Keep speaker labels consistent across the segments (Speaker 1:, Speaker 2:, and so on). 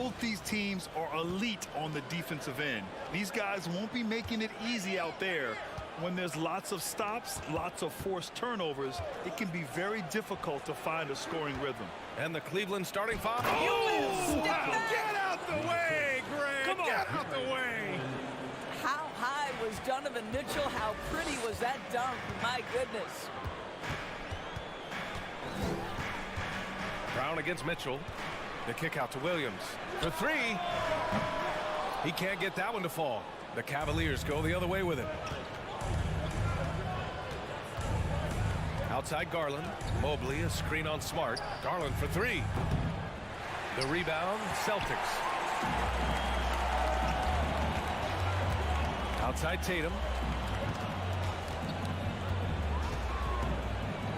Speaker 1: Both these teams are elite on the defensive end. These guys won't be making it easy out there. When there's lots of stops, lots of forced turnovers, it can be very difficult to find a scoring rhythm.
Speaker 2: And the Cleveland starting five.
Speaker 3: Oh, wow.
Speaker 2: Get out the way, Greg.
Speaker 3: Come on.
Speaker 2: Get out the way.
Speaker 4: How high was Donovan Mitchell? How pretty was that dunk? My goodness.
Speaker 2: Brown against Mitchell. The kick out to Williams. For three. He can't get that one to fall. The Cavaliers go the other way with it. Outside Garland. Mobley, a screen on Smart. Garland for three. The rebound, Celtics. Outside Tatum.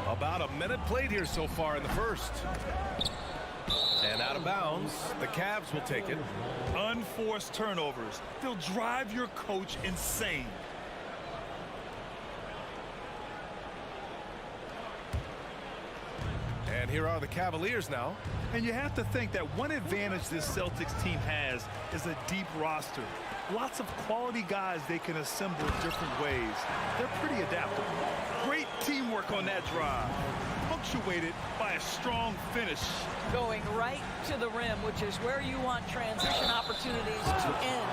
Speaker 2: About a minute played here so far in the first. And out of bounds, the Cavs will take it.
Speaker 1: Unforced turnovers. They'll drive your coach insane.
Speaker 2: And here are the Cavaliers now.
Speaker 1: And you have to think that one advantage this Celtics team has is a deep roster. Lots of quality guys they can assemble different ways. They're pretty adaptable. Great teamwork on that drive, punctuated by a strong finish.
Speaker 4: Going right to the rim, which is where you want transition opportunities to end.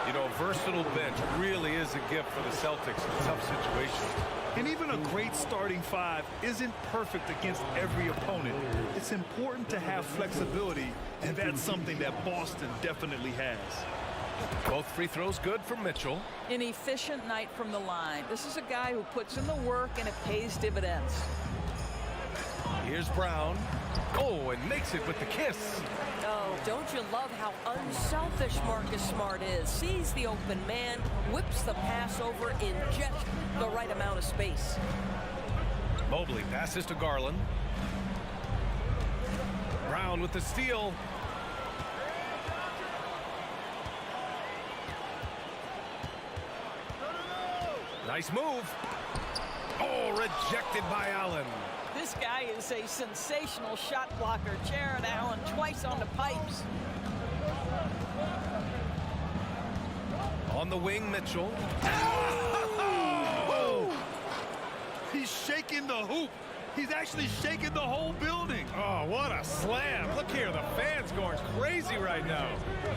Speaker 2: You know, a versatile bench really is a gift for the Celtics in tough situations.
Speaker 1: And even a great starting five isn't perfect against every opponent. It's important to have flexibility, and that's something that Boston definitely has.
Speaker 2: Both free throws good from Mitchell.
Speaker 4: An efficient night from the line. This is a guy who puts in the work, and it pays dividends.
Speaker 2: Here's Brown. Oh, and makes it with the kiss.
Speaker 3: Oh, don't you love how unselfish Marcus Smart is? Sees the open man, whips the pass over in just the right amount of space.
Speaker 2: Mobley passes to Garland. Brown with the steal. Nice move. Oh, rejected by Allen.
Speaker 4: This guy is a sensational shot blocker. Jared Allen twice on the pipes.
Speaker 2: On the wing, Mitchell.
Speaker 1: Oh! He's shaking the hoop. He's actually shaking the whole building.
Speaker 2: Oh, what a slam. Look here, the fans going crazy right now.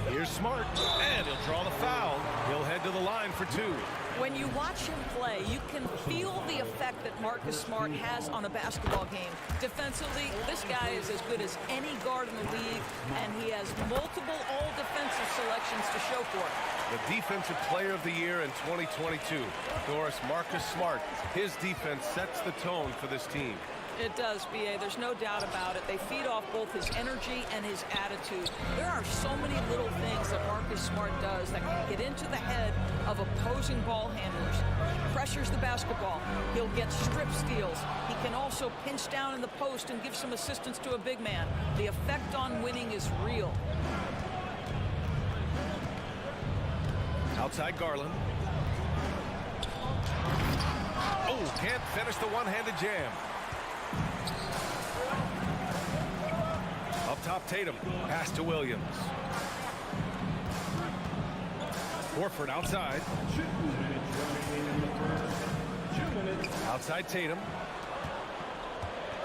Speaker 2: Here's Smart, and he'll draw the foul. He'll head to the line for two.
Speaker 4: When you watch him play, you can feel the effect that Marcus Smart has on a basketball game. Defensively, this guy is as good as any guard in the league, and he has multiple all-defensive selections to show for it.
Speaker 2: The Defensive Player of the Year in 2022. Doris, Marcus Smart. His defense sets the tone for this team.
Speaker 4: It does, B.A. There's no doubt about it. They feed off both his energy and his attitude. There are so many little things that Marcus Smart does that can get into the head of opposing ball handlers. He pressures the basketball. He'll get strip steals. He can also pinch down in the post and give some assistance to a big man. The effect on winning is real.
Speaker 2: Outside Garland. Oh, can't finish the one-handed jam. Up top, Tatum. Pass to Williams. Horford outside. Outside Tatum.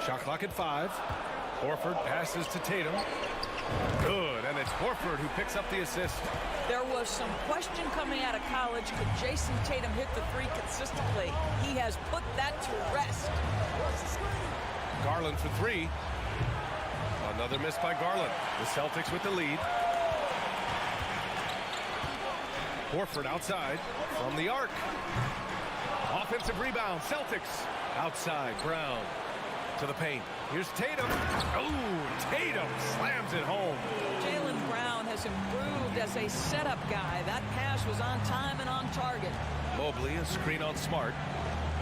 Speaker 2: Shot clock at 5. Horford passes to Tatum. Good, and it's Horford who picks up the assist.
Speaker 4: There was some question coming out of college. Could Jason Tatum hit the three consistently? He has put that to rest.
Speaker 2: Garland for three. Another miss by Garland. The Celtics with the lead. Horford outside from the arc. Offensive rebound, Celtics. Outside, Brown to the paint. Here's Tatum. Oh, Tatum slams it home.
Speaker 4: Jaylen Brown has improved as a setup guy. That pass was on time and on target.
Speaker 2: Mobley, a screen on Smart.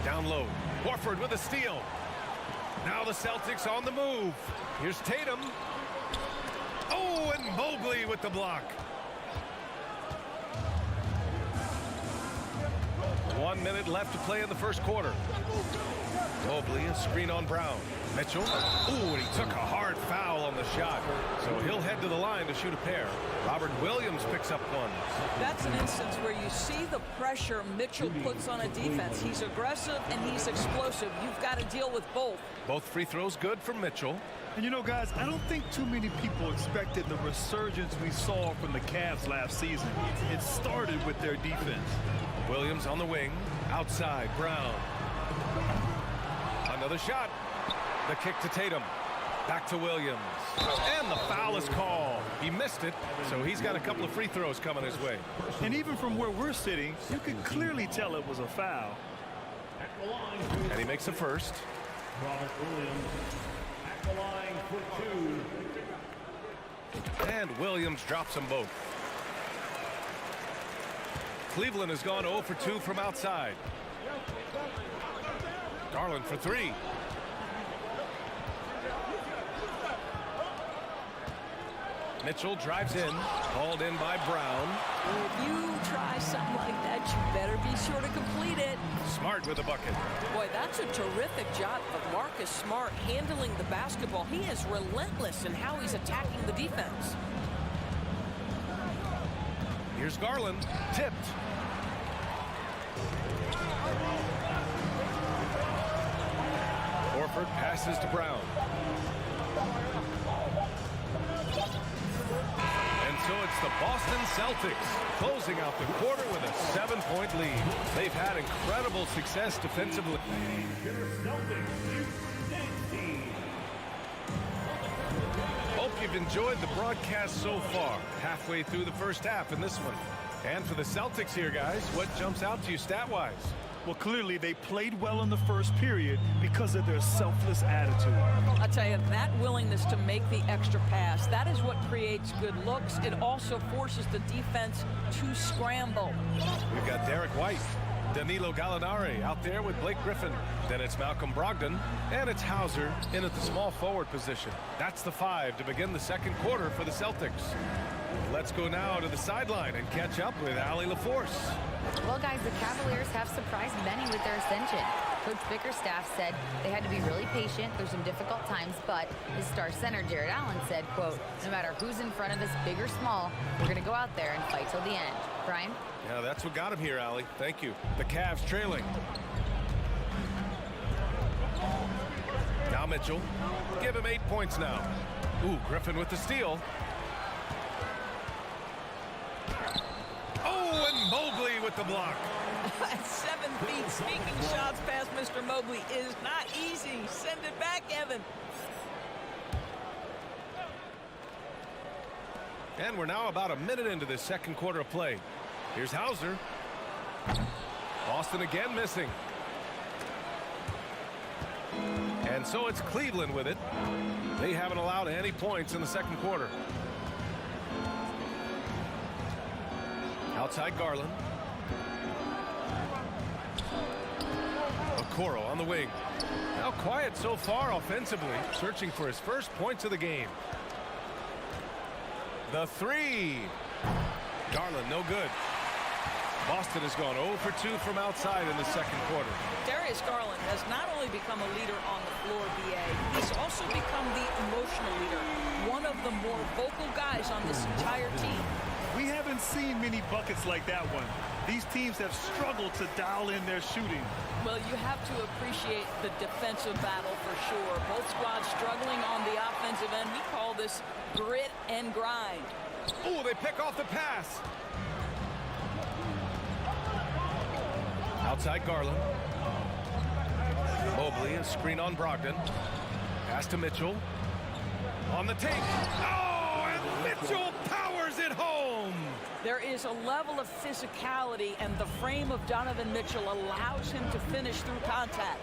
Speaker 2: Down low. Horford with a steal. Now the Celtics on the move. Here's Tatum. Oh, and Mobley with the block. 1 minute left to play in the first quarter. Mobley, a screen on Brown. Mitchell. Ooh, and he took a hard foul on the shot. So he'll head to the line to shoot a pair. Robert Williams picks up one.
Speaker 4: That's an instance where you see the pressure Mitchell puts on a defense. He's aggressive and he's explosive. You've got to deal with both.
Speaker 2: Both free throws good from Mitchell.
Speaker 1: And you know, guys, I don't think too many people expected the resurgence we saw from the Cavs last season. It started with their defense.
Speaker 2: Williams on the wing. Outside, Brown. Another shot. The kick to Tatum. Back to Williams. And the foul is called. He missed it, so he's got a couple of free throws coming his way.
Speaker 1: And even from where we're sitting, you can clearly tell it was a foul.
Speaker 2: And he makes the first.
Speaker 5: Robert Williams at the line for 2.
Speaker 2: And Williams drops them both. Cleveland has gone 0 for 2 from outside. Garland for 3. Mitchell drives in, hauled in by Brown.
Speaker 4: If you try something like that, you better be sure to complete it.
Speaker 2: Smart with the bucket.
Speaker 3: Boy, that's a terrific job of Marcus Smart handling the basketball. He is relentless in how he's attacking the defense.
Speaker 2: Here's Garland, tipped. Horford passes to Brown. And so it's the Boston Celtics closing out the quarter with a 7-point lead. They've had incredible success defensively. Hope you've enjoyed the broadcast so far. Halfway through the first half in this one. And for the Celtics here, guys, what jumps out to you stat-wise?
Speaker 1: Well, clearly they played well in the first period because of their selfless attitude.
Speaker 4: I'll tell you, that willingness to make the extra pass, that is what creates good looks. It also forces the defense to scramble.
Speaker 2: We've got Derek White, Danilo Gallinari out there with Blake Griffin. Then it's Malcolm Brogdon, and it's Hauser in at the small forward position. That's the 5 to begin the second quarter for the Celtics. Let's go now to the sideline and catch up with Allie LaForce.
Speaker 6: Well, guys, the Cavaliers have surprised many with their ascension. Coach Bickerstaff said they had to be really patient through some difficult times, but his star center, Jared Allen, said, quote, no matter who's in front of us, big or small, we're going to go out there and fight till the end. Brian?
Speaker 2: Yeah, that's what got him here, Allie. Thank you. The Cavs trailing. Now Mitchell. Give him 8 points now. Ooh, Griffin with the steal. Oh, and Mobley with the block.
Speaker 4: At 7 feet, sneaking shots past Mr. Mobley is not easy. Send it back, Evan.
Speaker 2: And we're now about a minute into this second quarter of play. Here's Hauser. Boston again missing. And so it's Cleveland with it. They haven't allowed any points in the second quarter. Outside Garland. Okoro on the wing. Now quiet so far offensively, searching for his first points of the game. The 3. Garland, no good. Boston has gone 0 for 2 from outside in the second quarter.
Speaker 4: Darius Garland has not only become a leader on the floor, BA, he's also become the emotional leader. One of the more vocal guys on this entire team.
Speaker 1: We haven't seen many buckets like that one. These teams have struggled to dial in their shooting.
Speaker 4: Well, you have to appreciate the defensive battle for sure. Both squads struggling on the offensive end. We call this grit and grind.
Speaker 2: Oh, they pick off the pass. Outside Garland. Mobley, a screen on Brogdon. Pass to Mitchell. On the tape. Oh, and Mitchell powers it home.
Speaker 4: There is a level of physicality, and the frame of Donovan Mitchell allows him to finish through contact.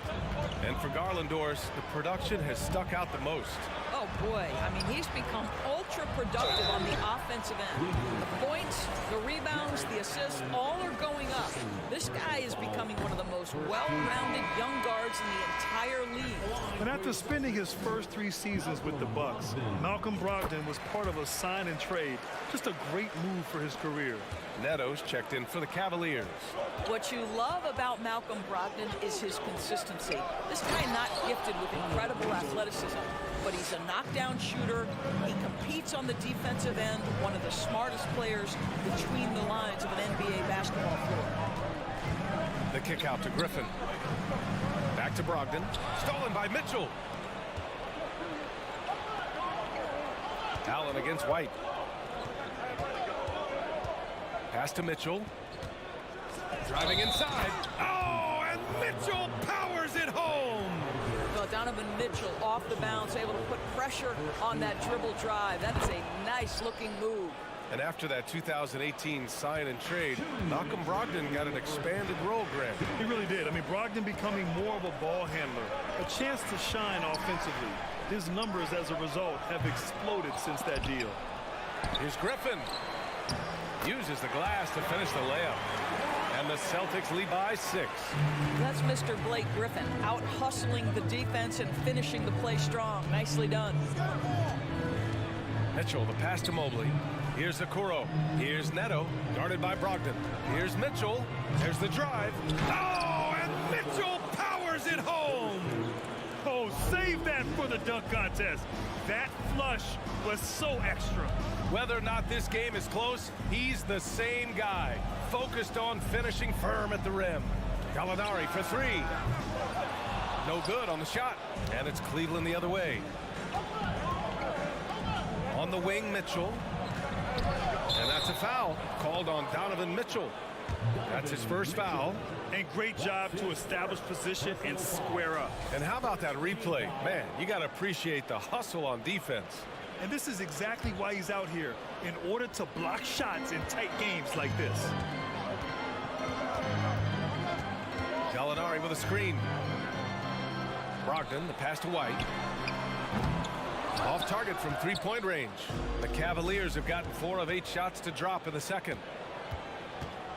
Speaker 2: And for Garlandors, the production has stuck out the most.
Speaker 4: Oh, boy. I mean, he's become ultra productive on the offensive end. The points, the rebounds, the assists, all are going up. This guy is becoming one of the most most well-rounded young guards in the entire league.
Speaker 1: And after spending his first 3 seasons with the Bucks, Malcolm Brogdon was part of a sign and trade. Just a great move for his career.
Speaker 2: Neto's checked in for the Cavaliers.
Speaker 4: What you love about Malcolm Brogdon is his consistency. This guy not gifted with incredible athleticism, but he's a knockdown shooter. He competes on the defensive end, one of the smartest players between the lines of an NBA basketball floor.
Speaker 2: The kick out to Griffin. Back to Brogdon. Stolen by Mitchell. Allen against White. Pass to Mitchell. Driving inside. Oh, and Mitchell powers it home.
Speaker 4: Well, Donovan Mitchell off the bounce, able to put pressure on that dribble drive. That is a nice-looking move.
Speaker 2: And after that 2018 sign and trade, Malcolm Brogdon got an expanded role, Grant.
Speaker 1: He really did. I mean, Brogdon becoming more of a ball handler, a chance to shine offensively. His numbers as a result have exploded since that deal.
Speaker 2: Here's Griffin. Uses the glass to finish the layup. And the Celtics lead by 6.
Speaker 4: That's Mr. Blake Griffin, out hustling the defense and finishing the play strong. Nicely done.
Speaker 2: Mitchell, the pass to Mobley. Here's Okoro. Here's Neto, guarded by Brogdon. Here's Mitchell. There's the drive. Oh, and Mitchell powers it home.
Speaker 1: Oh, save that for the dunk contest. That flush was so extra.
Speaker 2: Whether or not this game is close, he's the same guy, focused on finishing firm at the rim. Gallinari for 3. No good on the shot, and it's Cleveland the other way. On the wing, Mitchell. And that's a foul called on Donovan Mitchell. That's his first foul.
Speaker 1: And great job to establish position and square up.
Speaker 2: And how about that replay? Man, you got to appreciate the hustle on defense.
Speaker 1: And this is exactly why he's out here, in order to block shots in tight games like this.
Speaker 2: Gallinari with a screen. Brogdon, the pass to White. Off target from 3-point range. The Cavaliers have gotten 4 of 8 shots to drop in the second.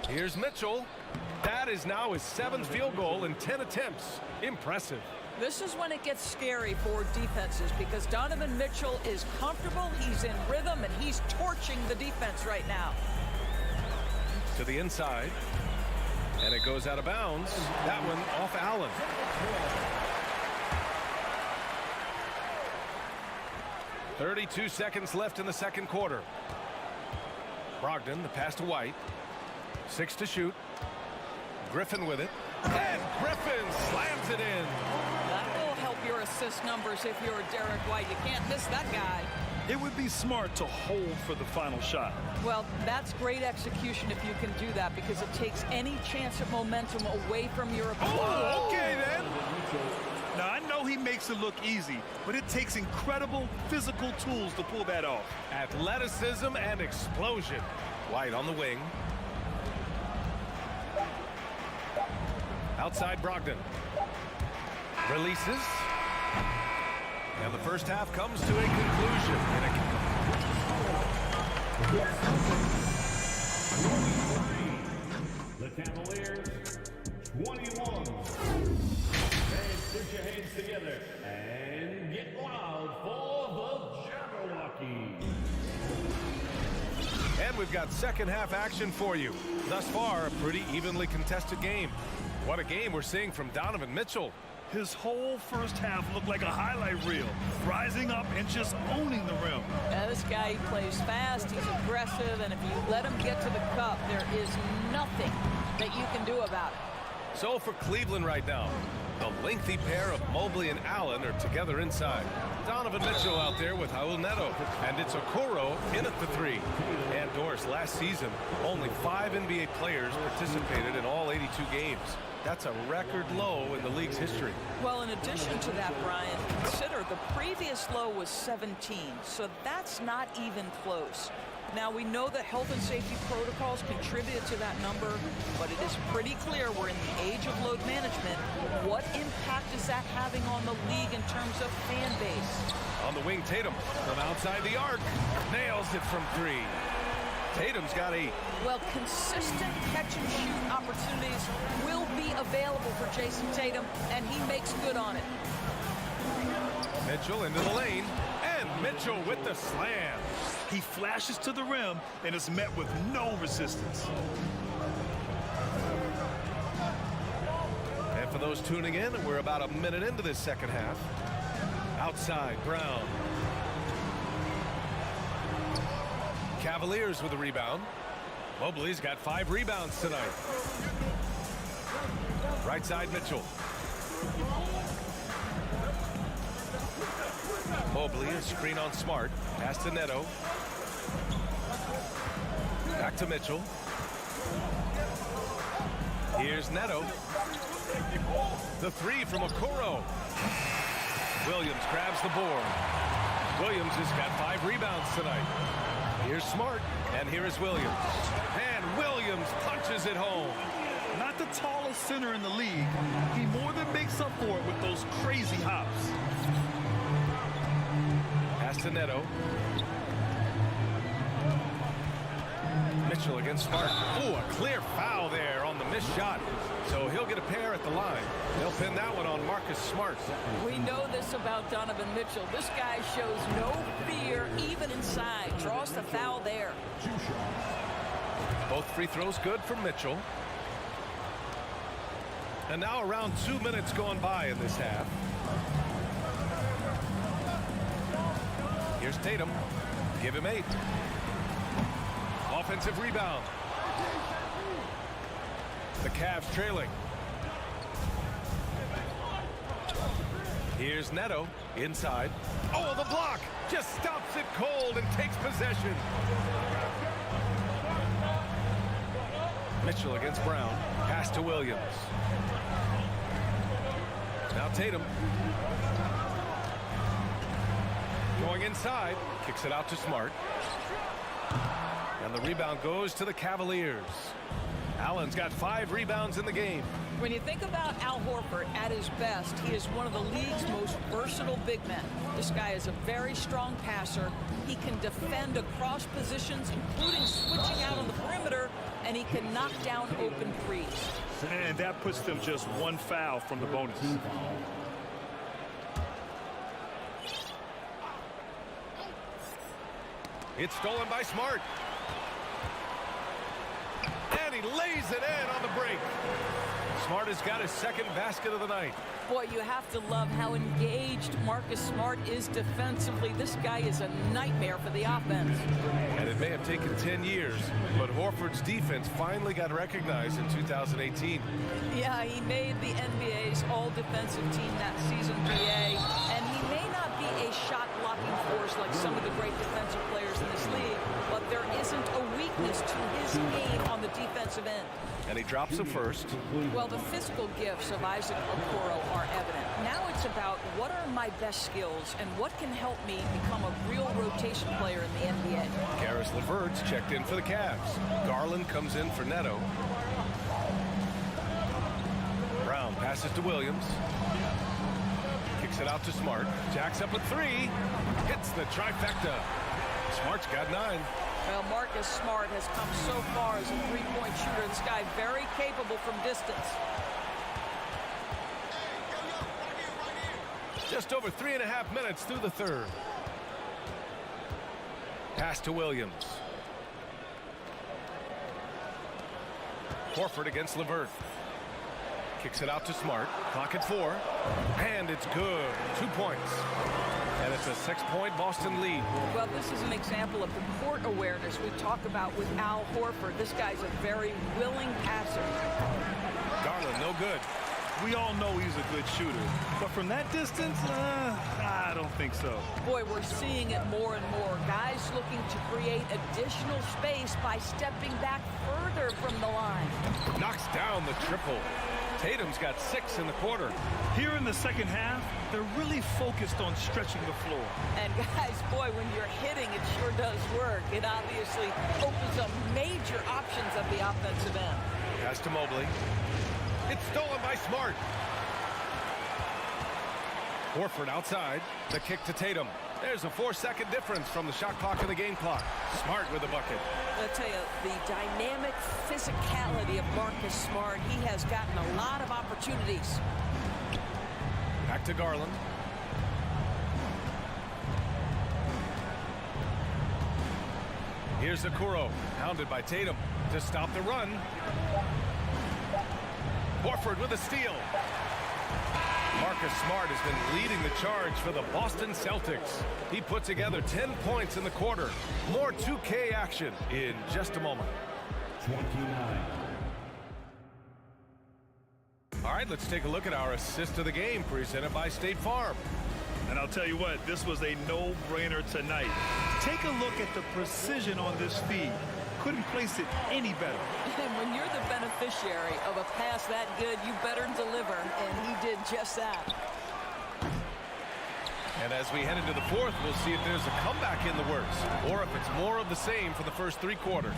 Speaker 2: Here's Mitchell. That is now his 7th field goal in 10 attempts. Impressive.
Speaker 4: This is when it gets scary for defenses because Donovan Mitchell is comfortable, he's in rhythm, and he's torching the defense right now.
Speaker 2: To the inside. And it goes out of bounds. That one off Allen. .32 seconds left in the second quarter. Brogdon, the pass to White. 6 to shoot. Griffin with it. And Griffin slams it in.
Speaker 4: That will help your assist numbers if you're Derek White. You can't miss that guy.
Speaker 1: It would be smart to hold for the final shot.
Speaker 4: Well, that's great execution if you can do that because it takes any chance of momentum away from your opponent.
Speaker 2: Oh, okay then.
Speaker 1: Now, I know he makes it look easy, but it takes incredible physical tools to pull that off.
Speaker 2: Athleticism and explosion. White on the wing. Outside Brogdon. Releases. And the first half comes to a conclusion.
Speaker 5: The Cavaliers, 21. Put your hands together and get loud for the Jabberwocky.
Speaker 2: And we've got second half action for you. Thus far, a pretty evenly contested game. What a game we're seeing from Donovan Mitchell.
Speaker 1: His whole first half looked like a highlight reel, rising up and just owning the rim.
Speaker 4: Now, this guy plays fast, he's aggressive, and if you let him get to the cup, there is nothing that you can do about it.
Speaker 2: So for Cleveland right now, the lengthy pair of Mobley and Allen are together inside. Donovan Mitchell out there with Raul Neto, and it's Okoro in at the 3. And Doris, last season, only 5 NBA players participated in all 82 games. That's a record low in the league's history.
Speaker 4: Well, in addition to that, Brian, consider the previous low was 17, so that's not even close. Now, we know that health and safety protocols contributed to that number, but it is pretty clear we're in the age of load management. What impact is that having on the league in terms of fan base?
Speaker 2: On the wing, Tatum from outside the arc. Nails it from 3. Tatum's got 8.
Speaker 4: Well, consistent catch-and-shoot opportunities will be available for Jason Tatum, and he makes good on it.
Speaker 2: Mitchell into the lane, and Mitchell with the slam.
Speaker 1: He flashes to the rim and is met with no resistance.
Speaker 2: And for those tuning in, we're about a minute into this second half. Outside, Brown. Cavaliers with a rebound. Mobley's got 5 rebounds tonight. Right side, Mitchell. Mobley, a screen on Smart. Pass to Neto. Back to Mitchell. Here's Neto. The 3 from Okoro. Williams grabs the board. Williams has got 5 rebounds tonight. Here's Smart, and here is Williams. And Williams punches it home.
Speaker 1: Not the tallest center in the league. He more than makes up for it with those crazy hops.
Speaker 2: Pass to Neto. Mitchell against Smart. Oh, a clear foul there on the missed shot. So he'll get a pair at the line. They'll pin that one on Marcus Smart.
Speaker 4: We know this about Donovan Mitchell. This guy shows no fear even inside. Draws the foul there.
Speaker 2: Both free throws good from Mitchell. And now around 2 minutes gone by in this half. Here's Tatum. Give him 8. Offensive rebound. The Cavs trailing. Here's Neto inside. Oh, the block just stops it cold and takes possession. Mitchell against Brown. Pass to Williams. Now Tatum. Going inside. Kicks it out to Smart. And the rebound goes to the Cavaliers. Allen's got 5 rebounds in the game.
Speaker 4: When you think about Al Horford at his best, he is one of the league's most versatile big men. This guy is a very strong passer. He can defend across positions, including switching out on the perimeter, and he can knock down open threes.
Speaker 1: And that puts them just 1 foul from the bonus.
Speaker 2: It's stolen by Smart. And he lays it in on the break. Smart has got his 2nd basket of the night.
Speaker 4: Boy, you have to love how engaged Marcus Smart is defensively. This guy is a nightmare for the offense.
Speaker 2: And it may have taken 10 years, but Horford's defense finally got recognized in 2018.
Speaker 4: Yeah, he made the NBA's all-defensive team that season, BA, and he may not be a shot-blocking force like some of the great defensive players in this league, but there isn't a weakness to his game on the defensive end.
Speaker 2: And he drops the first.
Speaker 4: Well, the physical gifts of Isaac Okoro are evident. Now it's about what are my best skills and what can help me become a real rotation player in the NBA.
Speaker 2: Karis LeVert's checked in for the Cavs. Garland comes in for Neto. Brown passes to Williams. Kicks it out to Smart. Jacks up a 3. Hits the trifecta. Smart's got 9.
Speaker 4: Well, Marcus Smart has come so far as a three-point shooter. This guy very capable from distance.
Speaker 2: Just over 3.5 minutes through the 3rd. Pass to Williams. Horford against LeVert. Kicks it out to Smart. Clock at 4. And it's good. 2 points. And it's a 6-point Boston lead.
Speaker 4: Well, this is an example of the court awareness we talk about with Al Horford. This guy's a very willing passer.
Speaker 2: Garland, no good.
Speaker 1: We all know he's a good shooter, but from that distance, I don't think so.
Speaker 4: Boy, we're seeing it more and more. Guys looking to create additional space by stepping back further from the line.
Speaker 2: Knocks down the triple. Tatum's got 6 in the quarter.
Speaker 1: Here in the second half, they're really focused on stretching the floor.
Speaker 4: And guys, boy, when you're hitting, it sure does work. It obviously opens up major options at the offensive end.
Speaker 2: Pass to Mobley. It's stolen by Smart. Horford outside. The kick to Tatum. There's a 4-second difference from the shot clock and the game clock. Smart with the bucket.
Speaker 3: I'll tell you, the dynamic physicality of Marcus Smart, he has gotten a lot of opportunities.
Speaker 2: Back to Garland. Here's Okoro, hounded by Tatum to stop the run. Horford with a steal. Marcus Smart has been leading the charge for the Boston Celtics. He put together 10 points in the quarter. More 2K action in just a moment.
Speaker 5: 29.
Speaker 2: All right, let's take a look at our assist of the game presented by State Farm.
Speaker 1: And I'll tell you what, this was a no-brainer tonight. Take a look at the precision on this feed. Couldn't place it any better.
Speaker 4: And when you're the beneficiary of a pass that good, you better deliver, and he did just that.
Speaker 2: And as we head into the fourth, we'll see if there's a comeback in the works, or if it's more of the same for the first 3 quarters.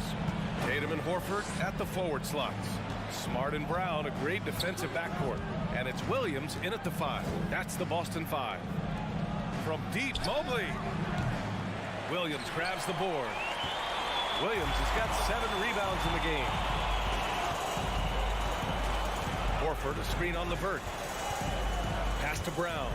Speaker 2: Tatum and Horford at the forward slots. Smart and Brown, a great defensive backcourt. And it's Williams in at the 5. That's the Boston 5. From deep, Mobley. Williams grabs the board. Williams has got 7 rebounds in the game. Horford, a screen on LeVert. Pass to Brown.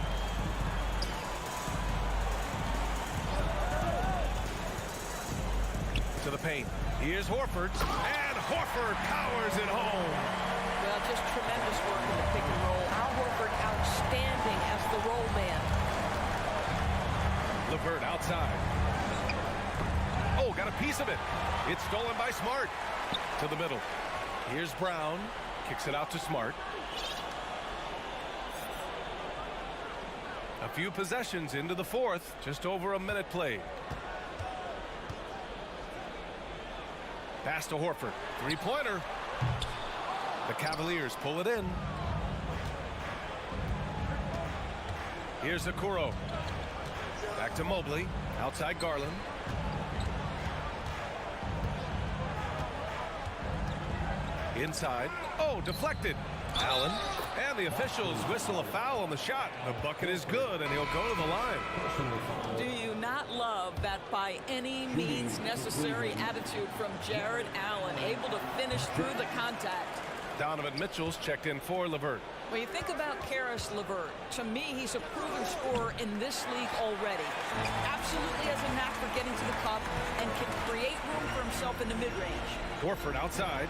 Speaker 2: To the paint. Here's Horford. And Horford powers it home.
Speaker 3: Well, just tremendous work in the pick and roll. Al Horford outstanding as the roll man.
Speaker 2: LeVert outside. Oh, got a piece of it. It's stolen by Smart. To the middle. Here's Brown. Kicks it out to Smart. A few possessions into the fourth. Just over a minute played. Pass to Horford. 3-pointer. The Cavaliers pull it in. Here's Okoro. Back to Mobley. Outside Garland. Inside. Oh, deflected. Allen. And the officials whistle a foul on the shot. The bucket is good, and he'll go to the line.
Speaker 4: Do you not love that by any means necessary attitude from Jared Allen, able to finish through the contact?
Speaker 2: Donovan Mitchell's checked in for LeVert.
Speaker 4: When you think about Karis LeVert, to me, he's a proven scorer in this league already. Absolutely has a knack for getting to the cup and can create room for himself in the mid-range.
Speaker 2: Horford outside.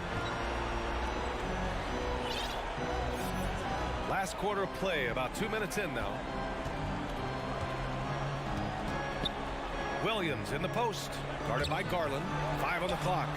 Speaker 2: Last quarter of play, about 2 minutes in now. Williams in the post, guarded by Garland. 5 on the clock.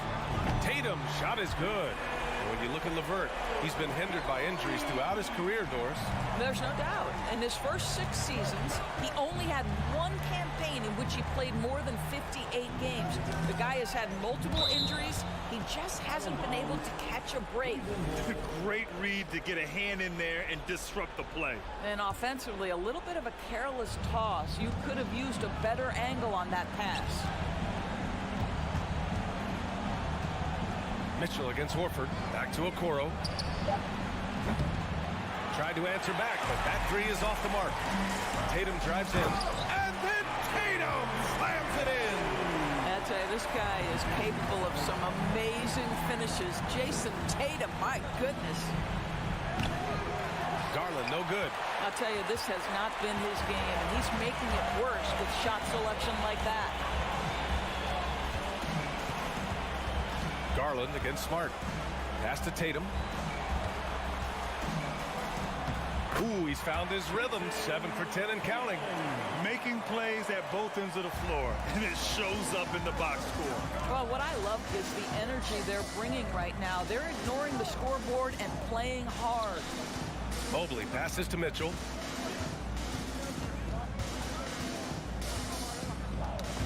Speaker 2: Tatum, shot is good. And when you look at LeVert, he's been hindered by injuries throughout his career, Doris.
Speaker 4: There's no doubt. In his first 6 seasons, he only had 1 campaign in which he played more than 58 games. The guy has had multiple injuries. He just hasn't been able to catch a break.
Speaker 1: Great read to get a hand in there and disrupt the play.
Speaker 4: And offensively, a little bit of a careless toss. You could have used a better angle on that pass.
Speaker 2: Mitchell against Horford. Back to Okoro. Tried to answer back, but that 3 is off the mark. Tatum drives in. And then Tatum slams it in.
Speaker 4: I tell you, this guy is capable of some amazing finishes. Jason Tatum, my goodness.
Speaker 2: Garland, no good.
Speaker 4: I'll tell you, this has not been his game, and he's making it worse with shot selection like that.
Speaker 2: Garland against Smart. Pass to Tatum. Ooh, he's found his rhythm. 7 for 10 and counting.
Speaker 1: Making plays at both ends of the floor, and it shows up in the box score.
Speaker 4: Well, what I love is the energy they're bringing right now. They're ignoring the scoreboard and playing hard.
Speaker 2: Mobley passes to Mitchell.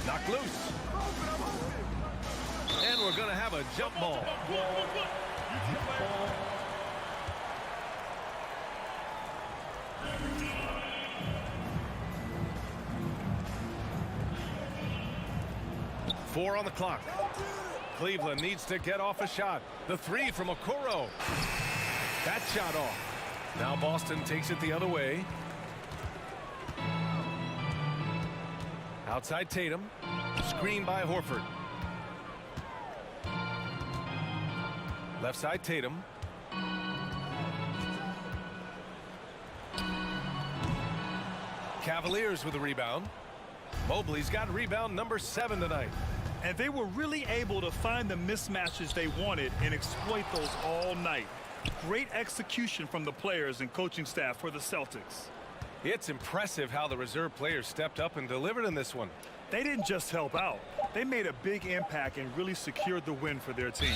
Speaker 2: Knocked loose. And we're going to have a jump ball. Four on the clock. Cleveland needs to get off a shot. The 3 from Okoro. That shot off. Now Boston takes it the other way. Outside Tatum. Screen by Horford. Left side Tatum. Cavaliers with a rebound. Mobley's got rebound number 7 tonight.
Speaker 1: And they were really able to find the mismatches they wanted and exploit those all night. Great execution from the players and coaching staff for the Celtics.
Speaker 2: It's impressive how the reserve players stepped up and delivered in this one.
Speaker 1: They didn't just help out. They made a big impact and really secured the win for their team.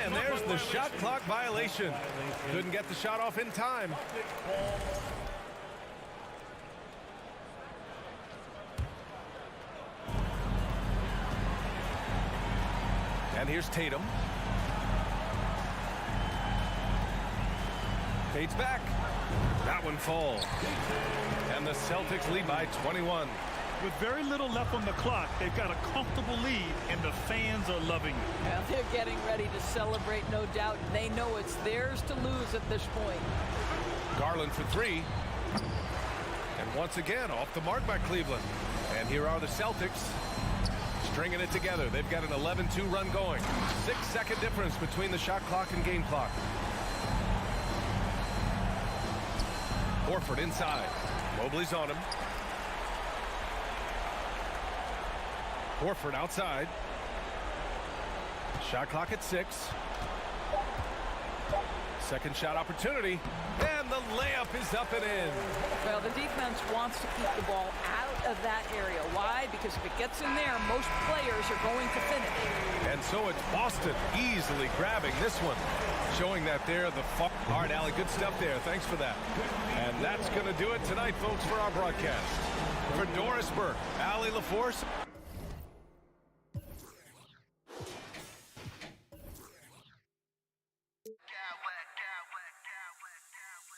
Speaker 2: And there's the shot clock violation. Couldn't get the shot off in time. And here's Tatum. Fades back. That one falls. And the Celtics lead by 21.
Speaker 1: With very little left on the clock, they've got a comfortable lead, and the fans are loving it.
Speaker 4: Well, they're getting ready to celebrate, no doubt. They know it's theirs to lose at this point.
Speaker 2: Garland for 3. And once again, off the mark by Cleveland. And here are the Celtics stringing it together. They've got an 11-2 run going. 6-second difference between the shot clock and game clock. Horford inside. Mobley's on him. Horford outside. Shot clock at 6. Second shot opportunity. And the layup is up and in.
Speaker 4: Well, the defense wants to keep the ball out of that area. Why? Because if it gets in there, most players are going to finish.
Speaker 2: And so it's Boston easily grabbing this one. Showing that they're the far. All right, Allie, good stuff there. Thanks for that. And that's going to do it tonight, folks, for our broadcast. For Doris Burke, Allie LaForce.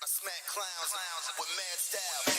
Speaker 7: I smack clowns with mad style.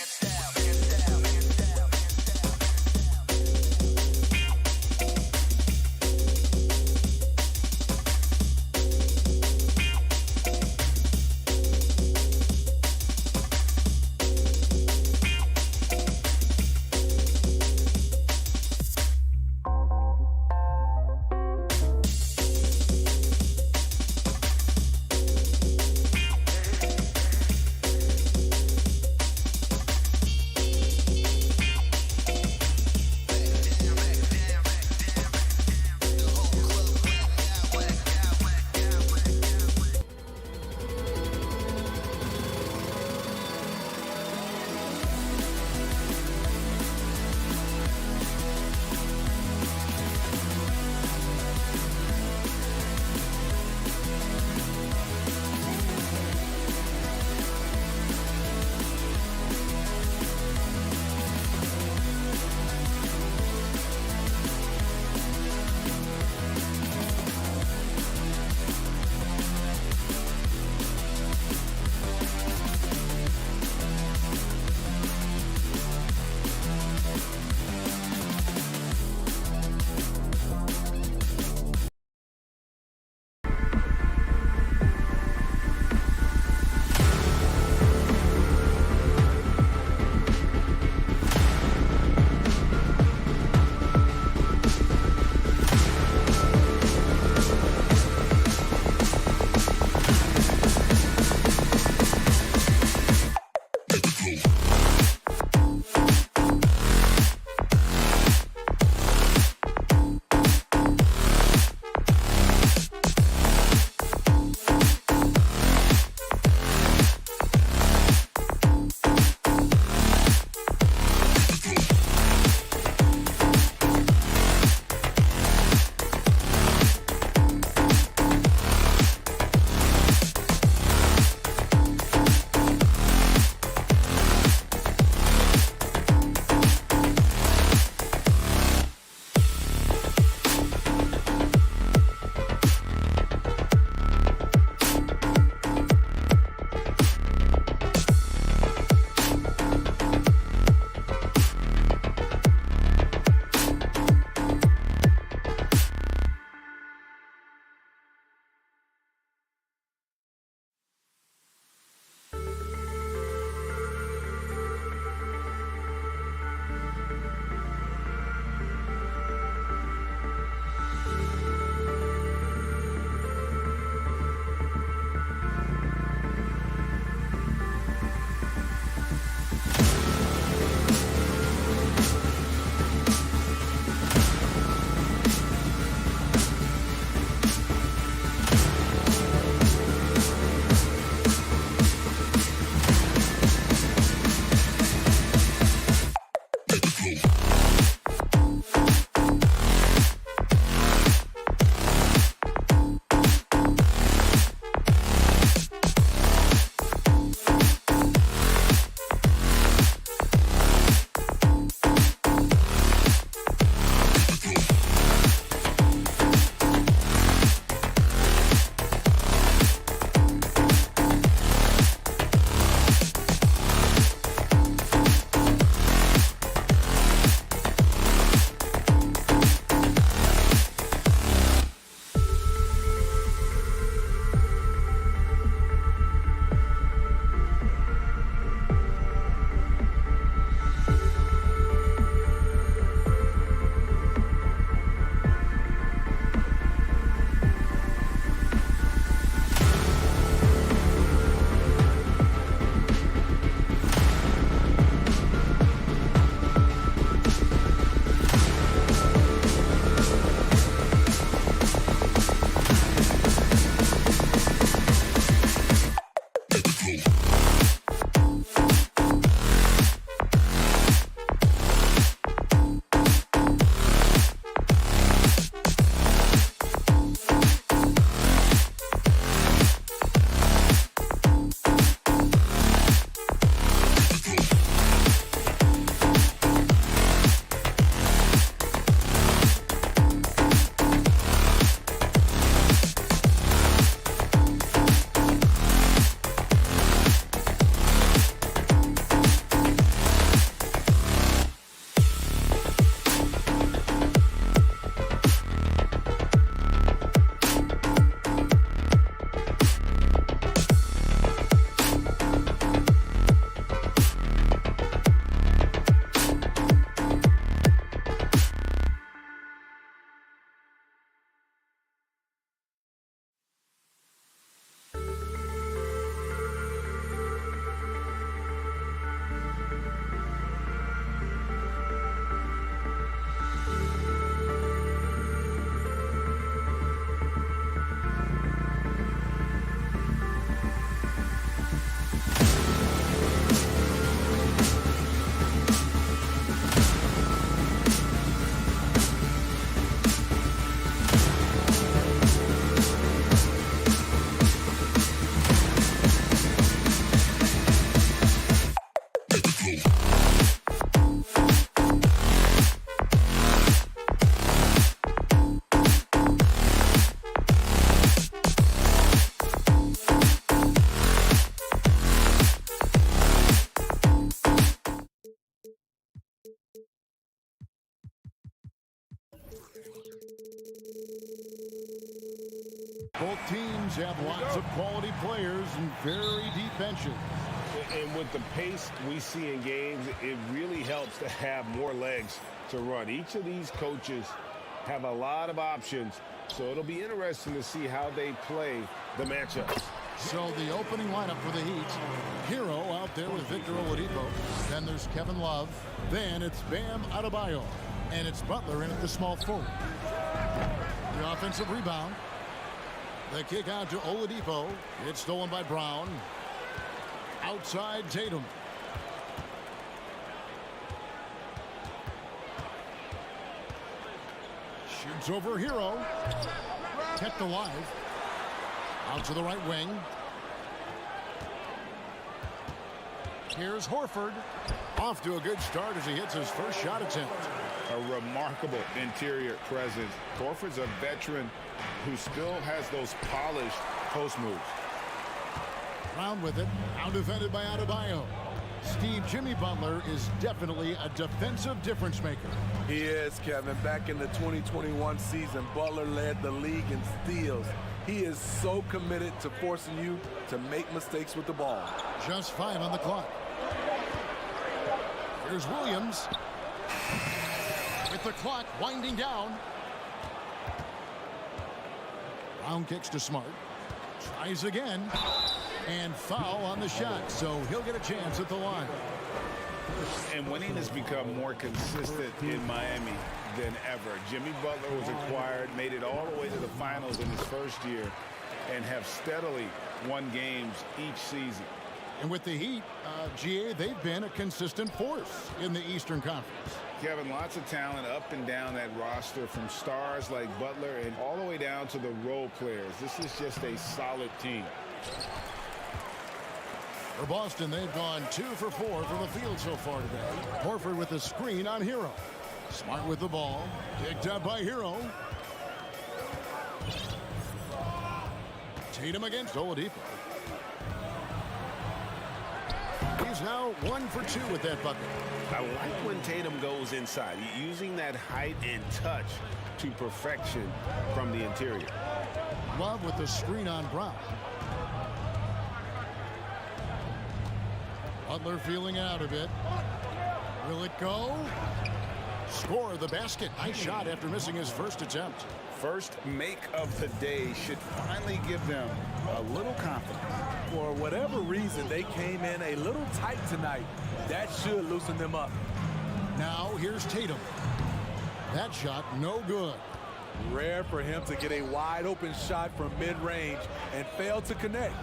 Speaker 8: Both teams have lots of quality players and very deep benches.
Speaker 9: And with the pace we see in games, it really helps to have more legs to run. Each of these coaches have a lot of options, so it'll be interesting to see how they play the matchups.
Speaker 8: So the opening lineup for the Heat. Hero out there with Victor Oladipo. Then there's Kevin Love. Then it's Bam Adebayo. And it's Butler in at the small forward. The offensive rebound. The kick out to Oladipo. It's stolen by Brown. Outside Tatum. Shoots over Hero. Kept alive. Out to the right wing. Here's Horford. Off to a good start as he hits his first shot attempt.
Speaker 9: A remarkable interior presence. Horford's a veteran who still has those polished post moves.
Speaker 8: Brown with it. Now defended by Adebayo. Steve, Jimmy Butler is definitely a defensive difference maker.
Speaker 10: He is, Kevin. Back in the 2021 season, Butler led the league in steals. He is so committed to forcing you to make mistakes with the ball.
Speaker 8: Just 5 on the clock. Here's Williams. With the clock winding down. Brown kicks to Smart. Tries again. And foul on the shot, so he'll get a chance at the line.
Speaker 9: And winning has become more consistent in Miami than ever. Jimmy Butler was acquired, made it all the way to the finals in his first year, and have steadily won games each season.
Speaker 8: And with the Heat, GA, they've been a consistent force in the Eastern Conference.
Speaker 9: Kevin, lots of talent up and down that roster, from stars like Butler and all the way down to the role players. This is just a solid team.
Speaker 8: For Boston, they've gone 2 for 4 from the field so far today. Horford with the screen on Hero. Smart with the ball. Picked up by Hero. Tatum against Oladipo. He's now 1 for 2 with that bucket.
Speaker 9: I like when Tatum goes inside, using that height and touch to perfection from the interior.
Speaker 8: Love with the screen on Brown. Butler feeling out a bit. Will it go? Score the basket. Nice shot after missing his first attempt.
Speaker 9: First make of the day should finally give them a little confidence.
Speaker 10: For whatever reason, they came in a little tight tonight. That should loosen them up.
Speaker 8: Now here's Tatum. That shot no good.
Speaker 10: Rare for him to get a wide open shot from mid-range and fail to connect.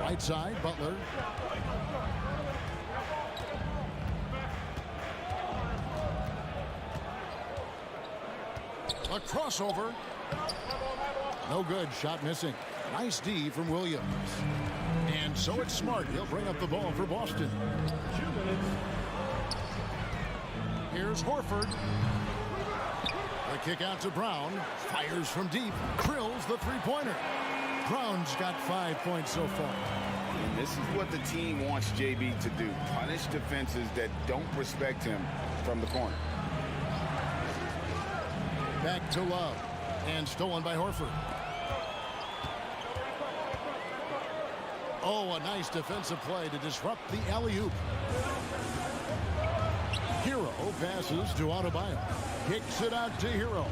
Speaker 8: Right side, Butler. A crossover. No good. Shot missing. Nice D from Williams. And so it's Smart. He'll bring up the ball for Boston. Here's Horford. The kick out to Brown. Fires from deep. Drills the three-pointer. Brown's got 5 points so far.
Speaker 9: And this is what the team wants JB to do. Punish defenses that don't respect him from the corner.
Speaker 8: Back to Love. And stolen by Horford. Oh, a nice defensive play to disrupt the alley-oop. Hero passes to Adebayo. Kicks it out to Hero.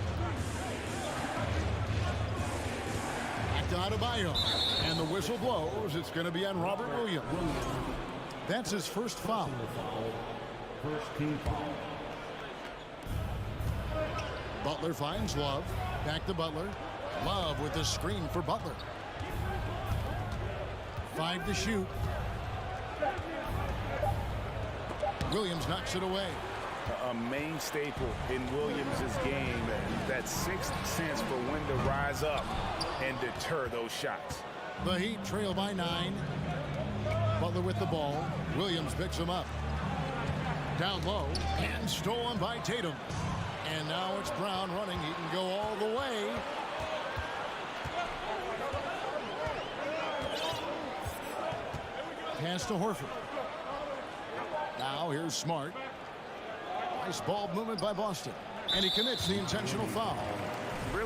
Speaker 8: Back to Adebayo. And the whistle blows. It's going to be on Robert Williams. That's his first foul.
Speaker 5: First team foul.
Speaker 8: Butler finds Love. Back to Butler. Love with the screen for Butler. 5 to shoot. Williams knocks it away.
Speaker 9: A main staple in Williams' game, that sixth sense for when to rise up and deter those shots.
Speaker 8: The Heat trail by 9. Butler with the ball. Williams picks him up. Down low and stolen by Tatum. And now it's Brown running. He can go all the way. Pass to Horford. Now here's Smart. Nice ball movement by Boston. And he commits the intentional foul.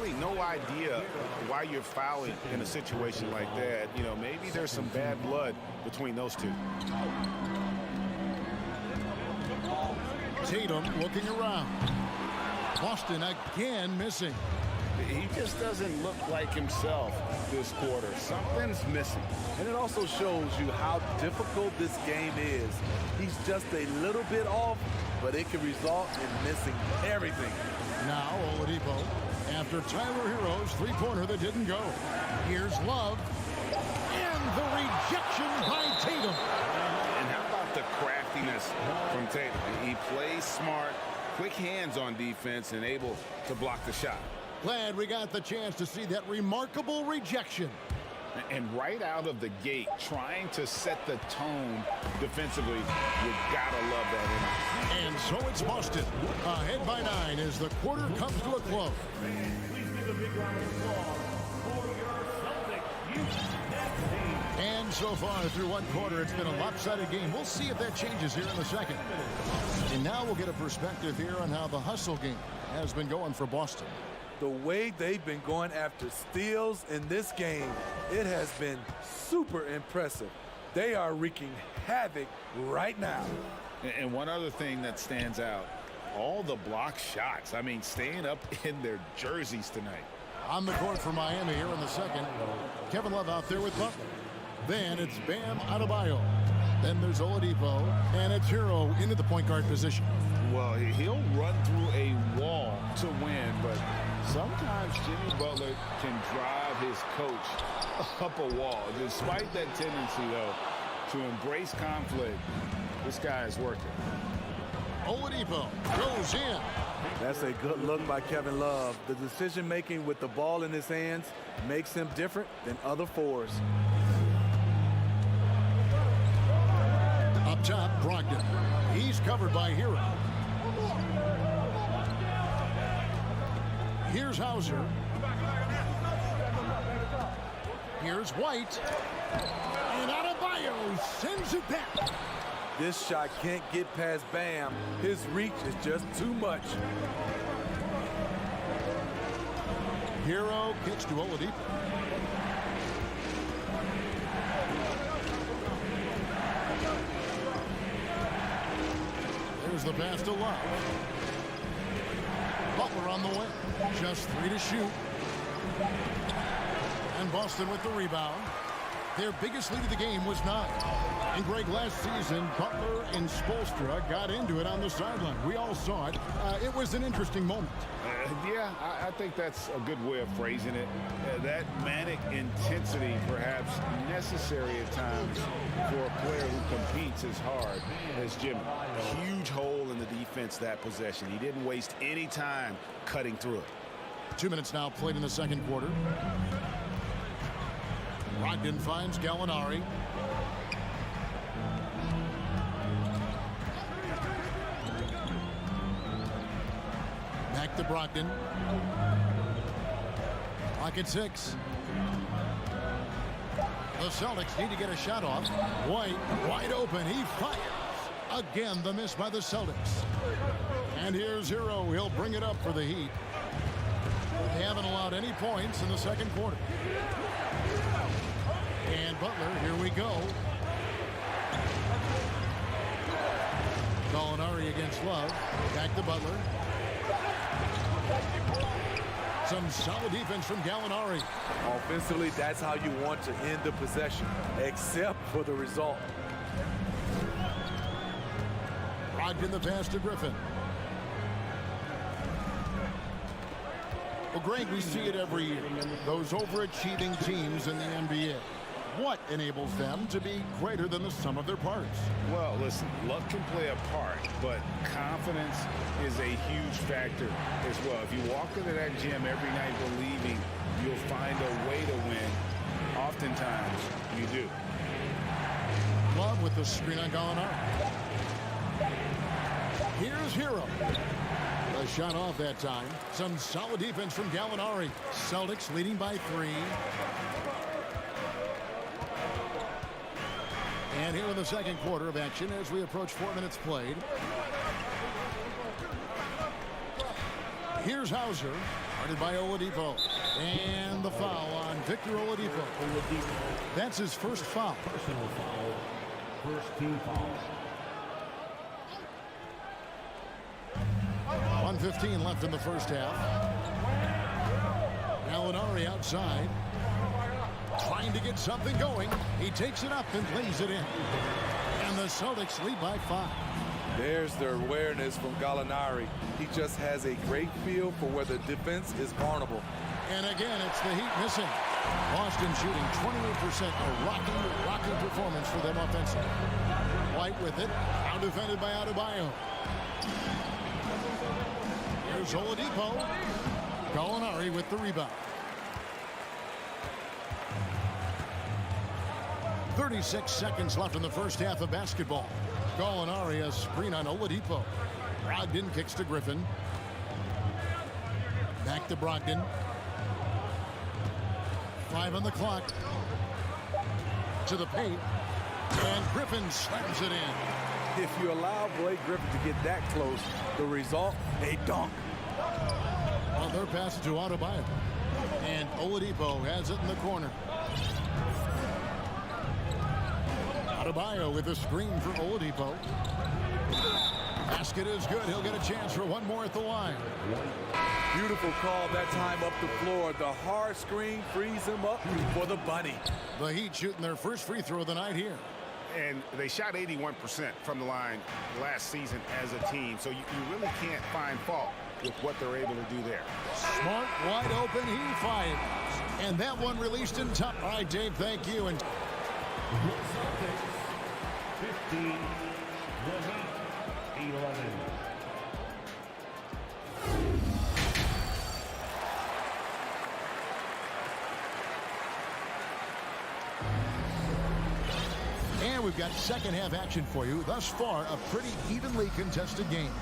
Speaker 9: really no idea why you're fouling in a situation like that. You know, maybe there's some bad blood between those two.
Speaker 8: Tatum looking around. Boston again missing.
Speaker 9: He just doesn't look like himself this quarter. Something's missing.
Speaker 10: And it also shows you how difficult this game is. He's just a little bit off, but it can result in missing everything.
Speaker 8: Now Oladipo, after Tyler Hero's three-pointer that didn't go. Here's Love. And the rejection by Tatum.
Speaker 9: And how about the craftiness from Tatum? He plays smart, quick hands on defense, and able to block the shot.
Speaker 8: Glad we got the chance to see that remarkable rejection.
Speaker 9: And right out of the gate, trying to set the tone defensively, you gotta love that energy.
Speaker 8: And so it's Boston, ahead by 9 as the quarter comes to a close.
Speaker 5: Please give a big round of applause for your Celtics team.
Speaker 8: And so far through one quarter, it's been a lopsided game. We'll see if that changes here in the second. And now we'll get a perspective here on how the hustle game has been going for Boston.
Speaker 10: The way they've been going after steals in this game, it has been super impressive. They are wreaking havoc right now.
Speaker 9: And one other thing that stands out, all the block shots. I mean, staying up in their jerseys tonight.
Speaker 8: On the court for Miami here in the second. Kevin Love out there with Butler. Then it's Bam Adebayo. Then there's Oladipo, and it's Hero into the point guard position.
Speaker 9: Well, he'll run through a wall to win, but sometimes Jimmy Butler can drive his coach up a wall. Despite that tendency, though, to embrace conflict, this guy is working.
Speaker 8: Oladipo goes in.
Speaker 10: That's a good look by Kevin Love. The decision-making with the ball in his hands makes him different than other fours.
Speaker 8: Up top, Brogdon. He's covered by Hero. Here's Hauser. Here's White. And Adebayo sends it back.
Speaker 10: This shot can't get past Bam. His reach is just too much.
Speaker 8: Hero kicks to Oladipo. There's the pass to Love. Butler on the way. Just 3 to shoot. And Boston with the rebound. Their biggest lead of the game was 9. And Greg, last season, Butler and Spoelstra got into it on the sideline. We all saw it. It was an interesting moment.
Speaker 9: Yeah, I think that's a good way of phrasing it. That manic intensity, perhaps necessary at times for a player who competes as hard as Jimmy. Huge hole in the defense that possession. He didn't waste any time cutting through it.
Speaker 8: 2 minutes now played in the second quarter. Brogdon finds Gallinari. Back to Brogdon. Clock at 6. The Celtics need to get a shot off. White wide open. He fires. Again, the miss by the Celtics. And here's Hero. He'll bring it up for the Heat. They haven't allowed any points in the second quarter. And Butler, here we go. Gallinari against Love. Back to Butler. Some solid defense from Gallinari.
Speaker 10: Offensively, that's how you want to end the possession, except for the result.
Speaker 8: Brogdon the pass to Griffin. Well, Greg, we see it every year. Those overachieving teams in the NBA. What enables them to be greater than the sum of their parts?
Speaker 9: Well, listen, luck can play a part, but confidence is a huge factor as well. If you walk into that gym every night believing you'll find a way to win, oftentimes you do.
Speaker 8: Love with the screen on Gallinari. Here's Hero. A shot off that time. Some solid defense from Gallinari. Celtics leading by 3. And here in the second quarter of action as we approach 4 minutes played. Here's Hauser. Guarded by Oladipo. And the foul on Victor Oladipo. That's his first foul.
Speaker 5: Personal foul. First team foul.
Speaker 8: 1:15 left in the first half. Gallinari outside. Trying to get something going. He takes it up and lays it in. And the Celtics lead by 5.
Speaker 10: There's their awareness from Gallinari. He just has a great feel for where the defense is vulnerable.
Speaker 8: And again, it's the Heat missing. Boston shooting 28%. A rocking performance for them offensively. White with it. Out defended by Adebayo. Here's Oladipo. Gallinari with the rebound. 36 seconds left in the first half of basketball. Gallinari a screen on Oladipo. Brogdon kicks to Griffin. Back to Brogdon. 5 on the clock. To the paint. And Griffin slams it in.
Speaker 10: If you allow Blake Griffin to get that close, the result, a dunk.
Speaker 8: Well, their pass to Adebayo. And Oladipo has it in the corner. Adebayo with a screen for Oladipo. Basket is good. He'll get a chance for one more at the line.
Speaker 10: Beautiful call that time up the floor. The hard screen frees him up for the bunny.
Speaker 8: The Heat shooting their first free throw of the night here.
Speaker 9: And they shot 81% from the line last season as a team. So you really can't find fault with what they're able to do there.
Speaker 8: Smart, wide open, he fires. And that one released in time. All right, Dave, thank you. And
Speaker 5: 15, the Heat, 11.
Speaker 8: And we've got second half action for you. Thus far, a pretty evenly contested game.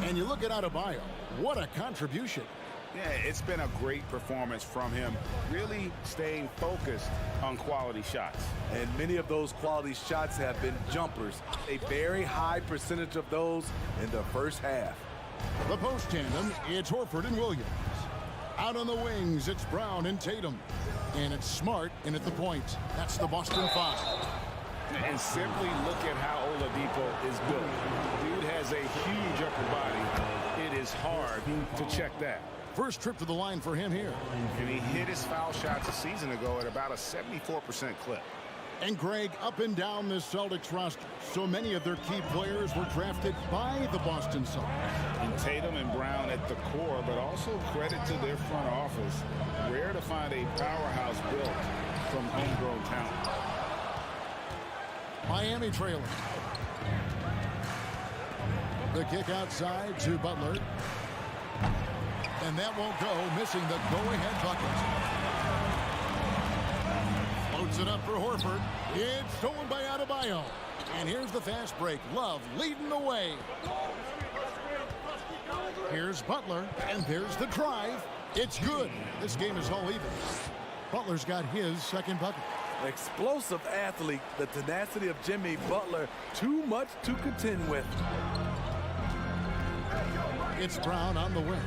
Speaker 8: And you look at Adebayo. What a contribution.
Speaker 9: Yeah, it's been a great performance from him, really staying focused on quality shots.
Speaker 10: And many of those quality shots have been jumpers. A very high percentage of those in the first half.
Speaker 8: The post tandem, it's Horford and Williams. Out on the wings, it's Brown and Tatum. And it's Smart in at the point. That's the Boston 5.
Speaker 9: And simply look at how Oladipo is built. Dude has a huge upper body. It is hard to check that.
Speaker 8: First trip to the line for him here.
Speaker 9: And he hit his foul shots a season ago at about a 74% clip.
Speaker 8: And Greg, up and down this Celtics roster, so many of their key players were drafted by the Boston Celtics.
Speaker 9: And Tatum and Brown at the core, but also credit to their front office. Rare to find a powerhouse built from homegrown talent.
Speaker 8: Miami trailing. The kick outside to Butler. And that won't go, missing the go-ahead bucket. Floats it up for Horford. It's stolen by Adebayo. And here's the fast break. Love leading the way. Here's Butler, and there's the drive. It's good. This game is all even. Butler's got his second bucket.
Speaker 10: Explosive athlete, the tenacity of Jimmy Butler, too much to contend with.
Speaker 8: It's Brown on the wing.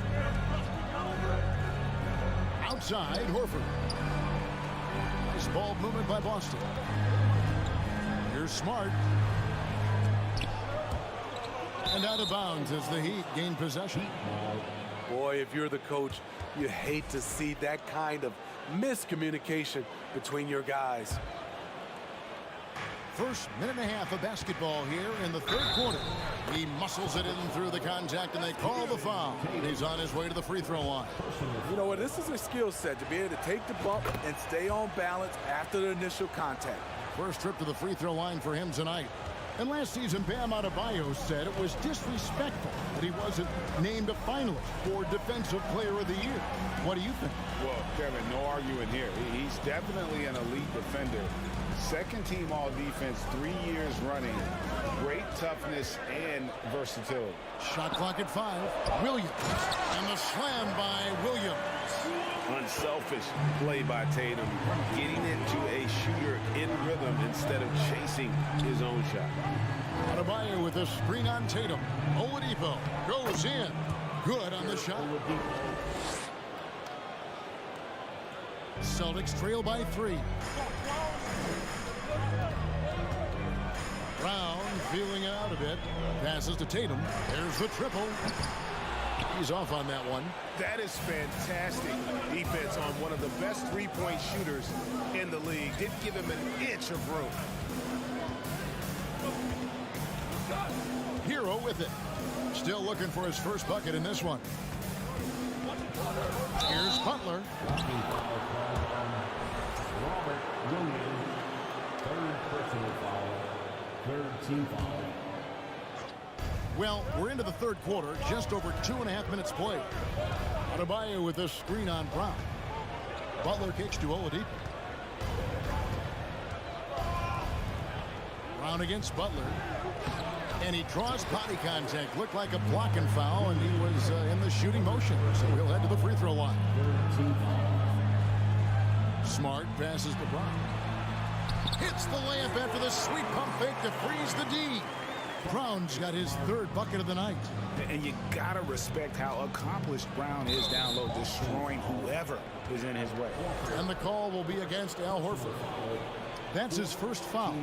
Speaker 8: Outside, Horford. Nice ball movement by Boston. Here's Smart. And out of bounds as the Heat gain possession.
Speaker 10: Boy, if you're the coach, you hate to see that kind of miscommunication between your guys.
Speaker 8: First minute and a half of basketball here in the third quarter. He muscles it in through the contact, and they call the foul. He's on his way to the free throw line.
Speaker 10: You know what? This is a skill set to be able to take the bump and stay on balance after the initial contact.
Speaker 8: First trip to the free throw line for him tonight. And last season, Bam Adebayo said it was disrespectful that he wasn't named a finalist for Defensive Player of the Year. What do you think?
Speaker 9: Well, Kevin, no arguing here. He's definitely an elite defender. Second team all defense 3 years running. Great toughness and versatility.
Speaker 8: Shot clock at 5. Williams. And the slam by Williams.
Speaker 9: Unselfish play by Tatum. Getting it to a shooter in rhythm instead of chasing his own shot.
Speaker 8: Adebayo with a screen on Tatum. Oladipo goes in. Good on the shot. Celtics trail by 3. Brown feeling it out a bit. Passes to Tatum. There's the triple. He's off on that one.
Speaker 9: That is fantastic defense on one of the best three-point shooters in the league. Didn't give him an inch of room.
Speaker 8: Hero with it. Still looking for his first bucket in this one. Here's Butler.
Speaker 5: Robert Williams, third personal foul, third team foul.
Speaker 8: Well, we're into the third quarter, just over 2.5 minutes played. Adebayo with a screen on Brown. Butler kicks to Oladipo. Brown against Butler. And he draws body contact. Looked like a blocking foul, and he was in the shooting motion. So he'll head to the free throw line. Smart passes to Brown. Hits the layup after the sweet pump fake to freeze the D. Brown's got his third bucket of the night.
Speaker 9: And you got to respect how accomplished Brown is down low, destroying whoever is in his way.
Speaker 8: And the call will be against Al Horford. That's his first foul.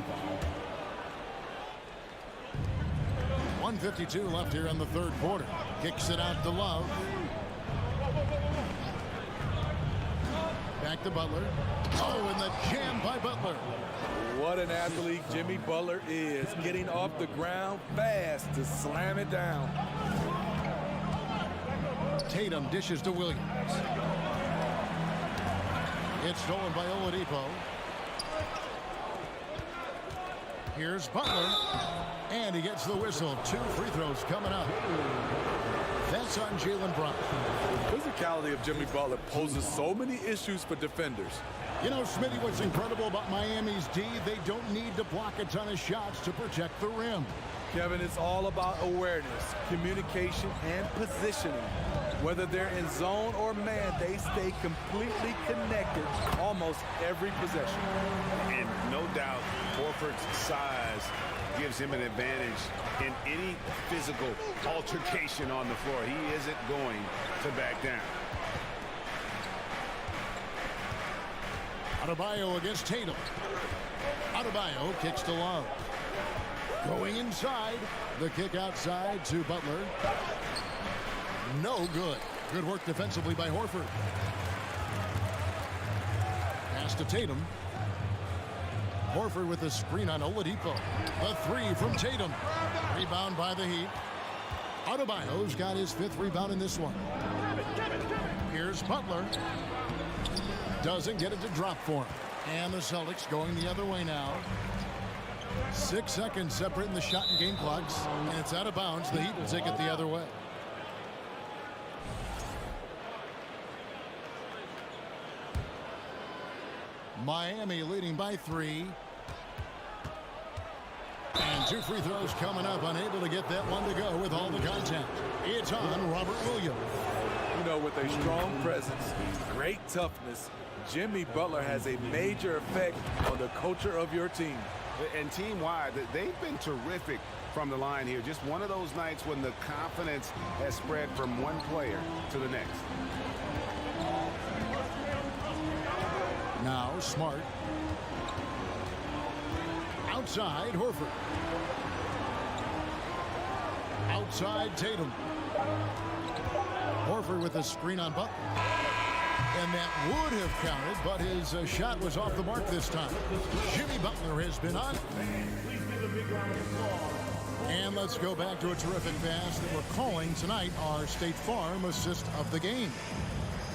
Speaker 8: 1:52 left here in the third quarter. Kicks it out to Love. Back to Butler. Oh, and the jam by Butler.
Speaker 10: What an athlete Jimmy Butler is, getting off the ground fast to slam it down.
Speaker 8: Tatum dishes to Williams. It's stolen by Oladipo. Here's Butler. And he gets the whistle. 2 free throws coming up. That's on Jaylen Brown.
Speaker 10: The physicality of Jimmy Butler poses so many issues for defenders.
Speaker 8: You know, Smitty, what's incredible about Miami's D, they don't need to block a ton of shots to protect the rim.
Speaker 10: Kevin, it's all about awareness, communication, and positioning. Whether they're in zone or man, they stay completely connected almost every possession.
Speaker 9: And no doubt, Horford's size gives him an advantage in any physical altercation on the floor. He isn't going to back down.
Speaker 8: Adebayo against Tatum. Adebayo kicks to Love. Going inside. The kick outside to Butler. No good. Good work defensively by Horford. Pass to Tatum. Horford with a screen on Oladipo. The 3 from Tatum. Rebound by the Heat. Adebayo's got his 5th rebound in this one. Here's Butler. Doesn't get it to drop for him. And the Celtics going the other way now. 6 seconds separating the shot and game clocks. And it's out of bounds. The Heat will take it the other way. Miami leading by 3. And 2 free throws coming up. Unable to get that one to go with all the contact. It's on Robert Williams.
Speaker 10: You know, with a strong presence, great toughness, Jimmy Butler has a major effect on the culture of your team.
Speaker 9: And team-wide, they've been terrific from the line here. Just one of those nights when the confidence has spread from one player to the next.
Speaker 8: Now Smart. Outside Horford. Outside Tatum. Horford with a screen on Butler. And that would have counted, but his shot was off the mark this time. Jimmy Butler has been on. And let's go back to a terrific pass that we're calling tonight our State Farm assist of the game.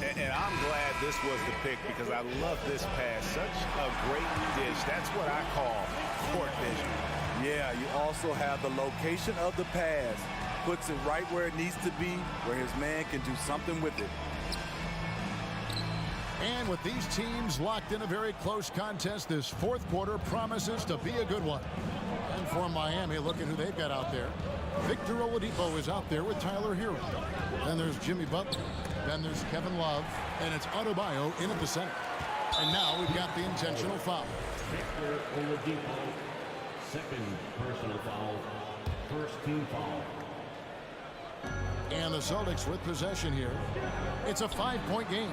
Speaker 9: And I'm glad this was the pick because I love this pass. Such a great dish. That's what I call court vision.
Speaker 10: Yeah, you also have the location of the pass. Puts it right where it needs to be, where his man can do something with it.
Speaker 8: And with these teams locked in a very close contest, this fourth quarter promises to be a good one. And for Miami, look at who they've got out there. Victor Oladipo is out there with Tyler Hero. Then there's Jimmy Butler. Then there's Kevin Love. And it's Adebayo in at the center. And now we've got the intentional foul.
Speaker 5: Victor Oladipo, second personal foul, first team foul.
Speaker 8: And the Celtics with possession here. It's a 5-point game.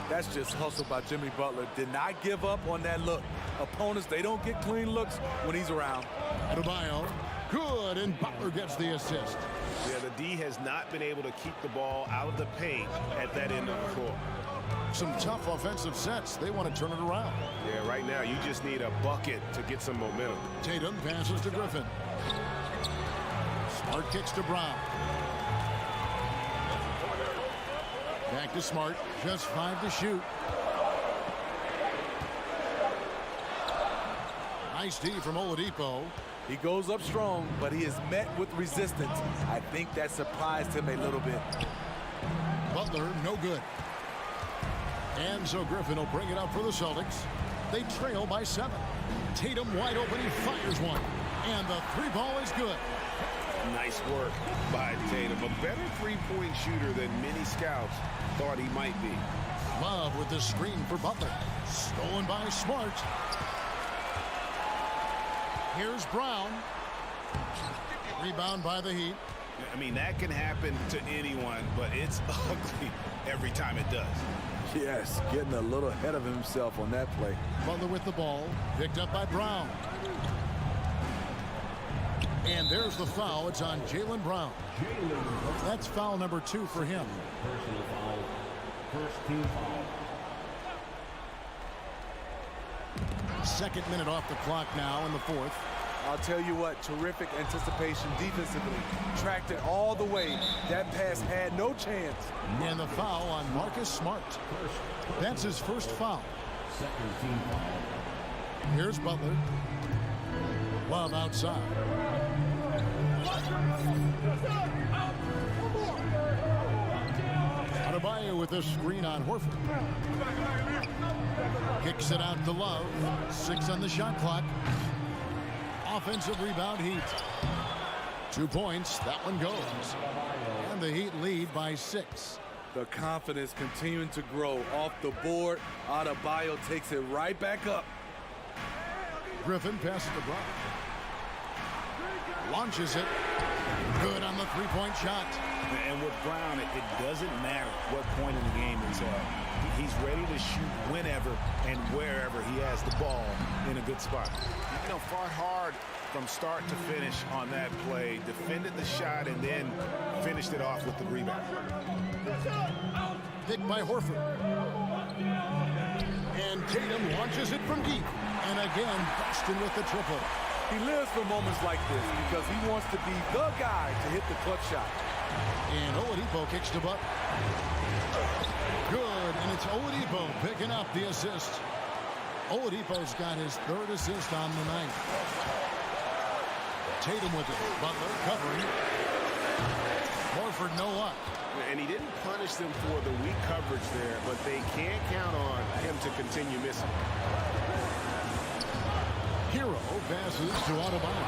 Speaker 10: That's just hustle by Jimmy Butler. Did not give up on that look. Opponents, they don't get clean looks when he's around.
Speaker 8: Adebayo, good, and Butler gets the assist.
Speaker 9: Yeah, the D has not been able to keep the ball out of the paint at that end of the court.
Speaker 8: Some tough offensive sets. They want to turn it around.
Speaker 9: Yeah, right now you just need a bucket to get some momentum.
Speaker 8: Tatum passes to Griffin. Smart kicks to Brown. Back to Smart. Just 5 to shoot. Nice D from Oladipo.
Speaker 10: He goes up strong, but he is met with resistance. I think that surprised him a little bit.
Speaker 8: Butler, no good. And so Griffin will bring it up for the Celtics. They trail by 7. Tatum wide open. He fires one. And the 3-ball is good.
Speaker 9: Nice work by Tatum. A better three-point shooter than many scouts thought he might be.
Speaker 8: Love with the screen for Butler. Stolen by Smart. Here's Brown. Rebound by the Heat.
Speaker 9: I mean, that can happen to anyone, but it's ugly every time it does.
Speaker 10: Yes, getting a little ahead of himself on that play.
Speaker 8: Butler with the ball. Picked up by Brown. And there's the foul. It's on Jaylen Brown. That's foul number 2 for him.
Speaker 5: Personal foul. First team foul.
Speaker 8: Second minute off the clock now in the 4th.
Speaker 10: I'll tell you what, terrific anticipation defensively. Tracked it all the way. That pass had no chance.
Speaker 8: And the foul on Marcus Smart. That's his first foul.
Speaker 5: Second team foul.
Speaker 8: Here's Butler. Love outside. Adebayo with a screen on Horford. Kicks it out to Love. 6 on the shot clock. Offensive rebound, Heat. 2 points. That one goes. And the Heat lead by 6.
Speaker 10: The confidence continuing to grow off the board. Adebayo takes it right back up.
Speaker 8: Griffin passes to Brown. Launches it. Good on the 3-point shot.
Speaker 9: And with Brown, it doesn't matter what point in the game it's at. He's ready to shoot whenever and wherever he has the ball in a good spot. You know, fought hard from start to finish on that play, defended the shot, and then finished it off with the rebound.
Speaker 8: Picked by Horford. And Tatum launches it from deep. And again, Boston with the triple.
Speaker 10: He lives for moments like this because he wants to be the guy to hit the clutch shot.
Speaker 8: And Oladipo kicks to Butler. Good, and it's Oladipo picking up the assist. Oladipo's got his 3rd assist on the night. Tatum with it. Butler covering. Horford no luck.
Speaker 9: And he didn't punish them for the weak coverage there, but they can't count on him to continue missing.
Speaker 8: Hero passes to Adebayo.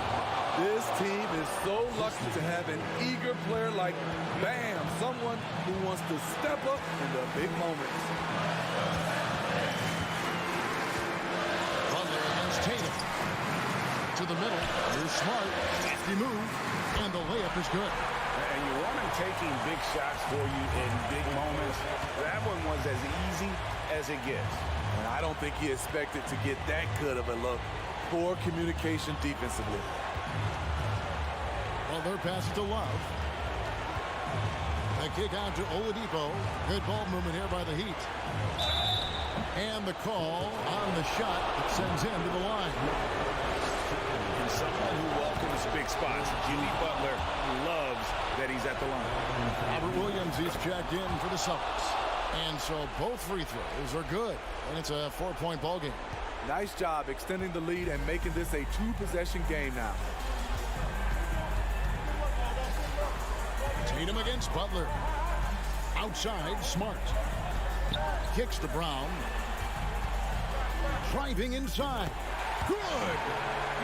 Speaker 10: This team is so lucky to have an eager player like Bam, someone who wants to step up in the big moments.
Speaker 8: Butler against Tatum. To the middle. Here's Smart. Nasty move. And the layup is good.
Speaker 9: And you want him taking big shots for you in big moments. That one was as easy as it gets.
Speaker 10: And I don't think he expected to get that good of a look. Poor communication defensively.
Speaker 8: Butler passes to Love. The kick out to Oladipo. Good ball movement here by the Heat. And the call on the shot that sends him to the line.
Speaker 9: And someone who welcomes big spots. Jimmy Butler loves that he's at the line.
Speaker 8: Robert Williams is checked in for the Celtics. And so both free throws are good. And it's a 4-point ball game.
Speaker 10: Nice job extending the lead and making this a 2-possession game now.
Speaker 8: Tatum against Butler. Outside, Smart. Kicks to Brown. Driving inside. Good!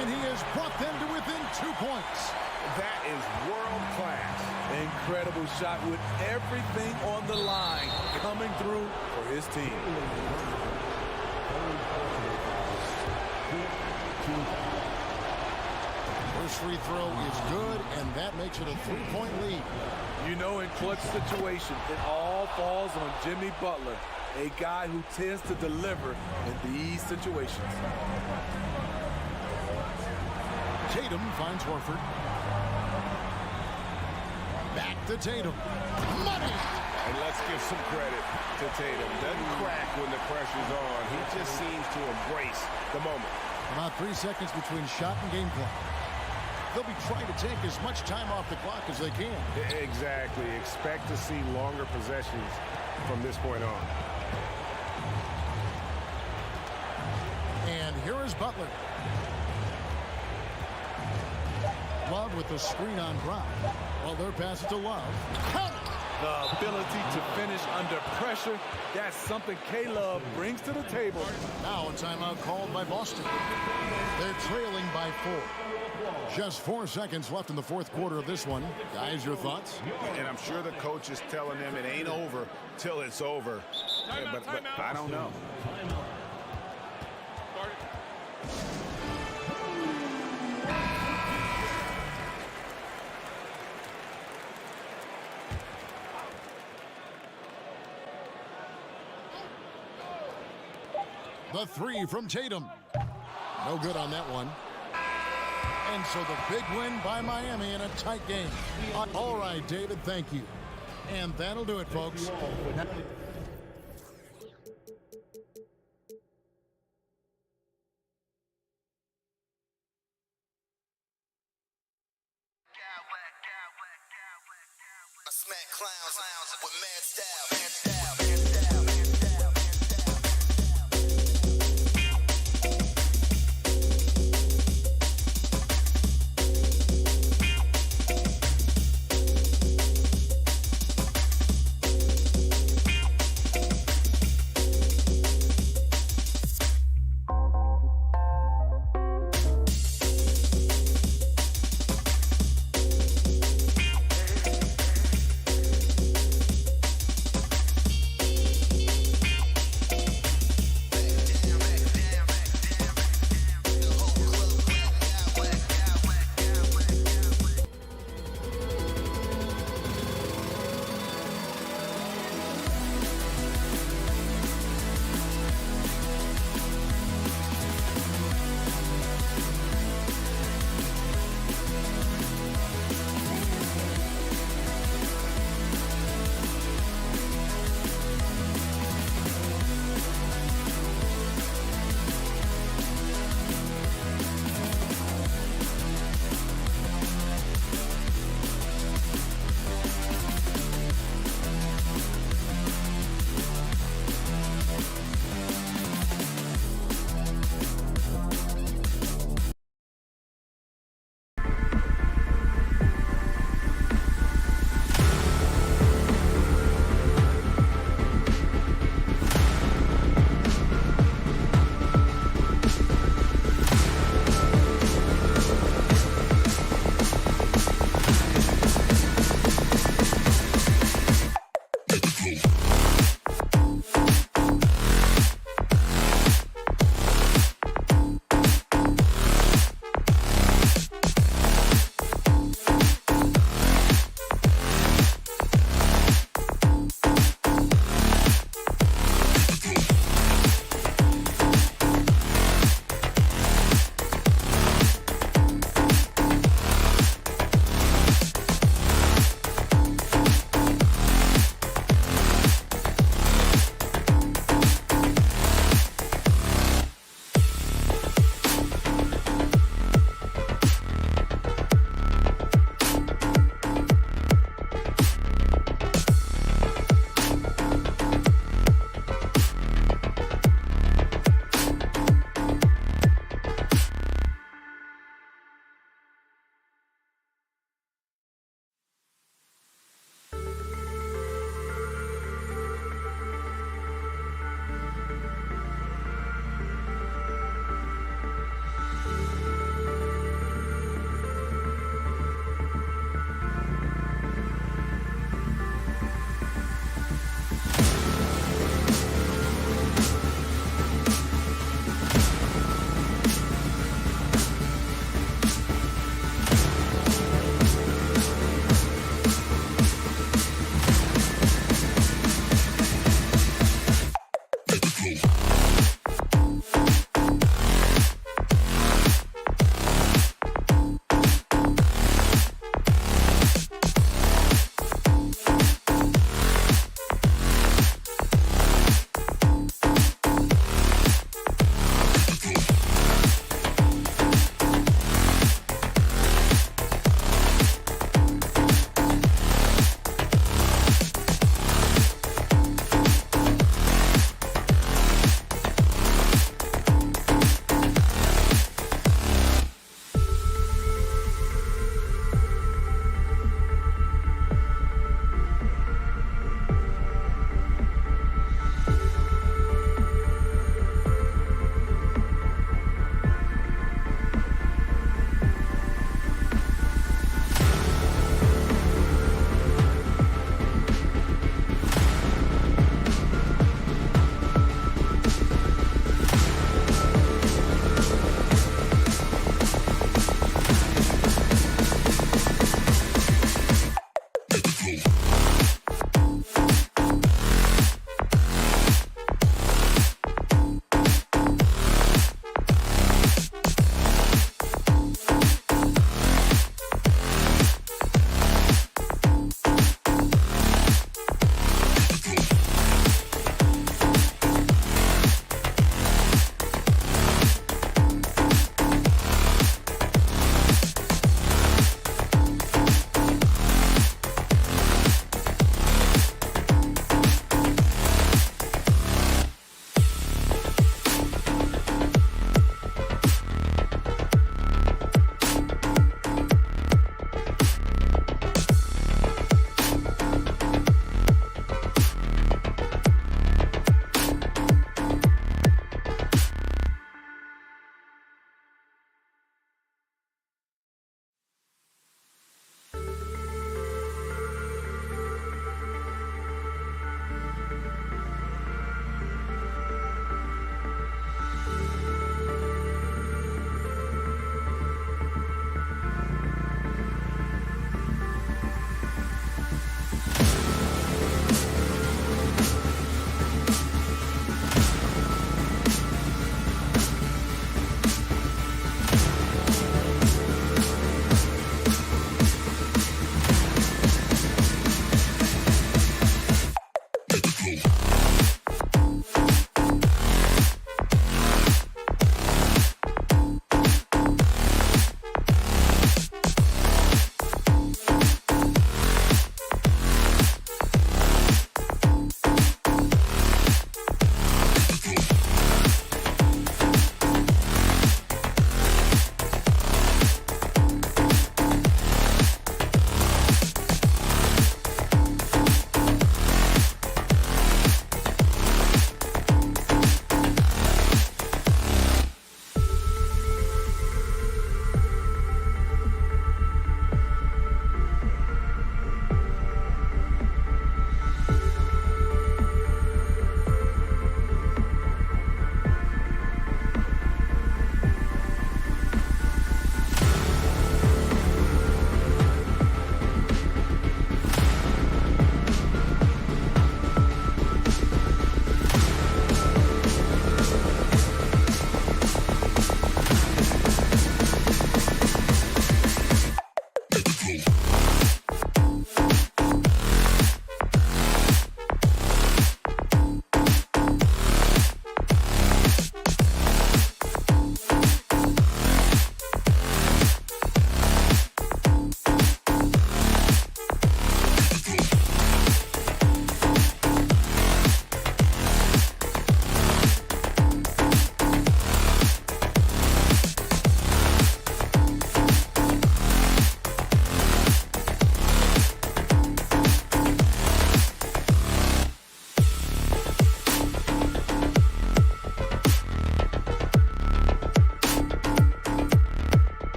Speaker 8: And he has brought them to within 2 points.
Speaker 9: That is world class.
Speaker 10: Incredible shot with everything on the line coming through for his team.
Speaker 8: First free throw is good, and that makes it a 3-point lead.
Speaker 10: You know, in clutch situations, it all falls on Jimmy Butler, a guy who tends to deliver in these situations.
Speaker 8: Tatum finds Horford. Back to Tatum. Money!
Speaker 9: And let's give some credit to Tatum. Doesn't crack when the pressure's on. He just seems to embrace the moment.
Speaker 8: About 3 seconds between shot and game clock. They'll be trying to take as much time off the clock as they can.
Speaker 9: Exactly. Expect to see longer possessions from this point on.
Speaker 8: And here is Butler. Love with the screen on Brown. Well, their pass it to Love. Count it!
Speaker 10: The ability to finish under pressure, that's something K-Love brings to the table.
Speaker 8: Now a timeout called by Boston. They're trailing by 4. Just 4 seconds left in the fourth quarter of this one. Guys, your thoughts?
Speaker 9: And I'm sure the coach is telling them it ain't over till it's over. But I don't know.
Speaker 8: The three from Tatum. No good on that one. And so the big win by Miami in a tight game. All right, David, thank you. And that'll do it, folks.
Speaker 7: I smack clowns with mad style.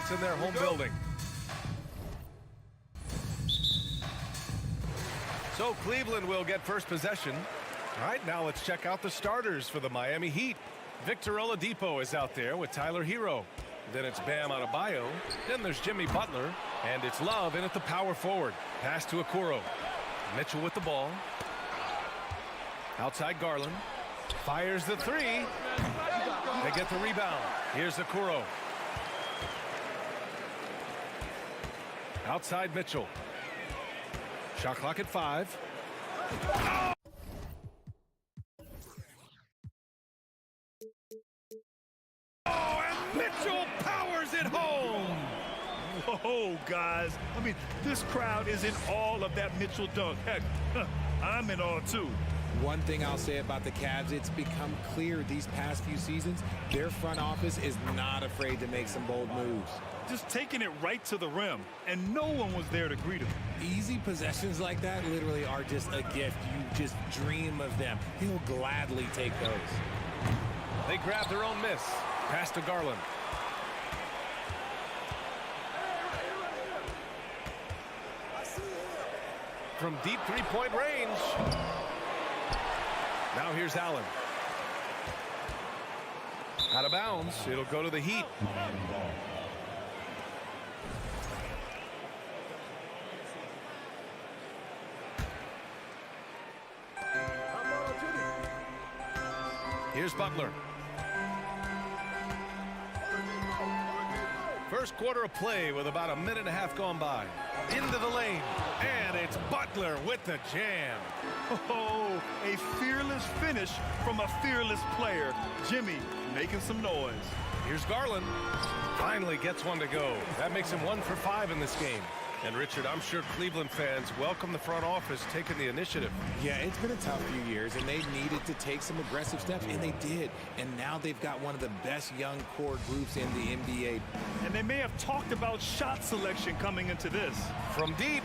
Speaker 2: It's in their home building. So Cleveland will get first possession. All right, now let's check out the starters for the Miami Heat. Victor Oladipo is out there with Tyler Hero. Then it's Bam Adebayo. Then there's Jimmy Butler. And it's Love in at the power forward. Pass to Okoro. Mitchell with the ball. Outside Garland. Fires the three. They get the rebound. Here's Okoro. Outside Mitchell. Shot clock at 5. Oh, and Mitchell powers it home.
Speaker 1: Whoa, guys. I mean, this crowd is in awe of that Mitchell dunk. Heck, I'm in awe, too.
Speaker 11: One thing I'll say about the Cavs, it's become clear these past few seasons, their front office is not afraid to make some bold moves.
Speaker 1: Just taking it right to the rim, and no one was there to greet him.
Speaker 11: Easy possessions like that literally are just a gift. You just dream of them. He'll gladly take those.
Speaker 2: They grab their own miss. Pass to Garland. From deep three-point range. Now here's Allen. Out of bounds. It'll go to the Heat. Here's Butler. First quarter of play with about a minute and a half gone by. Into the lane. And it's Butler with the jam.
Speaker 1: Oh, a fearless finish from a fearless player. Jimmy making some noise.
Speaker 2: Here's Garland. Finally gets one to go. That makes him 1 for 5 in this game. And Richard, I'm sure Cleveland fans welcome the front office taking the initiative.
Speaker 11: Yeah, it's been a tough few years, and they needed to take some aggressive steps, and they did. And now they've got one of the best young core groups in the NBA.
Speaker 1: And they may have talked about shot selection coming into this.
Speaker 2: From deep.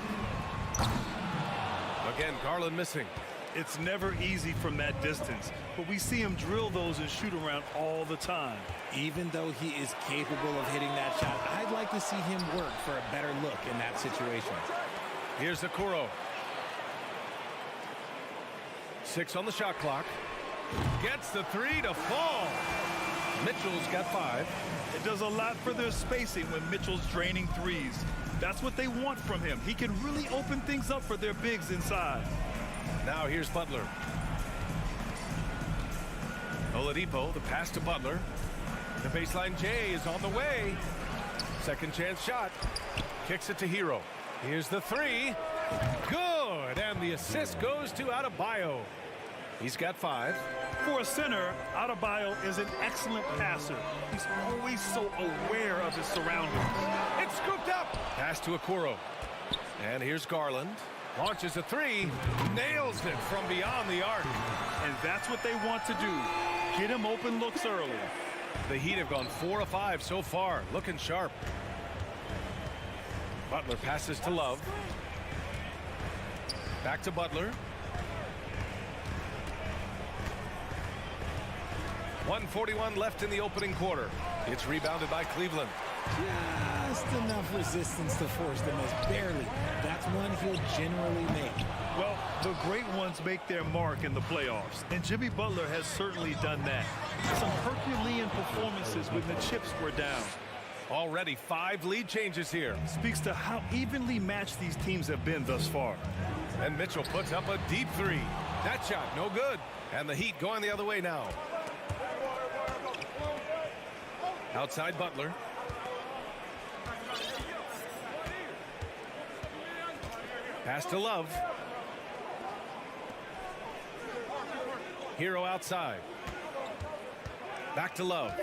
Speaker 2: Again, Garland missing.
Speaker 1: It's never easy from that distance, but we see him drill those and shoot around all the time.
Speaker 11: Even though he is capable of hitting that shot, I'd like to see him work for a better look in that situation.
Speaker 2: Here's Okoro. 6 on the shot clock. Gets the 3 to fall. Mitchell's got 5.
Speaker 1: It does a lot for their spacing when Mitchell's draining threes. That's what they want from him. He can really open things up for their bigs inside.
Speaker 2: Now here's Butler. Oladipo, the pass to Butler. The baseline J is on the way. Second chance shot. Kicks it to Hero. Here's the 3. Good. And the assist goes to Adebayo. He's got 5.
Speaker 1: For a center, Adebayo is an excellent passer. He's always so aware of his surroundings.
Speaker 2: It's scooped up. Pass to Okoro. And here's Garland. Launches a 3. Nails it from beyond the arc.
Speaker 1: And that's what they want to do. Get him open looks early.
Speaker 2: The Heat have gone 4 of 5 so far. Looking sharp. Butler passes to Love. Back to Butler. 1:41 left in the opening quarter. It's rebounded by Cleveland.
Speaker 11: Just enough resistance to force the miss. Barely. That's one he'll generally make.
Speaker 1: Well, the great ones make their mark in the playoffs, and Jimmy Butler has certainly done that. Some Herculean performances when the chips were down.
Speaker 2: Already 5 lead changes here.
Speaker 1: Speaks to how evenly matched these teams have been thus far.
Speaker 2: And Mitchell puts up a deep 3. That shot, no good. And the Heat going the other way now. Outside Butler. Pass to Love. Hero outside. Back to Love.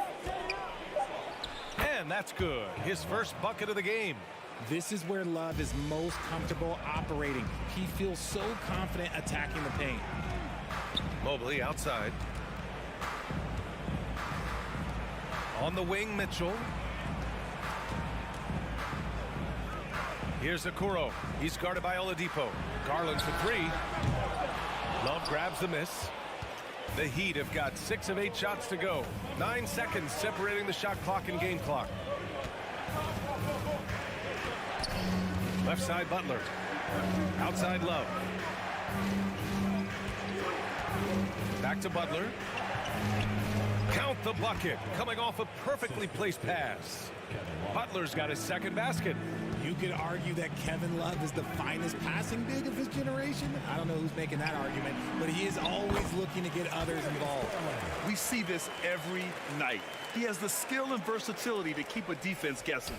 Speaker 2: And that's good. His first bucket of the game.
Speaker 11: This is where Love is most comfortable operating. He feels so confident attacking the paint.
Speaker 2: Mobley outside. On the wing, Mitchell. Here's Okoro. He's guarded by Oladipo. Garland for 3. Love grabs the miss. The Heat have got 6 of 8 shots to go. 9 seconds separating the shot clock and game clock. Left side, Butler. Outside, Love. Back to Butler. Count the bucket. Coming off a perfectly placed pass. Butler's got his second basket.
Speaker 11: You could argue that Kevin Love is the finest passing big of his generation. I don't know who's making that argument, but he is always looking to get others involved.
Speaker 1: We see this every night. He has the skill and versatility to keep a defense guessing.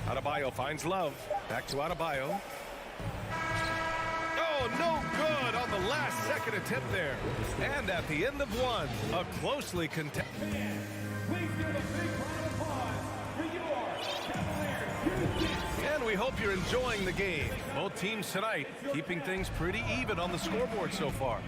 Speaker 2: Adebayo finds Love. Back to Adebayo. Oh, no good on the last second attempt there. And at the end of one, a closely contested.
Speaker 5: Please give a big round of applause for your Cavaliers.
Speaker 2: And we hope you're enjoying the game. Both teams tonight keeping things pretty even on the scoreboard so far.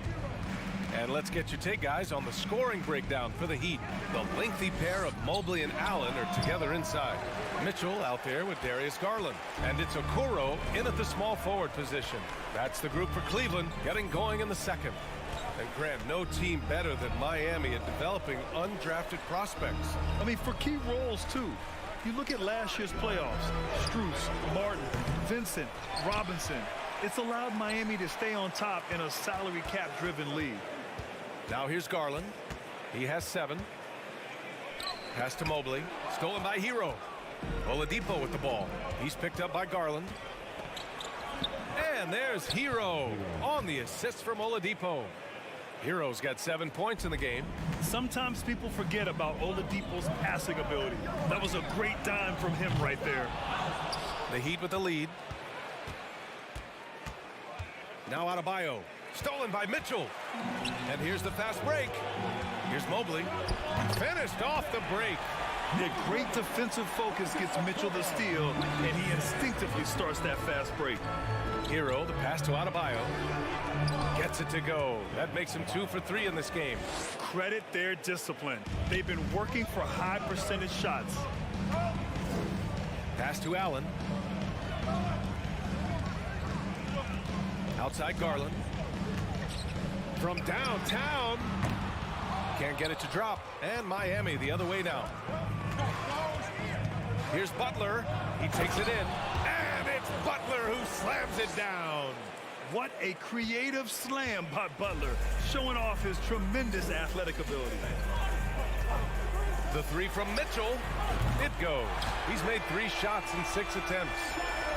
Speaker 2: And let's get your take, guys, on the scoring breakdown for the Heat. The lengthy pair of Mobley and Allen are together inside. Mitchell out there with Darius Garland. And it's Okoro in at the small forward position. That's the group for Cleveland getting going in the second. And Grant, no team better than Miami at developing undrafted prospects.
Speaker 1: I mean, for key roles, too. You look at last year's playoffs. Strus, Martin, Vincent, Robinson. It's allowed Miami to stay on top in a salary cap-driven league.
Speaker 2: Now here's Garland. He has 7. Pass to Mobley. Stolen by Hero. Oladipo with the ball. He's picked up by Garland. And there's Hero on the assist from Oladipo. Hero's got 7 points in the game.
Speaker 1: Sometimes people forget about Oladipo's passing ability. That was a great dime from him right there.
Speaker 2: The Heat with the lead. Now Adebayo. Stolen by Mitchell. And here's the fast break. Here's Mobley. Finished off the break.
Speaker 1: Yeah, great defensive focus gets Mitchell the steal, and he instinctively starts that fast break.
Speaker 2: Hero, the pass to Adebayo. Gets it to go. That makes him 2 for 3 in this game.
Speaker 1: Credit their discipline. They've been working for high percentage shots.
Speaker 2: Pass to Allen. Outside Garland. From downtown. Can't get it to drop. And Miami the other way now. Here's Butler. He takes it in. And it's Butler who slams it down.
Speaker 1: What a creative slam by Butler, showing off his tremendous athletic ability.
Speaker 2: The 3 from Mitchell. It goes. He's made 3 shots in 6 attempts.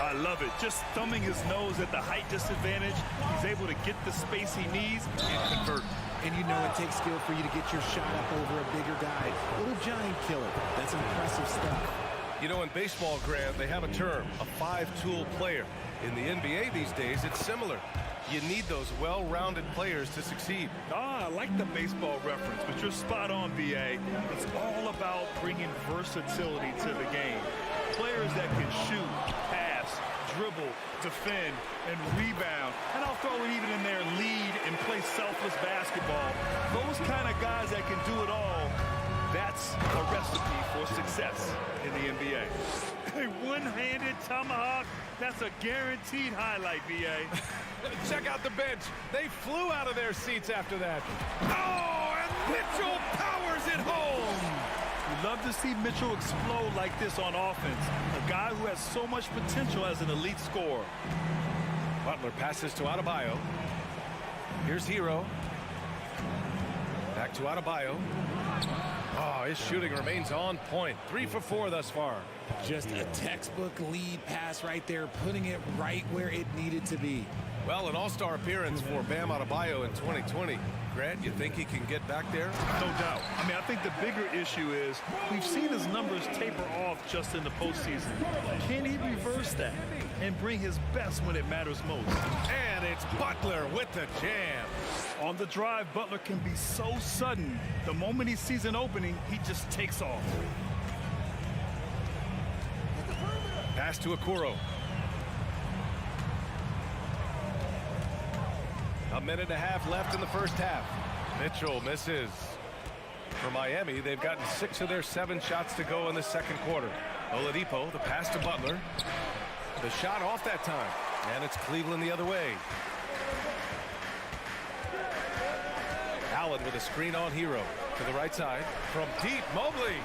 Speaker 1: I love it. Just thumbing his nose at the height disadvantage. He's able to get the space he needs and convert.
Speaker 11: And you know it takes skill for you to get your shot up over a bigger guy. Little giant killer. That's impressive stuff.
Speaker 2: You know, in baseball, Grant, they have a term, a 5-tool player. In the NBA these days, it's similar. You need those well-rounded players to succeed.
Speaker 1: I like the baseball reference, but you're spot on, BA. It's all about bringing versatility to the game. Players that can shoot, pass, dribble, defend, and rebound. And I'll throw it even in there, lead and play selfless basketball. Those kind of guys that can do it all, that's a recipe for success in the NBA. A one-handed tomahawk, that's a guaranteed highlight, BA.
Speaker 2: Check out the bench. They flew out of their seats after that. Oh, and Mitchell powers it home.
Speaker 1: We love to see Mitchell explode like this on offense. A guy who has so much potential as an elite scorer.
Speaker 2: Butler passes to Adebayo. Here's Hero. Back to Adebayo. Oh, his shooting remains on point. 3 for 4 thus far.
Speaker 11: Just a textbook lead pass right there, putting it right where it needed to be.
Speaker 2: Well, an all-star appearance for Bam Adebayo in 2020. Grant, you think he can get back there?
Speaker 1: No doubt. I mean, I think the bigger issue is we've seen his numbers taper off just in the postseason. Can he reverse that and bring his best when it matters most?
Speaker 2: And it's Butler with the jam.
Speaker 1: On the drive, Butler can be so sudden. The moment he sees an opening, he just takes off.
Speaker 2: Pass to Okoro. A minute and a half left in the first half. Mitchell misses. For Miami, they've gotten 6 of their 7 shots to go in the second quarter. Oladipo, the pass to Butler. The shot off that time. And it's Cleveland the other way. Allen with a screen on Hero. To the right side. From deep, Mobley.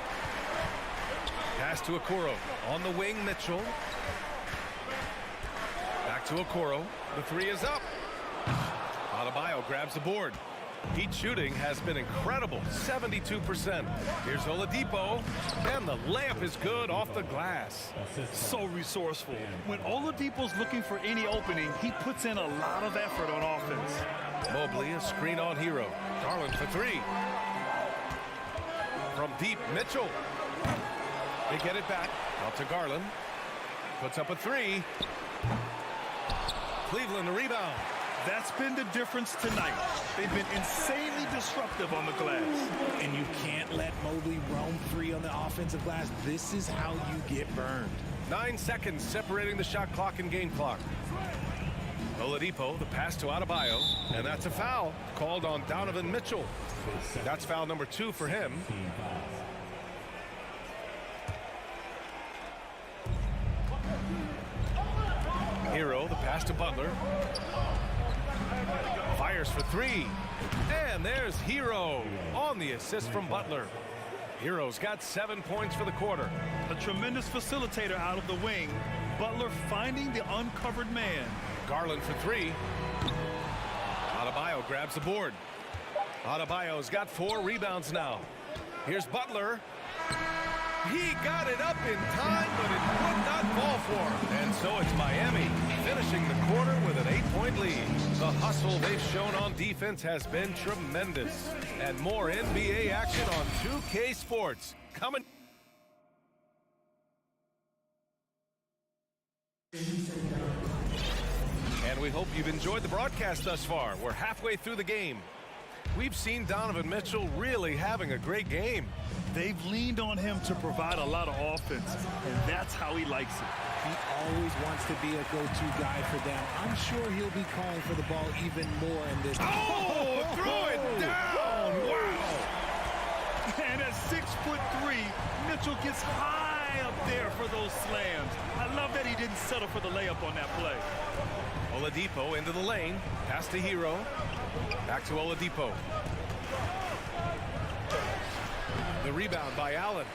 Speaker 2: Pass to Okoro. On the wing, Mitchell. Back to Okoro. The three is up. Adebayo grabs the board. Heat shooting has been incredible, 72%. Here's Oladipo, and the layup is good off the glass.
Speaker 1: So resourceful. When Oladipo's looking for any opening, he puts in a lot of effort on offense.
Speaker 2: Mobley, a screen on Hero. Garland for three. From deep, Mitchell. They get it back. Out to Garland. Puts up a three. Cleveland a rebound.
Speaker 1: That's been the difference tonight. They've been insanely disruptive on the glass.
Speaker 11: And you can't let Mobley roam free on the offensive glass. This is how you get burned.
Speaker 2: 9 seconds separating the shot clock and game clock. Oladipo, the pass to Adebayo, and that's a foul called on Donovan Mitchell. That's foul number 2 for him. Hero, the pass to Butler. Fires for three. And there's Hero on the assist from Butler. Hero's got 7 points for the quarter.
Speaker 1: A tremendous facilitator out of the wing. Butler finding the uncovered man.
Speaker 2: Garland for three. Adebayo grabs the board. Adebayo's got 4 rebounds now. Here's Butler. He got it up in time, but it would not fall for him. And so it's Miami finishing the quarter with an 8-point lead. The hustle they've shown on defense has been tremendous. And more NBA action on 2K Sports coming. And we hope you've enjoyed the broadcast thus far. We're halfway through the game. We've seen Donovan Mitchell really having a great game.
Speaker 1: They've leaned on him to provide a lot of offense, and that's how he likes it.
Speaker 11: He always wants to be a go-to guy for them. I'm sure he'll be calling for the ball even more in this.
Speaker 2: Oh, throw it down! Wow!
Speaker 1: And at 6'3", Mitchell gets high up there for those slams. I love that he didn't settle for the layup on that play.
Speaker 2: Oladipo into the lane. Pass to Hero. Back to Oladipo. The rebound by Allen.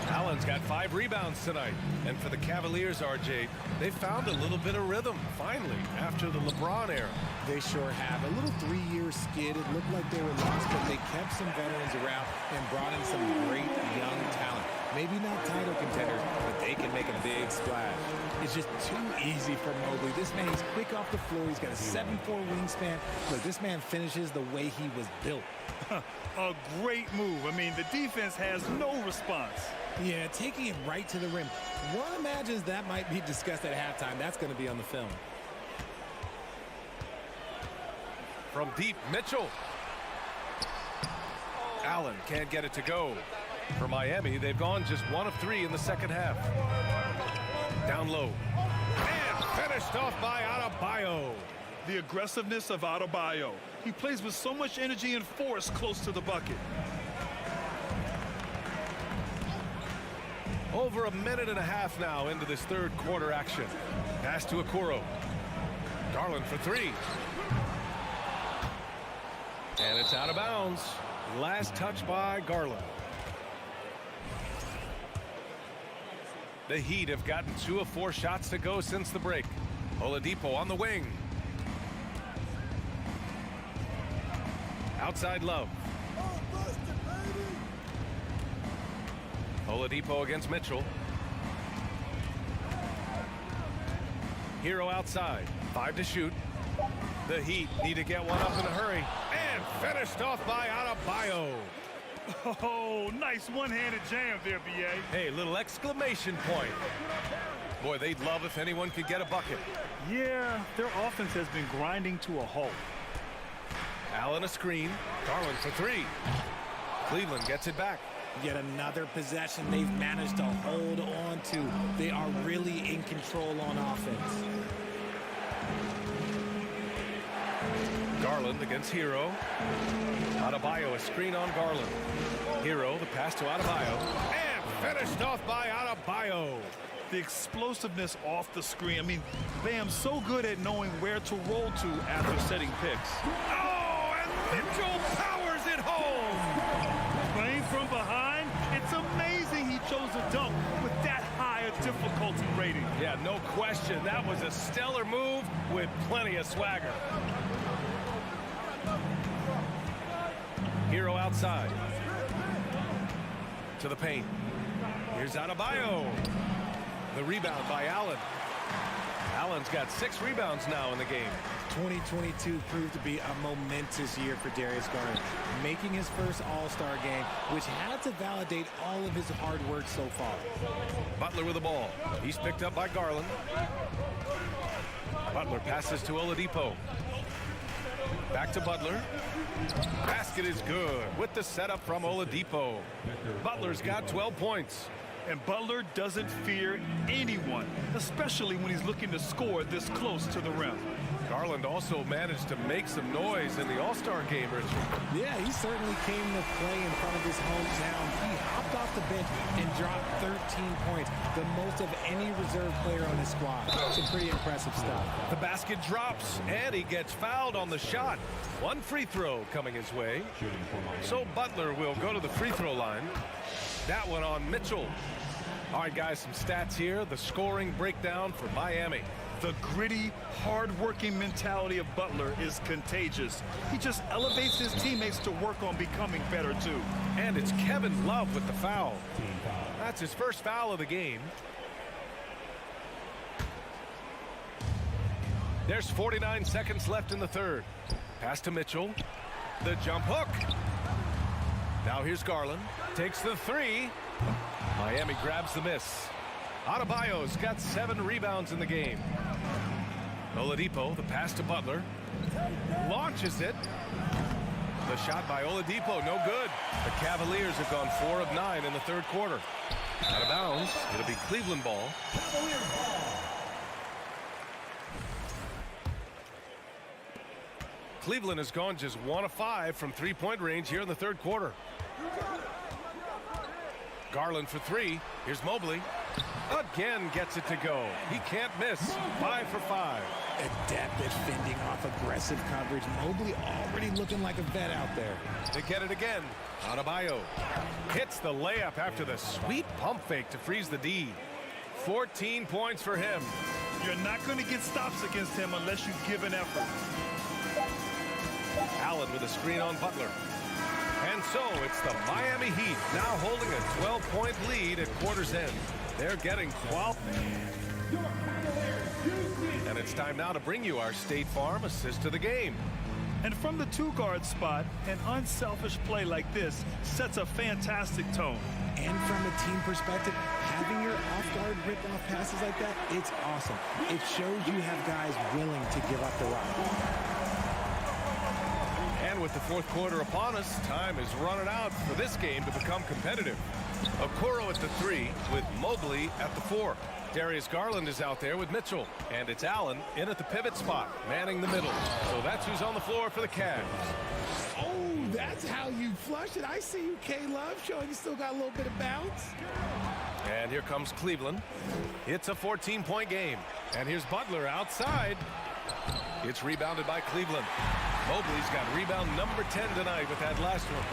Speaker 2: Allen's got 5 rebounds tonight. And for the Cavaliers, RJ, they found a little bit of rhythm, finally, after the LeBron era.
Speaker 11: They sure have. A little 3-year skid. It looked like they were lost, but they kept some veterans around and brought in some great young talent. Maybe not title contenders, but they can make a big splash. It's just too easy for Mobley. This man, he's quick off the floor. He's got a 7'4" wingspan. Look, this man finishes the way he was built.
Speaker 1: A great move. I mean, the defense has no response.
Speaker 11: Yeah, taking it right to the rim. One imagines that might be discussed at halftime. That's going to be on the film.
Speaker 2: From deep, Mitchell. Allen can't get it to go. For Miami, they've gone just 1 of 3 in the second half. Down low. And finished off by Adebayo.
Speaker 1: The aggressiveness of Adebayo. He plays with so much energy and force close to the bucket.
Speaker 2: Over a minute and a half now into this third quarter action. Pass to Okoro. Garland for 3. And it's out of bounds. Last touch by Garland. The Heat have gotten 2 of 4 shots to go since the break. Oladipo on the wing. Outside Love. Oladipo against Mitchell. Hero outside. 5 to shoot. The Heat need to get one up in a hurry. And finished off by Adebayo.
Speaker 1: Oh, nice one-handed jam there, B.A.
Speaker 2: Hey, little exclamation point. Boy, they'd love if anyone could get a bucket.
Speaker 1: Yeah, their offense has been grinding to a halt.
Speaker 2: Allen a screen. Garland for 3. Cleveland gets it back.
Speaker 11: Yet another possession they've managed to hold on to. They are really in control on offense.
Speaker 2: Garland against Hero. Adebayo a screen on Garland. Hero, the pass to Adebayo. And finished off by Adebayo.
Speaker 1: The explosiveness off the screen. I mean, Bam's so good at knowing where to roll to after setting picks.
Speaker 2: Oh, and Mitchell powers it home.
Speaker 1: Playing from behind, it's amazing he chose to
Speaker 2: Yeah, no question. That was a stellar move with plenty of swagger. Hero outside. To the paint. Here's Adebayo. The rebound by Allen. Allen's got 6 rebounds now in the game.
Speaker 11: 2022 proved to be a momentous year for Darius Garland, making his first All-Star game, which had to validate all of his hard work so far.
Speaker 2: Butler with the ball. He's picked up by Garland. Butler passes to Oladipo. Back to Butler. Basket is good with the setup from Oladipo. Butler's got 12 points.
Speaker 1: And Butler doesn't fear anyone, especially when he's looking to score this close to the rim.
Speaker 2: Garland also managed to make some noise in the All-Star game, Richard.
Speaker 11: Yeah, he certainly came to play in front of his hometown. He hopped off the bench and dropped 13 points, the most of any reserve player on his squad. Some pretty impressive stuff.
Speaker 2: The basket drops, and he gets fouled on the shot. 1 free throw coming his way. So Butler will go to the free throw line. That one on Mitchell. All right, guys, some stats here. The scoring breakdown for Miami.
Speaker 1: The gritty, hard-working mentality of Butler is contagious. He just elevates his teammates to work on becoming better, too.
Speaker 2: And it's Kevin Love with the foul. That's his first foul of the game. There's 49 seconds left in the third. Pass to Mitchell. The jump hook. Now here's Garland. Takes the 3. Miami grabs the miss. Adebayo's got 7 rebounds in the game. Oladipo, the pass to Butler. Launches it. The shot by Oladipo, no good. The Cavaliers have gone 4 of 9 in the third quarter. Out of bounds. It'll be Cleveland ball. Cleveland has gone just 1 of 5 from 3-point range here in the third quarter. Garland for 3. Here's Mobley. Again gets it to go. He can't miss. 5 for 5.
Speaker 11: Adept at fending off aggressive coverage. Mobley already looking like a vet out there.
Speaker 2: They get it again. Adebayo hits the layup after the sweet pump fake to freeze the D. 14 points for him.
Speaker 1: You're not going to get stops against him unless you give an effort.
Speaker 2: Allen with a screen on Butler. And so it's the Miami Heat now holding a 12-point lead at quarter's end. They're getting quality. And it's time now to bring you our State Farm assist of the game.
Speaker 1: And from the 2-guard spot, an unselfish play like this sets a fantastic tone.
Speaker 11: And from a team perspective, having your off-guard rip-off passes like that, it's awesome. It shows you have guys willing to give up the rock.
Speaker 2: And with the fourth quarter upon us, time is running out for this game to become competitive. Okoro at the 3 with Mobley at the 4. Darius Garland is out there with Mitchell. And it's Allen in at the pivot spot, manning the middle. So that's who's on the floor for the Cavs.
Speaker 11: Oh, that's how you flush it. I see you, K-Love, showing you still got a little bit of bounce.
Speaker 2: And here comes Cleveland. It's a 14-point game. And here's Butler outside. It's rebounded by Cleveland. Mobley's got rebound number 10 tonight with that last one.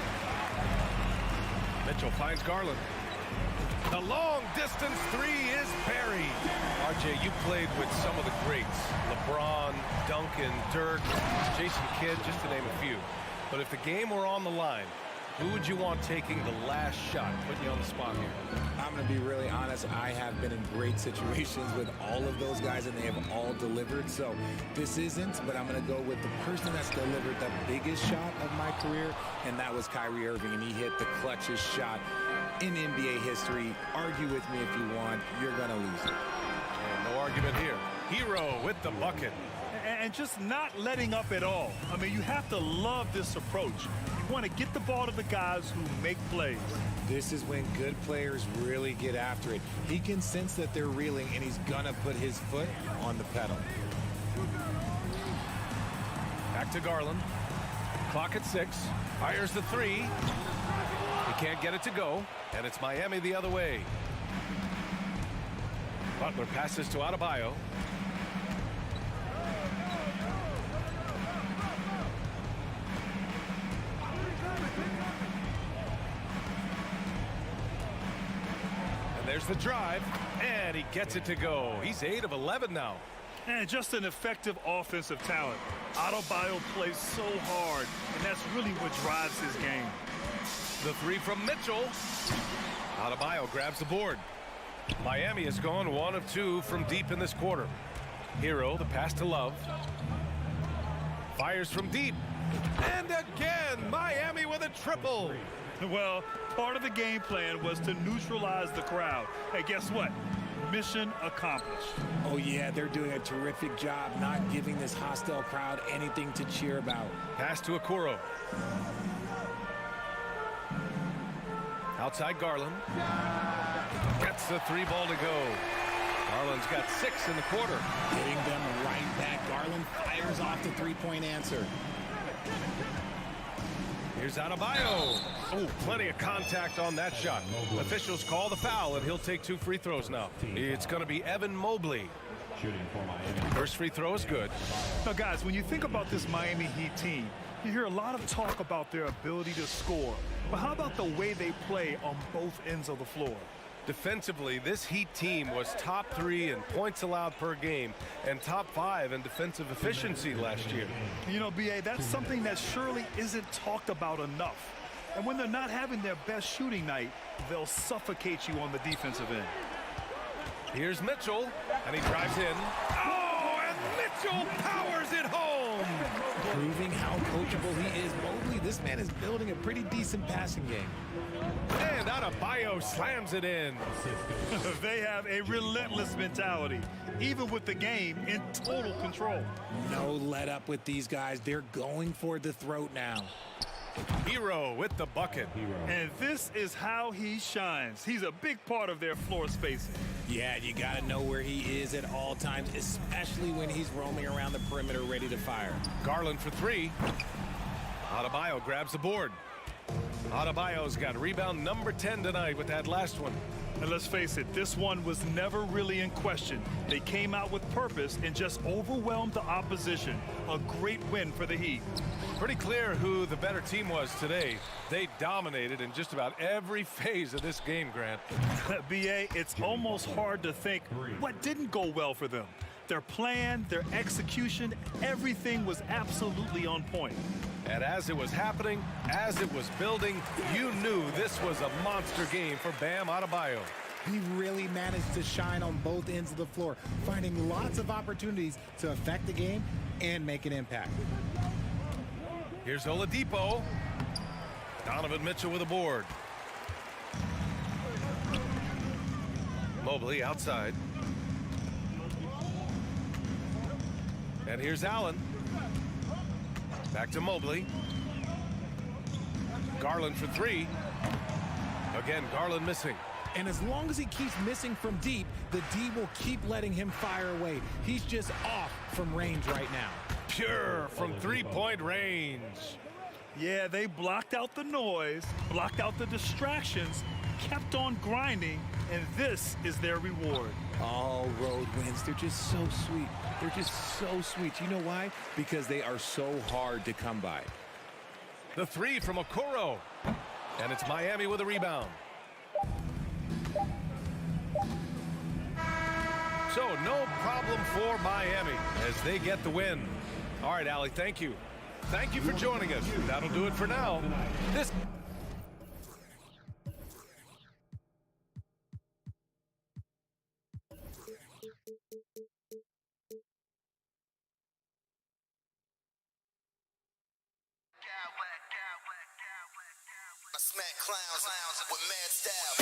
Speaker 2: Mitchell finds Garland. The long-distance 3 is buried. RJ, you played with some of the greats. LeBron, Duncan, Dirk, Jason Kidd, just to name a few. But if the game were on the line, who would you want taking the last shot? Putting you on the spot here.
Speaker 11: I'm going to be really honest. I have been in great situations with all of those guys, and they have all delivered. So this isn't, but I'm going to go with the person that's delivered the biggest shot of my career, and that was Kyrie Irving, and he hit the clutchest shot in NBA history. Argue with me if you want. You're going to lose it.
Speaker 2: And no argument here. Hero with the bucket.
Speaker 1: And just not letting up at all. I mean, you have to love this approach. You want to get the ball to the guys who make plays.
Speaker 11: This is when good players really get after it. He can sense that they're reeling, and he's going to put his foot on the pedal.
Speaker 2: Back to Garland. Clock at 6. Fires the 3. He can't get it to go, and it's Miami the other way. Butler passes to Adebayo. there's the drive, and he gets it to go. He's 8 of 11 now.
Speaker 1: And just an effective offensive talent. Adebayo plays so hard, and that's really what drives his game.
Speaker 2: The three from Mitchell. Adebayo grabs the board. Miami has gone 1 of 2 from deep in this quarter. Hero, the pass to Love. Fires from deep. And again, Miami with a triple.
Speaker 1: Well, part of the game plan was to neutralize the crowd. Hey, guess what? Mission accomplished.
Speaker 11: Oh, yeah, they're doing a terrific job not giving this hostile crowd anything to cheer about.
Speaker 2: Pass to Okoro. Outside Garland. Gets the 3 ball to go. Garland's got 6 in the quarter.
Speaker 11: Getting them right back. Garland fires off the 3-point answer.
Speaker 2: Here's Adebayo. Oh, plenty of contact on that shot. Officials call the foul, and he'll take 2 free throws now. It's going to be Evan Mobley. First free throw is good.
Speaker 1: Now, guys, when you think about this Miami Heat team, you hear a lot of talk about their ability to score. But how about the way they play on both ends of the floor?
Speaker 2: Defensively, this Heat team was top 3 in points allowed per game and top 5 in defensive efficiency last year.
Speaker 1: You know, B.A., that's something that surely isn't talked about enough. And when they're not having their best shooting night, they'll suffocate you on the defensive end.
Speaker 2: Here's Mitchell, and he drives in. Oh, and Mitchell powers it home!
Speaker 11: Proving how coachable he is. Mobley, this man is building a pretty decent passing game.
Speaker 2: And Adebayo slams it in.
Speaker 1: They have a relentless mentality, even with the game in total control.
Speaker 11: No let up with these guys. They're going for the throat now.
Speaker 2: Hero with the bucket.
Speaker 1: And this is how he shines. He's a big part of their floor spacing.
Speaker 11: Yeah, you got to know where he is at all times, especially when he's roaming around the perimeter ready to fire.
Speaker 2: Garland for 3. Adebayo grabs the board. Adebayo's got rebound number 10 tonight with that last one.
Speaker 1: And let's face it, this one was never really in question. They came out with purpose and just overwhelmed the opposition. A great win for the Heat.
Speaker 2: Pretty clear who the better team was today. They dominated in just about every phase of this game, Grant.
Speaker 1: B.A., it's almost hard to think what didn't go well for them. Their plan, their execution, everything was absolutely on point.
Speaker 2: And as it was happening, as it was building, you knew this was a monster game for Bam Adebayo.
Speaker 11: He really managed to shine on both ends of the floor, finding lots of opportunities to affect the game and make an impact.
Speaker 2: Here's Oladipo. Donovan Mitchell with a board. Mobley outside. And here's Allen. Back to Mobley. Garland for 3. Again, Garland missing.
Speaker 11: And as long as he keeps missing from deep, the D will keep letting him fire away. He's just off from range right now.
Speaker 2: Pure from 3-point range.
Speaker 1: Yeah, they blocked out the noise, blocked out the distractions, kept on grinding, and this is their reward.
Speaker 11: All road wins. They're just so sweet. They're just so sweet. You know why? Because they are so hard to come by.
Speaker 2: The 3 from Okoro. And it's Miami with a rebound. So no problem for Miami as they get the win. All right, Allie, thank you. Thank you for joining us. That'll do it for now. This
Speaker 7: I smack clowns with mad style.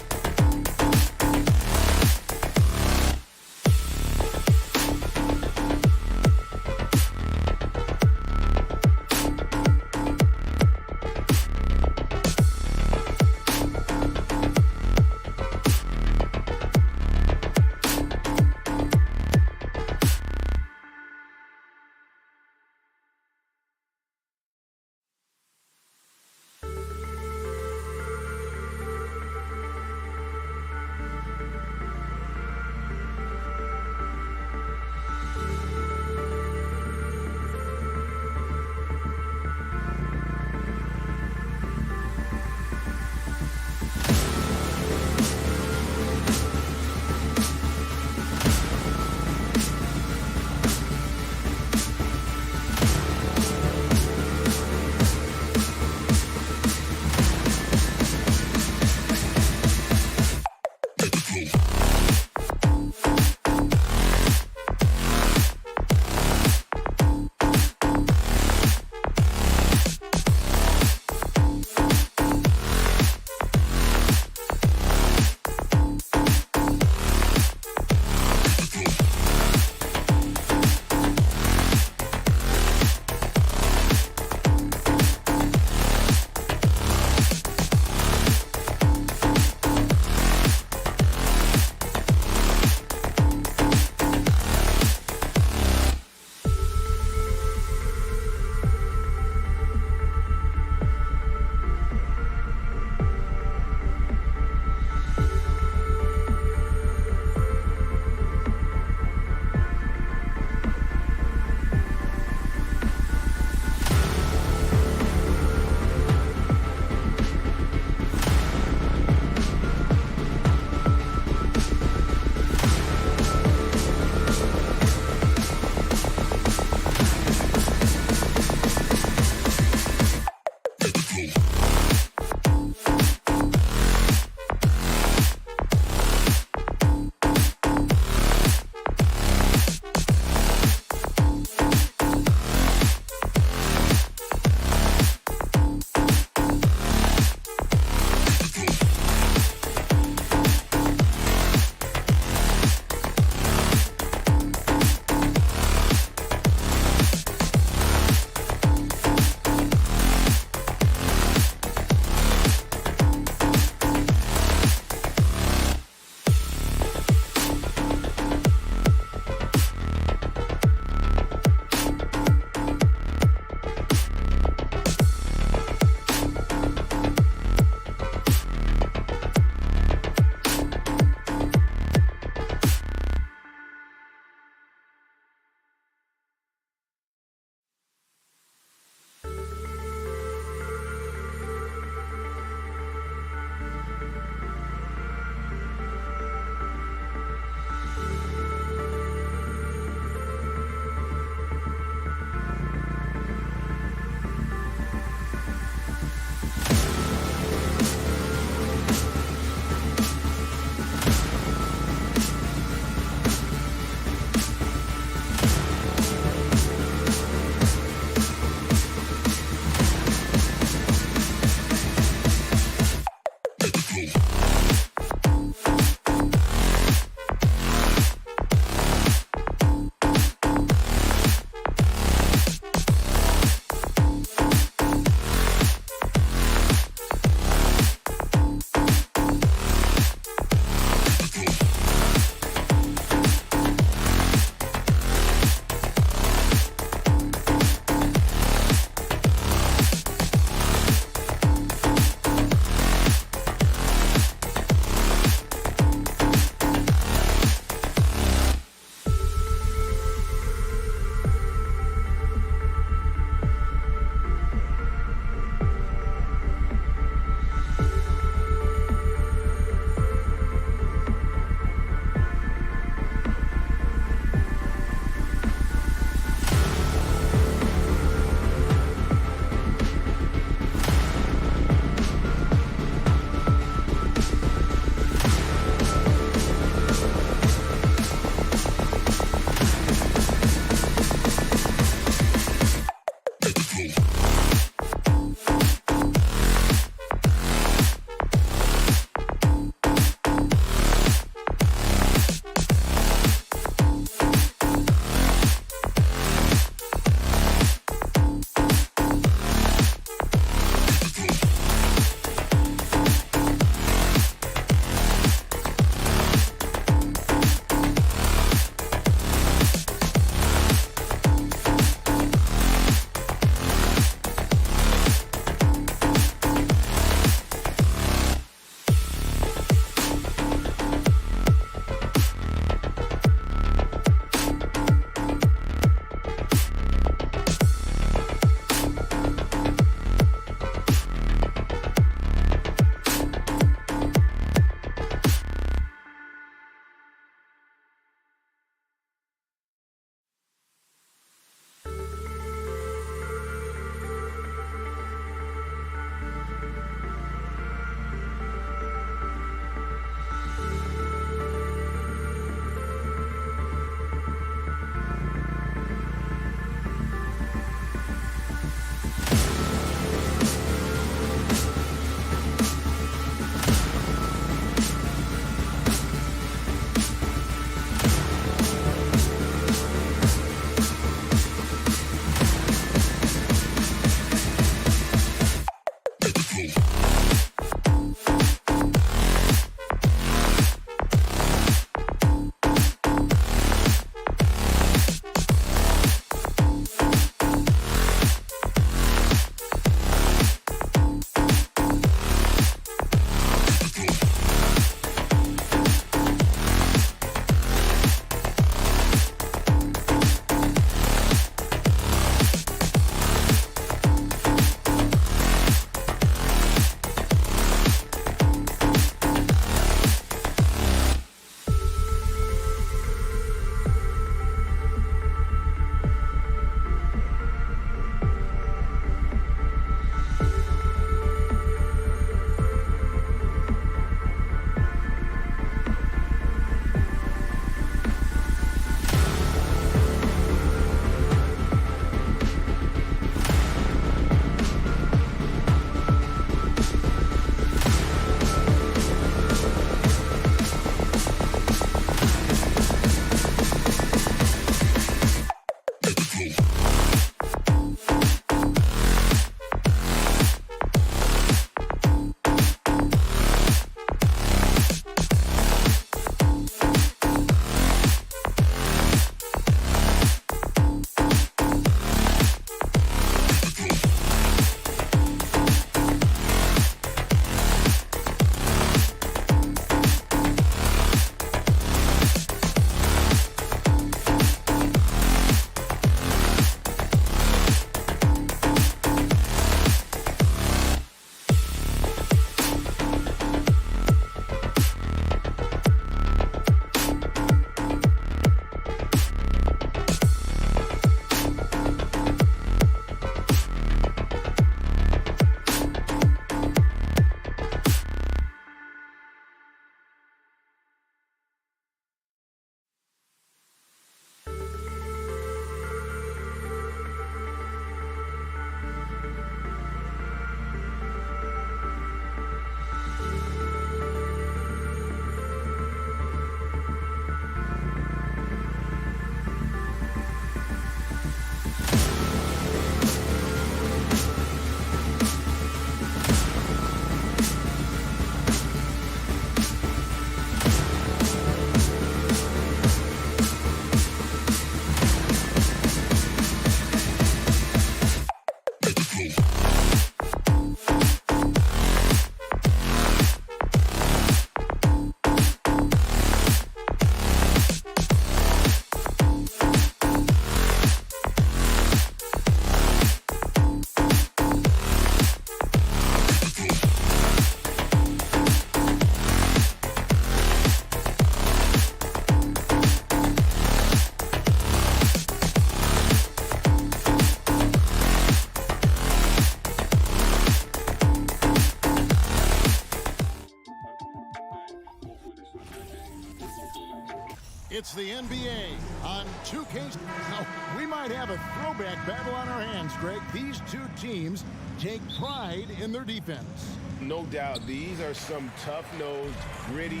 Speaker 8: It's the NBA on 2K. Now, we might have a throwback battle on our hands, Greg. These two teams take pride in their defense.
Speaker 9: No doubt, these are some tough-nosed, gritty,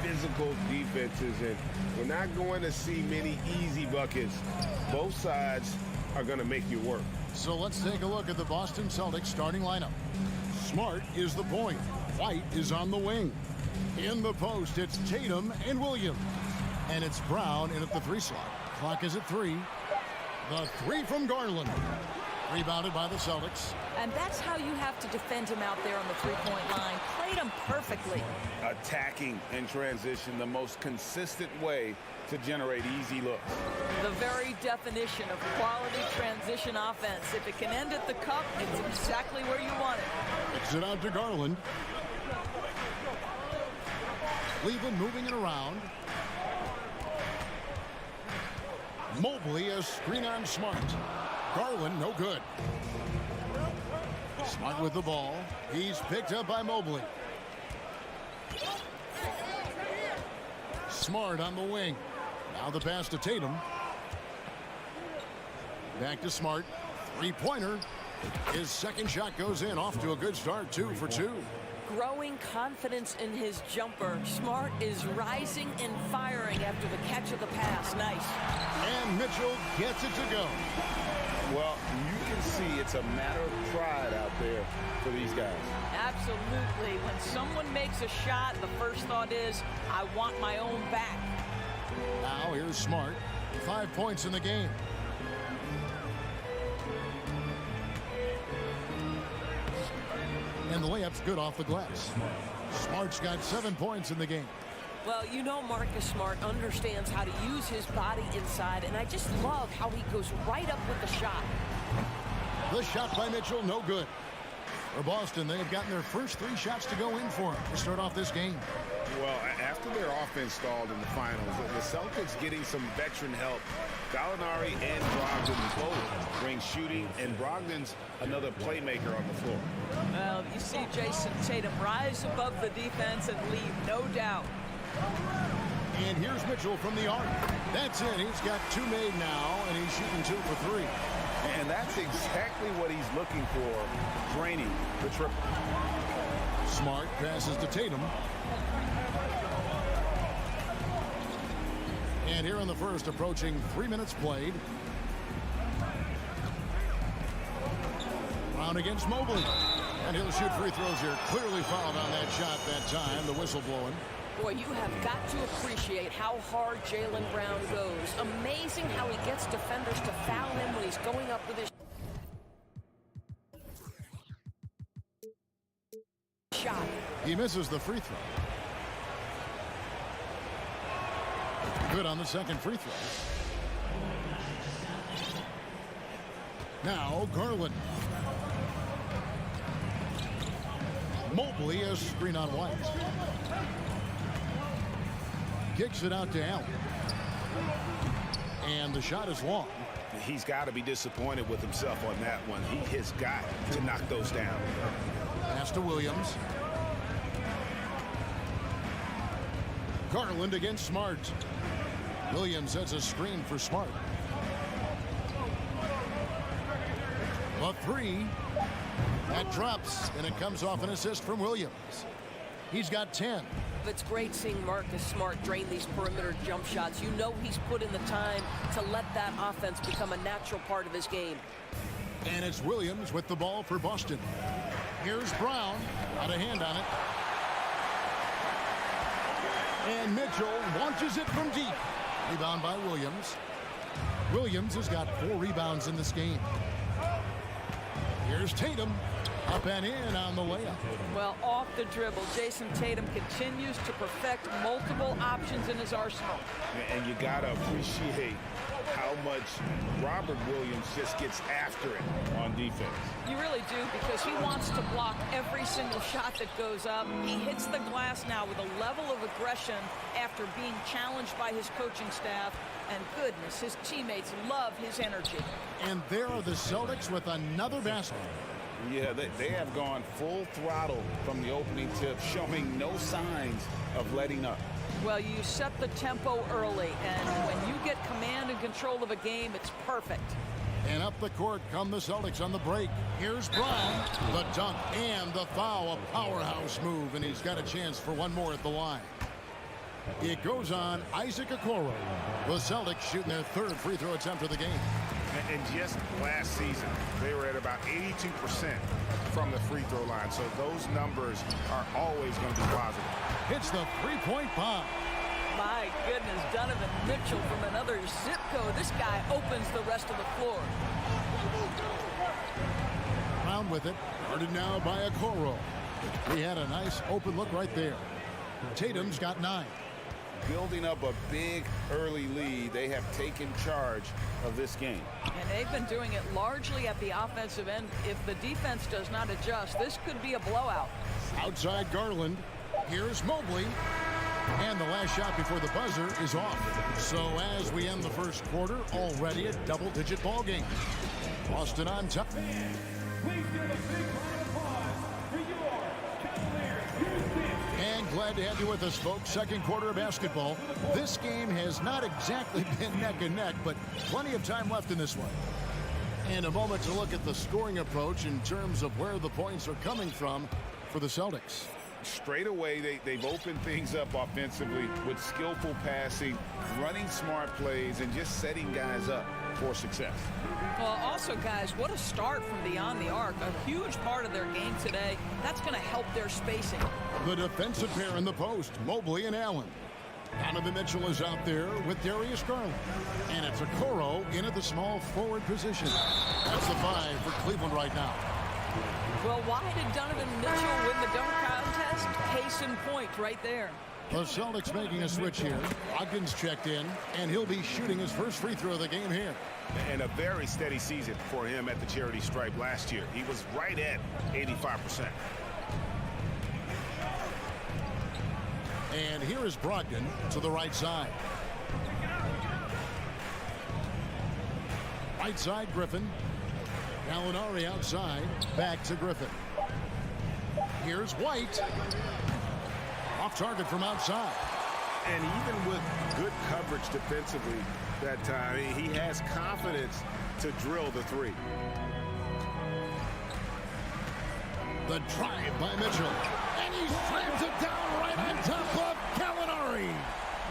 Speaker 9: physical defenses, and we're not going to see many easy buckets. Both sides are going to make you work.
Speaker 8: So let's take a look at the Boston Celtics starting lineup. Smart is the point. White is on the wing. In the post, it's Tatum and Williams. And it's Brown in at the 3 slot. Clock is at 3. The 3 from Garland. Rebounded by the Celtics.
Speaker 4: And that's how you have to defend him out there on the three-point line. Played him perfectly.
Speaker 9: Attacking in transition, the most consistent way to generate easy looks.
Speaker 4: The very definition of quality transition offense. If it can end at the cup, it's exactly where you want it.
Speaker 8: Kicks it out to Garland. Cleveland moving it around. Mobley, a screen on Smart. Garland, no good. Smart with the ball. He's picked up by Mobley. Smart on the wing. Now the pass to Tatum. Back to Smart. Three-pointer. His second shot goes in. Off to a good start. 2 for 2.
Speaker 3: Growing confidence in his jumper. Smart is rising and firing after the catch of the pass. Nice.
Speaker 8: And Mitchell gets it to go.
Speaker 9: Well, you can see it's a matter of pride out there for these guys.
Speaker 4: Absolutely. When someone makes a shot, the first thought is, I want my own back.
Speaker 8: Now here's Smart. 5 points in the game. And the layup's good off the glass. Smart's got 7 points in the game.
Speaker 3: Well, you know Marcus Smart understands how to use his body inside, and I just love how he goes right up with the shot.
Speaker 8: The shot by Mitchell, no good. For Boston, they've gotten their first 3 shots to go in for him to start off this game.
Speaker 9: Well, after their offense stalled in the finals, the Celtics getting some veteran help. Gallinari and Brogdon both bring shooting, and Brogdon's another playmaker on the floor.
Speaker 4: Well, you see Jason Tatum rise above the defense and leave, no doubt.
Speaker 8: And here's Mitchell from the arc. That's it. He's got 2 made now, and he's shooting 2 for 3.
Speaker 9: And that's exactly what he's looking for, draining the triple.
Speaker 8: Smart passes to Tatum. And here in the first, approaching 3 minutes played. Brown against Mobley. And he'll shoot free throws here. Clearly fouled on that shot that time. The whistle blowing.
Speaker 3: Boy, you have got to appreciate how hard Jaylen Brown goes. Amazing how he gets defenders to foul him when he's going up with his shot.
Speaker 8: He misses the free throw. Good on the second free throw. Now Garland. Mobley, a screen on White. Kicks it out to Allen. And the shot is long.
Speaker 9: He's got to be disappointed with himself on that one. He has got to knock those down.
Speaker 8: Pass to Williams. Garland against Smart. Williams sets a screen for Smart. A 3. That drops, and it comes off an assist from Williams. He's got 10.
Speaker 3: It's great seeing Marcus Smart drain these perimeter jump shots. You know he's put in the time to let that offense become a natural part of his game.
Speaker 8: And it's Williams with the ball for Boston. Here's Brown. Got a hand on it. And Mitchell launches it from deep. Rebound by Williams. Williams has got 4 rebounds in this game. Here's Tatum. Up and in on the layup.
Speaker 4: Well, off the dribble, Jason Tatum continues to perfect multiple options in his arsenal.
Speaker 9: And you got to appreciate how much Robert Williams just gets after it on defense.
Speaker 4: You really do, because he wants to block every single shot that goes up. He hits the glass now with a level of aggression after being challenged by his coaching staff. And goodness, his teammates love his energy.
Speaker 8: And there are the Celtics with another basket.
Speaker 9: Yeah, they have gone full throttle from the opening tip, showing no signs of letting up.
Speaker 4: Well, you set the tempo early, and when you get command and control of a game, it's perfect.
Speaker 8: And up the court come the Celtics on the break. Here's Brown, the dunk and the foul. A powerhouse move, and he's got a chance for one more at the line. It goes on Isaac Okoro. The Celtics shooting their third free throw attempt of the game.
Speaker 9: And just last season, they were at about 82% from the free throw line. So those numbers are always going to be positive.
Speaker 8: Hits the three-point bomb.
Speaker 4: My goodness, Donovan Mitchell from another zip code. This guy opens the rest of the floor.
Speaker 8: Brown with it. Guarded now by Okoro. He had a nice open look right there. Tatum's got 9.
Speaker 9: Building up a big early lead, they have taken charge of this game.
Speaker 4: And they've been doing it largely at the offensive end. If the defense does not adjust, this could be a blowout.
Speaker 8: Outside Garland. Here's Mobley. And the last shot before the buzzer is off. So as we end the first quarter, already a double-digit ball game. Boston on top.
Speaker 5: Please give a big round of applause for your Cavaliers.
Speaker 8: And glad to have you with us, folks. Second quarter of basketball. This game has not exactly been neck and neck, but plenty of time left in this one. And a moment to look at the scoring approach in terms of where the points are coming from for the Celtics.
Speaker 9: Straight away, they've opened things up offensively with skillful passing, running smart plays, and just setting guys up for success.
Speaker 4: Well, also, guys, what a start from beyond the arc. A huge part of their game today. That's going to help their spacing.
Speaker 8: The defensive pair in the post, Mobley and Allen. Donovan Mitchell is out there with Darius Garland. And it's Okoro in at the small forward position. That's the 5 for Cleveland right now.
Speaker 4: Well, why did Donovan Mitchell win the dunk contest? Case in point right there.
Speaker 8: The Celtics making a switch here. Ogden's checked in, and he'll be shooting his first free throw of the game here.
Speaker 9: And a very steady season for him at the charity stripe last year. He was right at 85%.
Speaker 8: And here is Brogdon to the right side. Right side, Griffin. Gallinari outside. Back to Griffin. Here's White. Off target from outside.
Speaker 9: And even with good coverage defensively that time, he has confidence to drill the 3.
Speaker 8: The drive by Mitchell. And he slams it down right on top of Gallinari.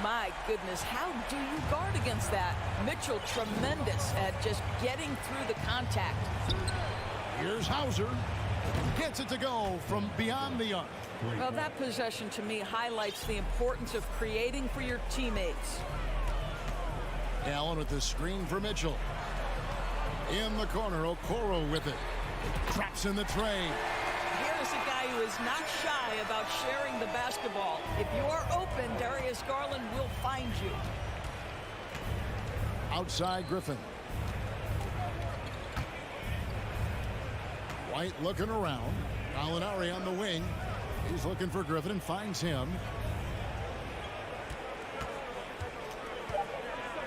Speaker 4: My goodness, how do you guard against that? Mitchell tremendous at just getting through the contact.
Speaker 8: Here's Hauser. Gets it to go from beyond the arc.
Speaker 4: Well, that possession to me highlights the importance of creating for your teammates.
Speaker 8: Allen with the screen for Mitchell. In the corner, Okoro with it. Traps in the tray.
Speaker 4: Here's a guy who is not shy about sharing the basketball. If you are open, Darius Garland will find you.
Speaker 8: Outside Griffin. White looking around. Gallinari on the wing. He's looking for Griffin and finds him.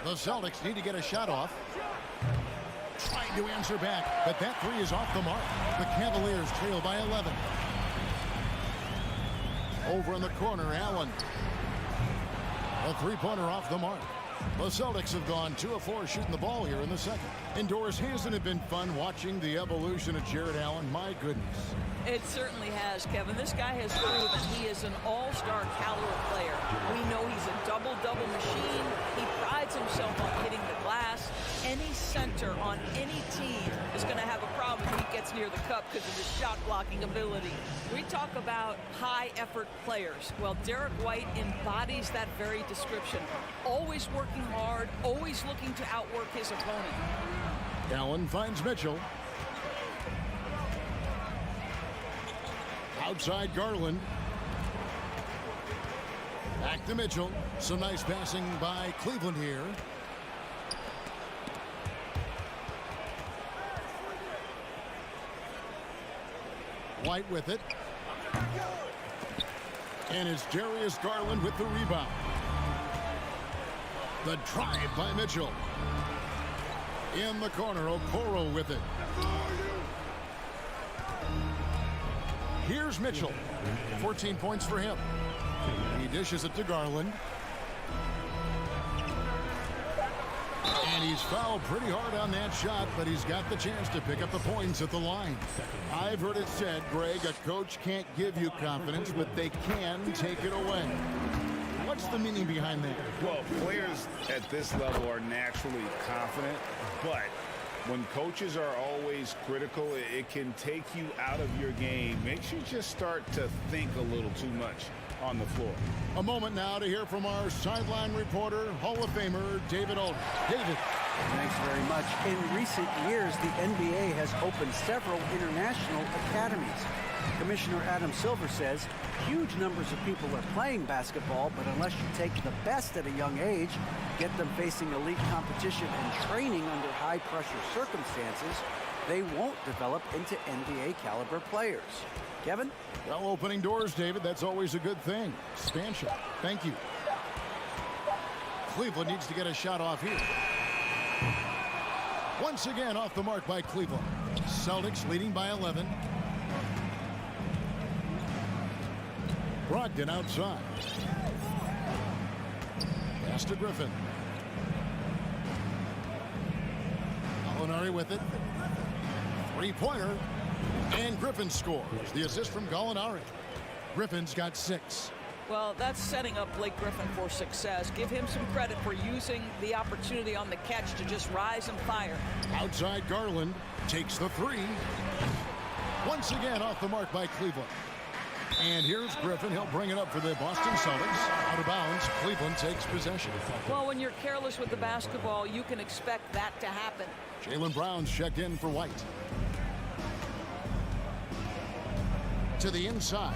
Speaker 8: The Celtics need to get a shot off. Trying to answer back, but that 3 is off the mark. The Cavaliers trail by 11. Over in the corner, Allen. A 3-pointer off the mark. The Celtics have gone 2 of 4 shooting the ball here in the second. Indoors, hasn't it been fun watching the evolution of Jared Allen? My goodness.
Speaker 4: It certainly has, Kevin. This guy has proven he is an all-star caliber player. We know he's a double-double machine. He prides himself on hitting the glass. Any center on any team is going to have a problem when he gets near the cup because of his shot-blocking ability. We talk about high-effort players. Well, Derek White embodies that very description. Always working hard, always looking to outwork his opponent.
Speaker 8: Allen finds Mitchell. Outside Garland. Back to Mitchell. Some nice passing by Cleveland here. White with it. And it's Darius Garland with the rebound. The drive by Mitchell. In the corner, Okoro with it. Here's Mitchell. 14 points for him. He dishes it to Garland. And he's fouled pretty hard on that shot, but he's got the chance to pick up the points at the line. I've heard it said, Greg, a coach can't give you confidence, but they can take it away. What's the meaning behind that?
Speaker 9: Well, players at this level are naturally confident, but when coaches are always critical, it can take you out of your game. Makes you just start to think a little too much on the floor.
Speaker 8: A moment now to hear from our sideline reporter, Hall of Famer David Aldridge. David.
Speaker 12: Thanks very much. In recent years, the NBA has opened several international academies. Commissioner Adam Silver says huge numbers of people are playing basketball, but unless you take the best at a young age, get them facing elite competition and training under high-pressure circumstances, they won't develop into NBA caliber players. Kevin?
Speaker 8: Well, opening doors, David, that's always a good thing. Expansion. Thank you. Cleveland needs to get a shot off here. Once again off the mark by Cleveland. Celtics leading by 11. Brogdon outside. Pass to Griffin. Gallinari with it. Three-pointer. And Griffin scores. The assist from Gallinari. Griffin's got 6.
Speaker 4: Well, that's setting up Blake Griffin for success. Give him some credit for using the opportunity on the catch to just rise and fire.
Speaker 8: Outside Garland takes the 3. Once again off the mark by Cleveland. And here's Griffin. He'll bring it up for the Boston Celtics. Out of bounds. Cleveland takes possession.
Speaker 4: Well, when you're careless with the basketball, you can expect that to happen.
Speaker 8: Jaylen Brown's checked in for White. To the inside.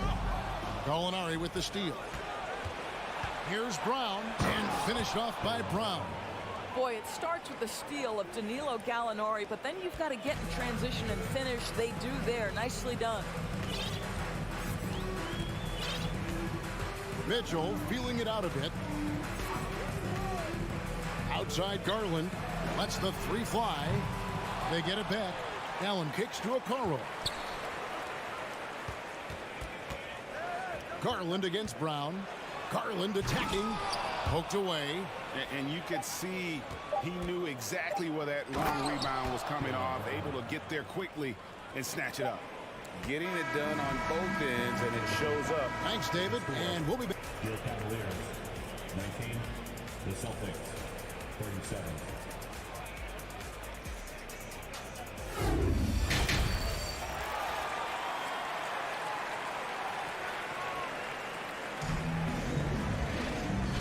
Speaker 8: Gallinari with the steal. Here's Brown, and finished off by Brown.
Speaker 4: Boy, it starts with the steal of Danilo Gallinari, but then you've got to get in transition and finish. They do there. Nicely done.
Speaker 8: Mitchell feeling it out a bit. Outside Garland. Lets the 3 fly. They get it back. Allen kicks to Okoro. Garland against Brown. Garland attacking. Poked away.
Speaker 9: And you could see he knew exactly where that long rebound was coming off, able to get there quickly and snatch it up. Getting it done on both ends, and it shows up.
Speaker 8: Thanks, David. And we'll be back.
Speaker 5: Your Cavaliers, 19. The Celtics, 37.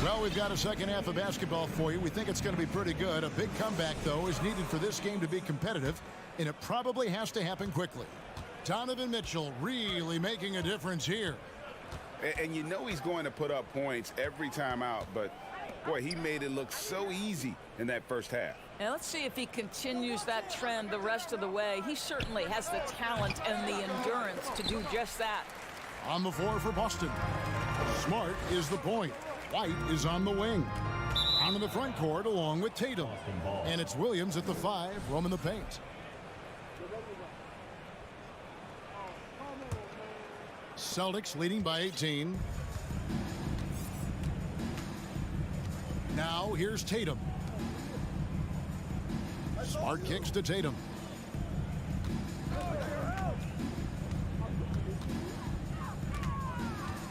Speaker 8: Well, we've got a second half of basketball for you. We think it's going to be pretty good. A big comeback, though, is needed for this game to be competitive, and it probably has to happen quickly. Donovan Mitchell really making a difference here.
Speaker 9: And you know he's going to put up points every time out, but, boy, he made it look so easy in that first half.
Speaker 4: And let's see if he continues that trend the rest of the way. He certainly has the talent and the endurance to do just that.
Speaker 8: On the floor for Boston. Smart is the point. White is on the wing. On in the front court along with Tatum. And it's Williams at the 5, roaming the paint. Celtics leading by 18. Now here's Tatum. Smart kicks to Tatum.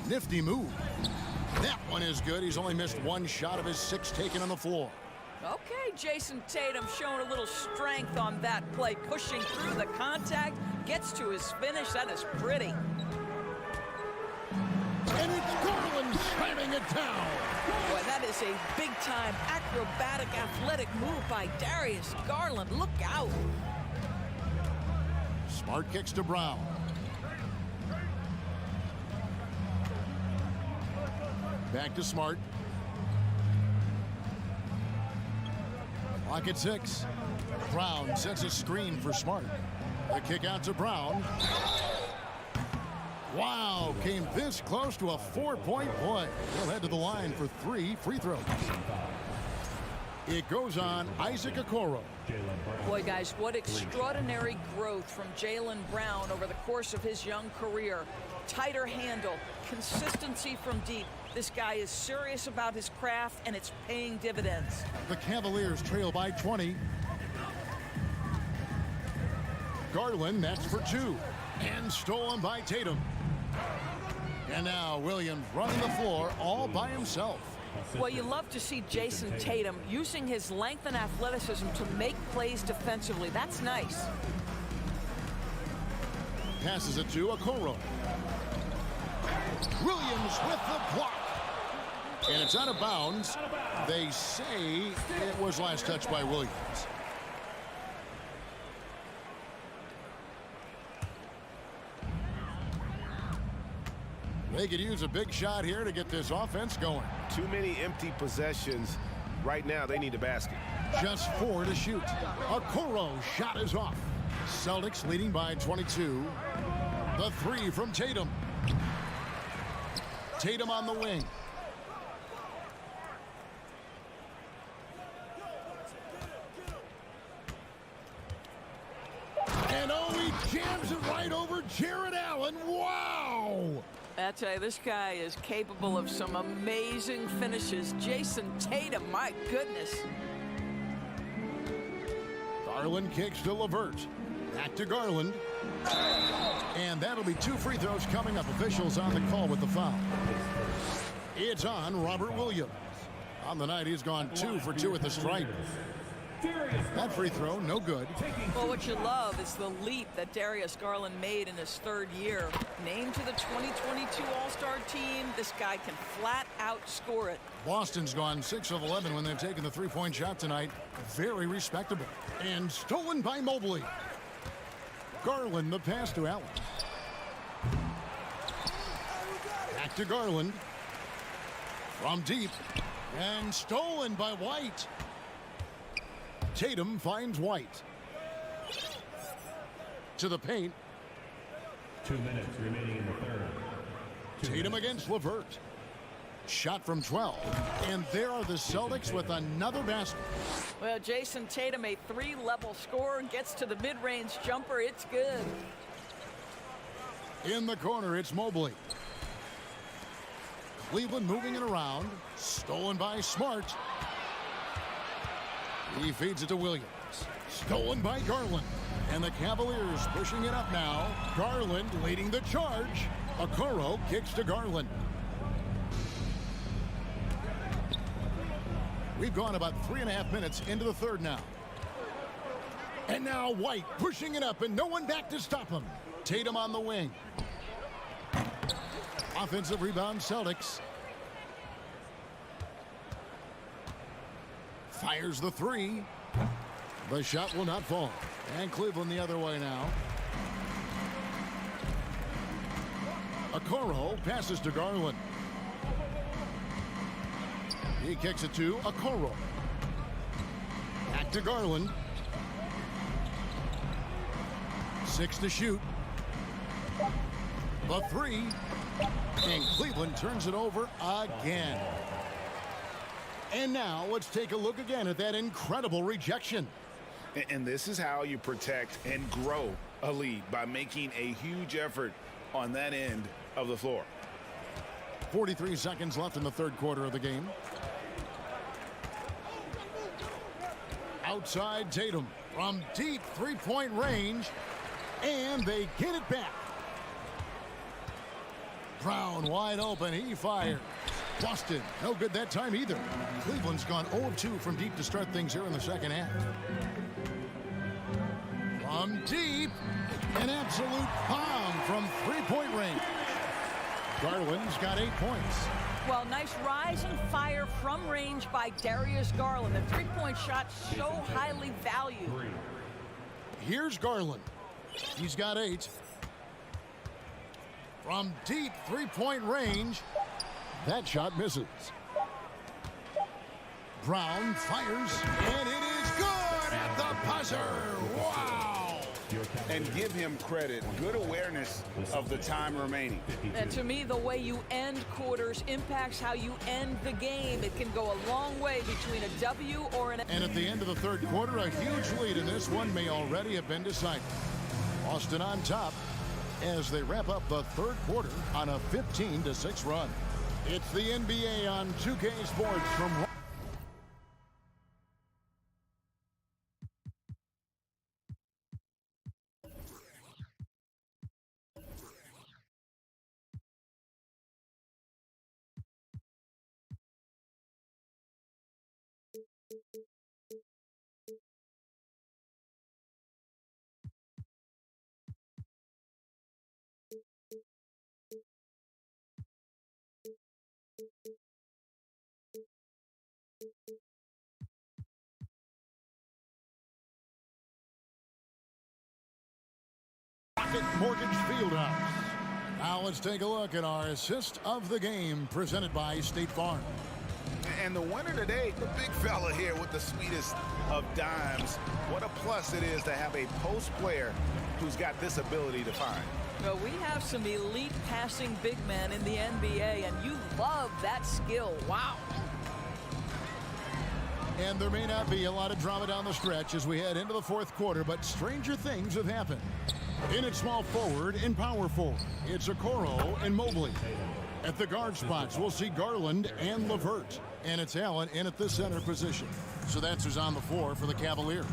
Speaker 8: Nifty move. That one is good. He's only missed 1 shot of his 6 taken on the floor.
Speaker 4: Okay, Jason Tatum showing a little strength on that play, pushing through the contact, gets to his finish. That is pretty.
Speaker 8: And it's Garland slamming it down.
Speaker 4: Boy, that is a big-time acrobatic athletic move by Darius Garland. Look out.
Speaker 8: Smart kicks to Brown. Back to Smart. Clock at 6. Brown sets a screen for Smart. The kick out to Brown. Wow, came this close to a 4-point play. He'll head to the line for 3 free throws. It goes on Isaac Okoro.
Speaker 4: Boy, guys, what extraordinary growth from Jaylen Brown over the course of his young career. tighter handle, consistency from deep. This guy is serious about his craft, and it's paying dividends.
Speaker 8: The Cavaliers trail by 20. Garland, that's for 2. And stolen by Tatum. And now Williams running the floor all by himself.
Speaker 4: Well, you love to see Jason Tatum using his length and athleticism to make plays defensively. That's nice.
Speaker 8: Passes it to Okoro. Williams with the block. And it's out of bounds. They say it was last touched by Williams. They could use a big shot here to get this offense going.
Speaker 2: Too many empty possessions. Right now, they need a basket.
Speaker 8: Just 4 to shoot. Okoro shot is off. Celtics leading by 22. The 3 from Tatum. Tatum on the wing. And oh, he jams it right over Jared Allen. Wow!
Speaker 4: I tell you, this guy is capable of some amazing finishes. Jason Tatum, my goodness.
Speaker 8: Garland kicks to LeVert. Back to Garland. And that'll be 2 free throws coming up. Officials on the call with the foul. It's on Robert Williams. On the night, he's gone 2 for 2 at the stripe. That free throw, no good.
Speaker 4: Well, what you love is the leap that Darius Garland made in his 3rd year. Named to the 2022 All-Star team, this guy can flat out score it.
Speaker 8: Boston's gone 6 of 11 when they've taken the 3-point shot tonight. Very respectable. And stolen by Mobley. Garland, the pass to Allen. Back to Garland. From deep. And stolen by White. Tatum finds White. To the paint.
Speaker 5: 2 minutes remaining in the 3rd.
Speaker 8: Tatum against LeVert. Shot from 12. And there are the Celtics with another basket.
Speaker 4: Well, Jason Tatum, a 3-level scorer, gets to the mid-range jumper. It's good.
Speaker 8: In the corner, it's Mobley. Cleveland moving it around. Stolen by Smart. He feeds it to Williams. Stolen by Garland. And the Cavaliers pushing it up now. Garland leading the charge. Okoro kicks to Garland. We've gone about 3.5 minutes into the 3rd now. And now White pushing it up and no one back to stop him. Tatum on the wing. Offensive rebound, Celtics. Fires the 3. The shot will not fall. And Cleveland the other way now. Okoro passes to Garland. He kicks it to Okoro. Back to Garland. 6 to shoot. The 3. And Cleveland turns it over again. And now let's take a look again at that incredible rejection.
Speaker 9: And this is how you protect and grow a lead, by making a huge effort on that end of the floor.
Speaker 8: 43 seconds left in the 3rd quarter of the game. Outside Tatum from deep 3-point range. And they get it back. Brown wide open. He fires. Boston, no good that time either. Cleveland's gone 0 of 2 from deep to start things here in the 2nd half. From deep, an absolute bomb from 3-point range. Garland's got 8 points.
Speaker 4: Well, nice rise and fire from range by Darius Garland. The 3-point shot so highly valued.
Speaker 8: Here's Garland. He's got 8. From deep 3-point range. That shot misses. Brown fires, and it is good at the buzzer. Wow!
Speaker 9: And give him credit. Good awareness of the time remaining.
Speaker 4: And to me, the way you end quarters impacts how you end the game. It can go a long way between a W or an...
Speaker 8: And at the end of the 3rd quarter, a huge lead in this one may already have been decided. Boston on top, as they wrap up the third quarter on a 15-6 run. It's the NBA on 2K Sports from... Mortgage Fieldhouse. Now let's take a look at our assist of the game presented by State Farm.
Speaker 9: And the winner today, the big fella here with the sweetest of dimes. What a plus it is to have a post player who's got this ability to find.
Speaker 4: Well, we have some elite passing big men in the NBA, and you love that skill. Wow.
Speaker 8: And there may not be a lot of drama down the stretch as we head into the fourth quarter, but stranger things have happened. In at small forward and power forward, it's Okoro and Mobley. At the guard spots, we'll see Garland and LeVert. And it's Allen in at the center position. So that's who's on the floor for the Cavaliers.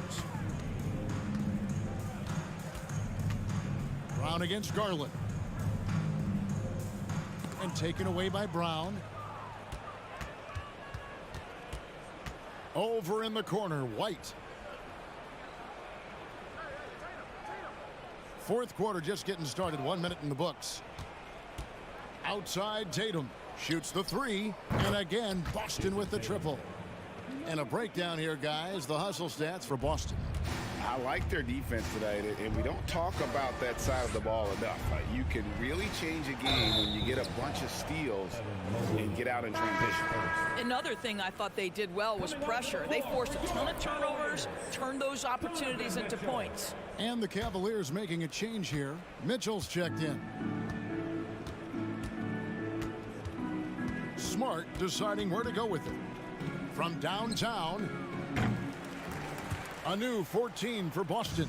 Speaker 8: Brown against Garland. And taken away by Brown. Over in the corner, White. Fourth quarter just getting started. 1 minute in the books. Outside, Tatum shoots the three. And again, Boston with the triple. And a breakdown here, guys. The hustle stats for Boston.
Speaker 9: I like their defense tonight, and we don't talk about that side of the ball enough. You can really change a game when you get a bunch of steals and get out in transition.
Speaker 4: Another thing I thought they did well was pressure. They forced a ton of turnovers, turned those opportunities into points.
Speaker 8: And the Cavaliers making a change here. Mitchell's checked in. Smart deciding where to go with it. From downtown, a new 14 for Boston.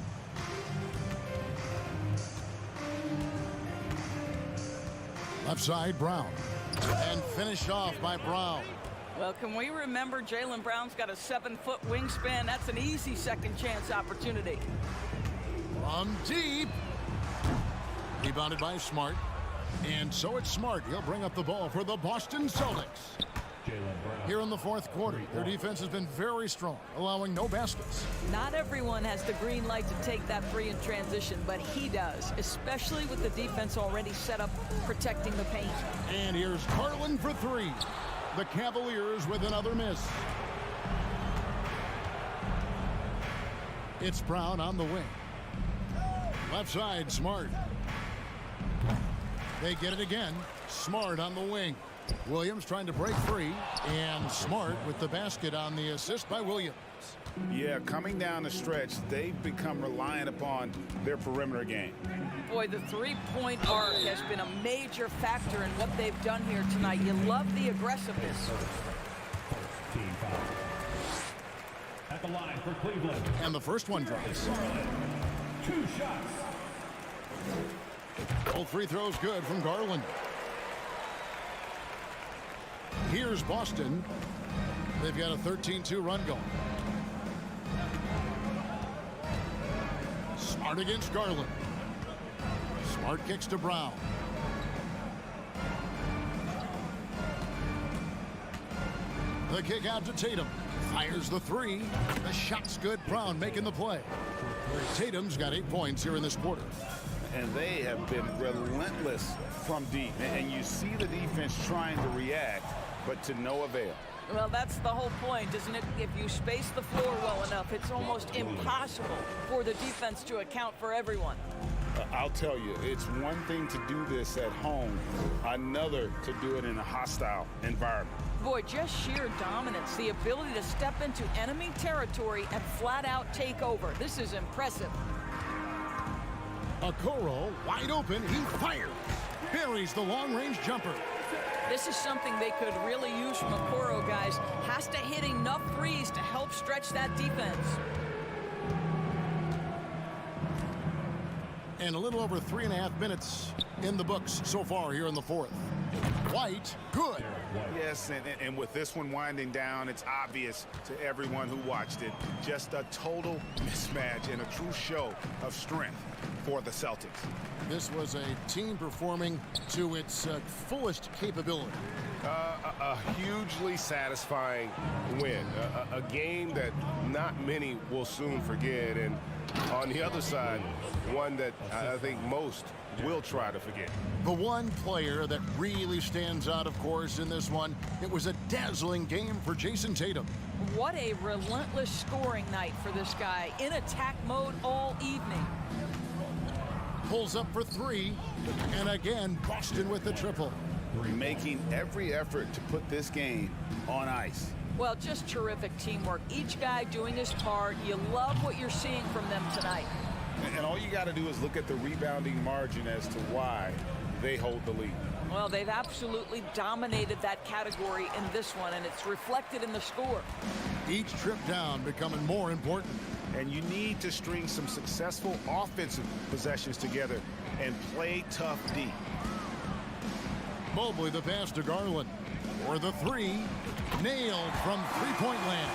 Speaker 8: Left side, Brown. And finished off by Brown.
Speaker 4: Well, can we remember Jaylen Brown's got a 7-foot wingspan? That's an easy second chance opportunity.
Speaker 8: From deep. Rebounded by Smart. And so it's Smart. He'll bring up the ball for the Boston Celtics. Here in the fourth quarter, their defense has been very strong, allowing no baskets.
Speaker 4: Not everyone has the green light to take that three in transition, but he does, especially with the defense already set up protecting the paint.
Speaker 8: And here's Garland for three. The Cavaliers with another miss. It's Brown on the wing. Left side, Smart. They get it again. Smart on the wing. Williams trying to break free, and Smart with the basket on the assist by Williams.
Speaker 9: Yeah, coming down the stretch, they've become reliant upon their perimeter game.
Speaker 4: Boy, the three-point arc has been a major factor in what they've done here tonight. You love the aggressiveness.
Speaker 5: Team foul. At the line for Cleveland.
Speaker 8: And the first one drops.
Speaker 5: 2 shots.
Speaker 8: Both free throws good from Garland. Here's Boston. They've got a 13-2 run going. Smart against Garland. Smart kicks to Brown. The kick out to Tatum. Fires the three. The shot's good. Brown making the play. Tatum's got 8 points here in this quarter.
Speaker 9: And they have been relentless from deep. And you see the defense trying to react, but to no avail.
Speaker 4: Well, that's the whole point, isn't it? If you space the floor well enough, it's almost impossible for the defense to account for everyone.
Speaker 9: I'll tell you, it's one thing to do this at home, another to do it in a hostile environment.
Speaker 4: Boy, just sheer dominance, the ability to step into enemy territory and flat out take over. This is impressive.
Speaker 8: Okoro wide open, he fires. Buries the long-range jumper.
Speaker 4: This is something they could really use from Okoro, guys. Has to hit enough threes to help stretch that defense.
Speaker 8: And a little over 3.5 minutes in the books so far here in the fourth. White, good.
Speaker 9: Yes, and with this one winding down, it's obvious to everyone who watched it. Just a total mismatch and a true show of strength for the Celtics.
Speaker 8: This was a team performing to its fullest capability.
Speaker 2: A hugely satisfying win. A game that not many will soon forget. And on the other side, one that I think most will try to forget.
Speaker 8: The one player that really stands out, of course, in this one, it was a dazzling game for Jason Tatum.
Speaker 4: What a relentless scoring night for this guy. In attack mode all evening.
Speaker 8: Pulls up for three, and again, Boston with the triple.
Speaker 9: Making every effort to put this game on ice.
Speaker 4: Well, just terrific teamwork. Each guy doing his part. You love what you're seeing from them tonight.
Speaker 9: And all you got to do is look at the rebounding margin as to why they hold the lead.
Speaker 4: Well, they've absolutely dominated that category in this one, and it's reflected in the score.
Speaker 8: Each trip down becoming more important.
Speaker 9: And you need to string some successful offensive possessions together and play tough D.
Speaker 8: Mobley the pass to Garland. For the three, nailed from three-point land.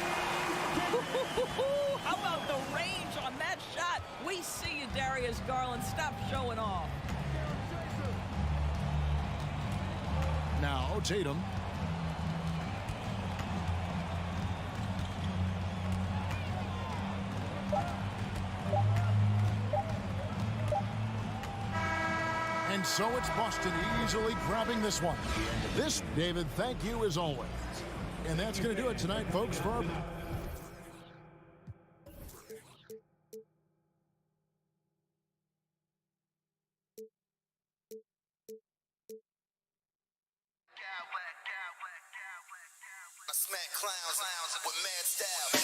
Speaker 4: How about the range on that shot? We see you, Darius Garland. Stop showing off.
Speaker 8: Now Tatum. And so it's Boston easily grabbing this one. This, David, thank you as always. And that's going to do it tonight, folks, for our...
Speaker 7: Smack clowns with mad style.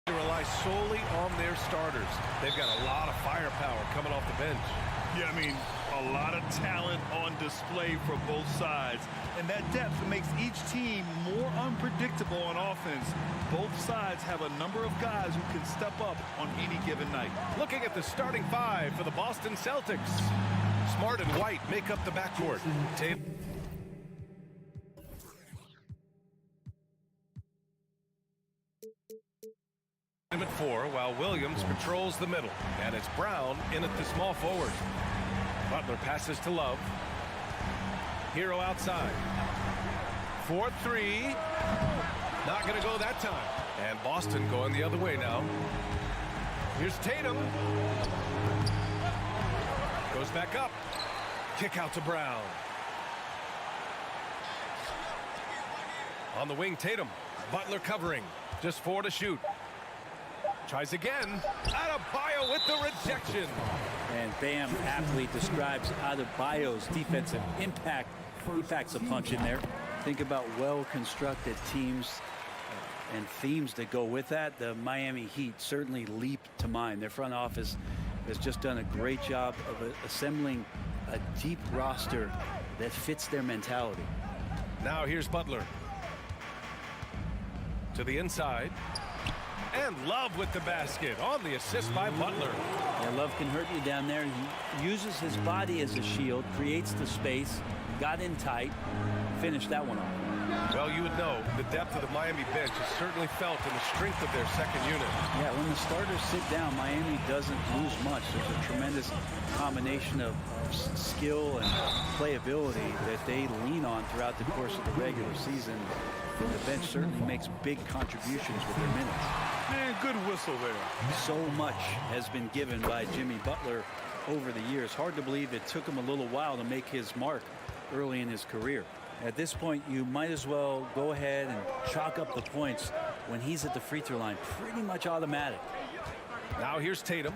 Speaker 2: To rely solely on their starters. They've got a lot of firepower coming off the bench.
Speaker 1: Yeah, I mean, a lot of talent on display for both sides. And that depth makes each team more unpredictable on offense. Both sides have a number of guys who can step up on any given night.
Speaker 2: Looking at the starting five for the Boston Celtics. Smart and White make up the backcourt. At 4, while Williams patrols the middle, and it's Brown in at the small forward. Butler passes to Love. Hero outside. 4-3. Not going to go that time. And Boston going the other way now. Here's Tatum. Goes back up. Kick out to Brown. On the wing, Tatum. Butler covering. Just 4 to shoot. Tries again. Adebayo with the rejection.
Speaker 13: And Bam aptly describes Adebayo's defensive impact. He packs a punch in there. Think about well-constructed teams and themes that go with that. The Miami Heat certainly leap to mind. Their front office has just done a great job of assembling a deep roster that fits their mentality.
Speaker 2: Now here's Butler. To the inside. And Love with the basket on the assist by Butler.
Speaker 13: Yeah, Love can hurt you down there. He uses his body as a shield, creates the space, got in tight, finished that one off.
Speaker 2: Well, you would know the depth of the Miami bench is certainly felt in the strength of their second unit.
Speaker 13: Yeah, when the starters sit down, Miami doesn't lose much. There's a tremendous combination of skill and playability that they lean on throughout the course of the regular season. And the bench certainly makes big contributions with their minutes.
Speaker 1: Man, good whistle there.
Speaker 13: So much has been given by Jimmy Butler over the years. Hard to believe it took him a little while to make his mark early in his career. At this point, you might as well go ahead and chalk up the points when he's at the free throw line. Pretty much automatic.
Speaker 2: Now here's Tatum.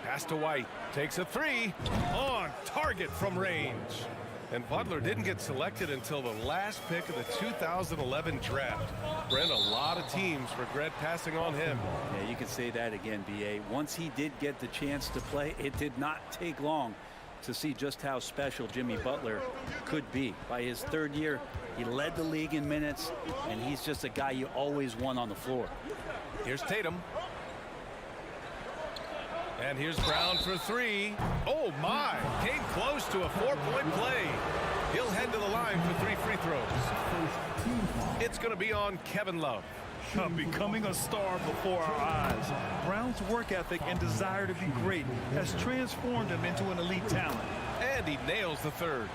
Speaker 2: Pass to White. Takes a 3. On target from range. And Butler didn't get selected until the last pick of the 2011 draft. Brent, a lot of teams regret passing on him.
Speaker 13: Yeah, you can say that again, B.A. Once he did get the chance to play, it did not take long to see just how special Jimmy Butler could be. By his third year, he led the league in minutes, and he's just a guy you always want on the floor.
Speaker 2: Here's Tatum. And here's Brown for 3. Oh, my. Came close to a 4-point play. He'll head to the line for 3 free throws. It's going to be on Kevin Love.
Speaker 1: Becoming a star before our eyes. Brown's work ethic and desire to be great has transformed him into an elite talent.
Speaker 2: And he nails the third.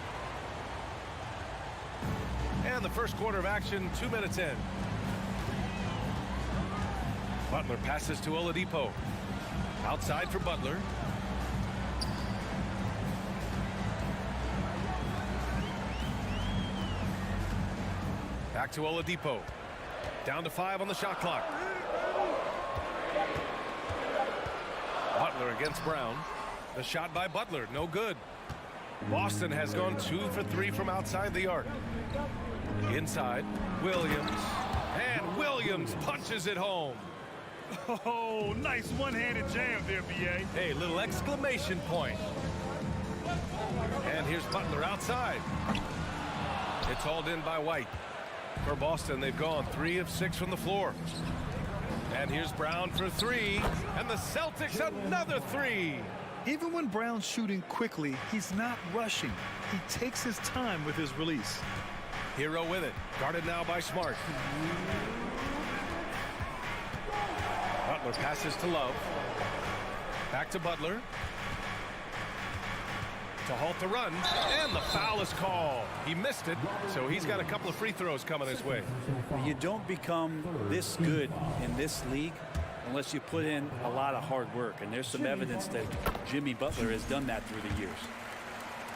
Speaker 2: And the first quarter of action, 2 minutes in. Butler passes to Oladipo. Outside for Butler. Back to Oladipo. Down to 5 on the shot clock. Butler against Brown. The shot by Butler, no good. Boston has gone 2 for 3 from outside the arc. Inside, Williams. And Williams punches it home.
Speaker 1: Oh, nice one-handed jam there, B.A.
Speaker 2: Hey, little exclamation point. And here's Butler outside. It's hauled in by White. For Boston, they've gone 3 of 6 from the floor. And here's Brown for 3. And the Celtics another 3.
Speaker 1: Even when Brown's shooting quickly, he's not rushing. He takes his time with his release.
Speaker 2: Hero with it. Guarded now by Smart. Butler passes to Love. Back to Butler. To halt the run. And the foul is called. He missed it, so he's got a couple of free throws coming his way.
Speaker 13: You don't become this good in this league unless you put in a lot of hard work. And there's some evidence that Jimmy Butler has done that through the years.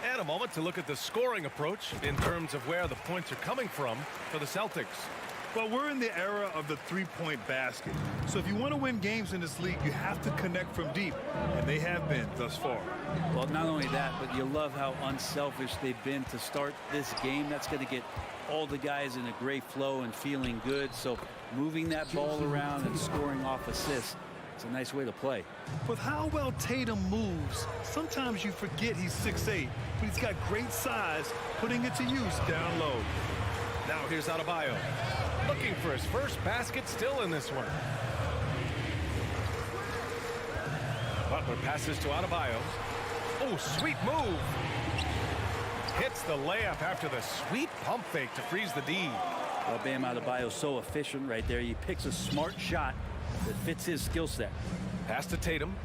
Speaker 2: And a moment to look at the scoring approach in terms of where the points are coming from for the Celtics.
Speaker 1: Well, we're in the era of the three-point basket. So if you want to win games in this league, you have to connect from deep, and they have been thus far.
Speaker 13: Well, not only that, but you love how unselfish they've been to start this game. That's going to get all the guys in a great flow and feeling good. So moving that ball around and scoring off assists, it's a nice way to play.
Speaker 1: With how well Tatum moves, sometimes you forget he's 6'8", but he's got great size, putting it to use down low.
Speaker 2: Now here's Adebayo, looking for his first basket, still in this one. Butler passes to Adebayo. Oh, sweet move. Hits the layup after the sweet pump fake to freeze the D.
Speaker 13: Well, Bam Adebayo so efficient right there. He picks a smart shot that fits his skill set.
Speaker 2: Pass to Tatum.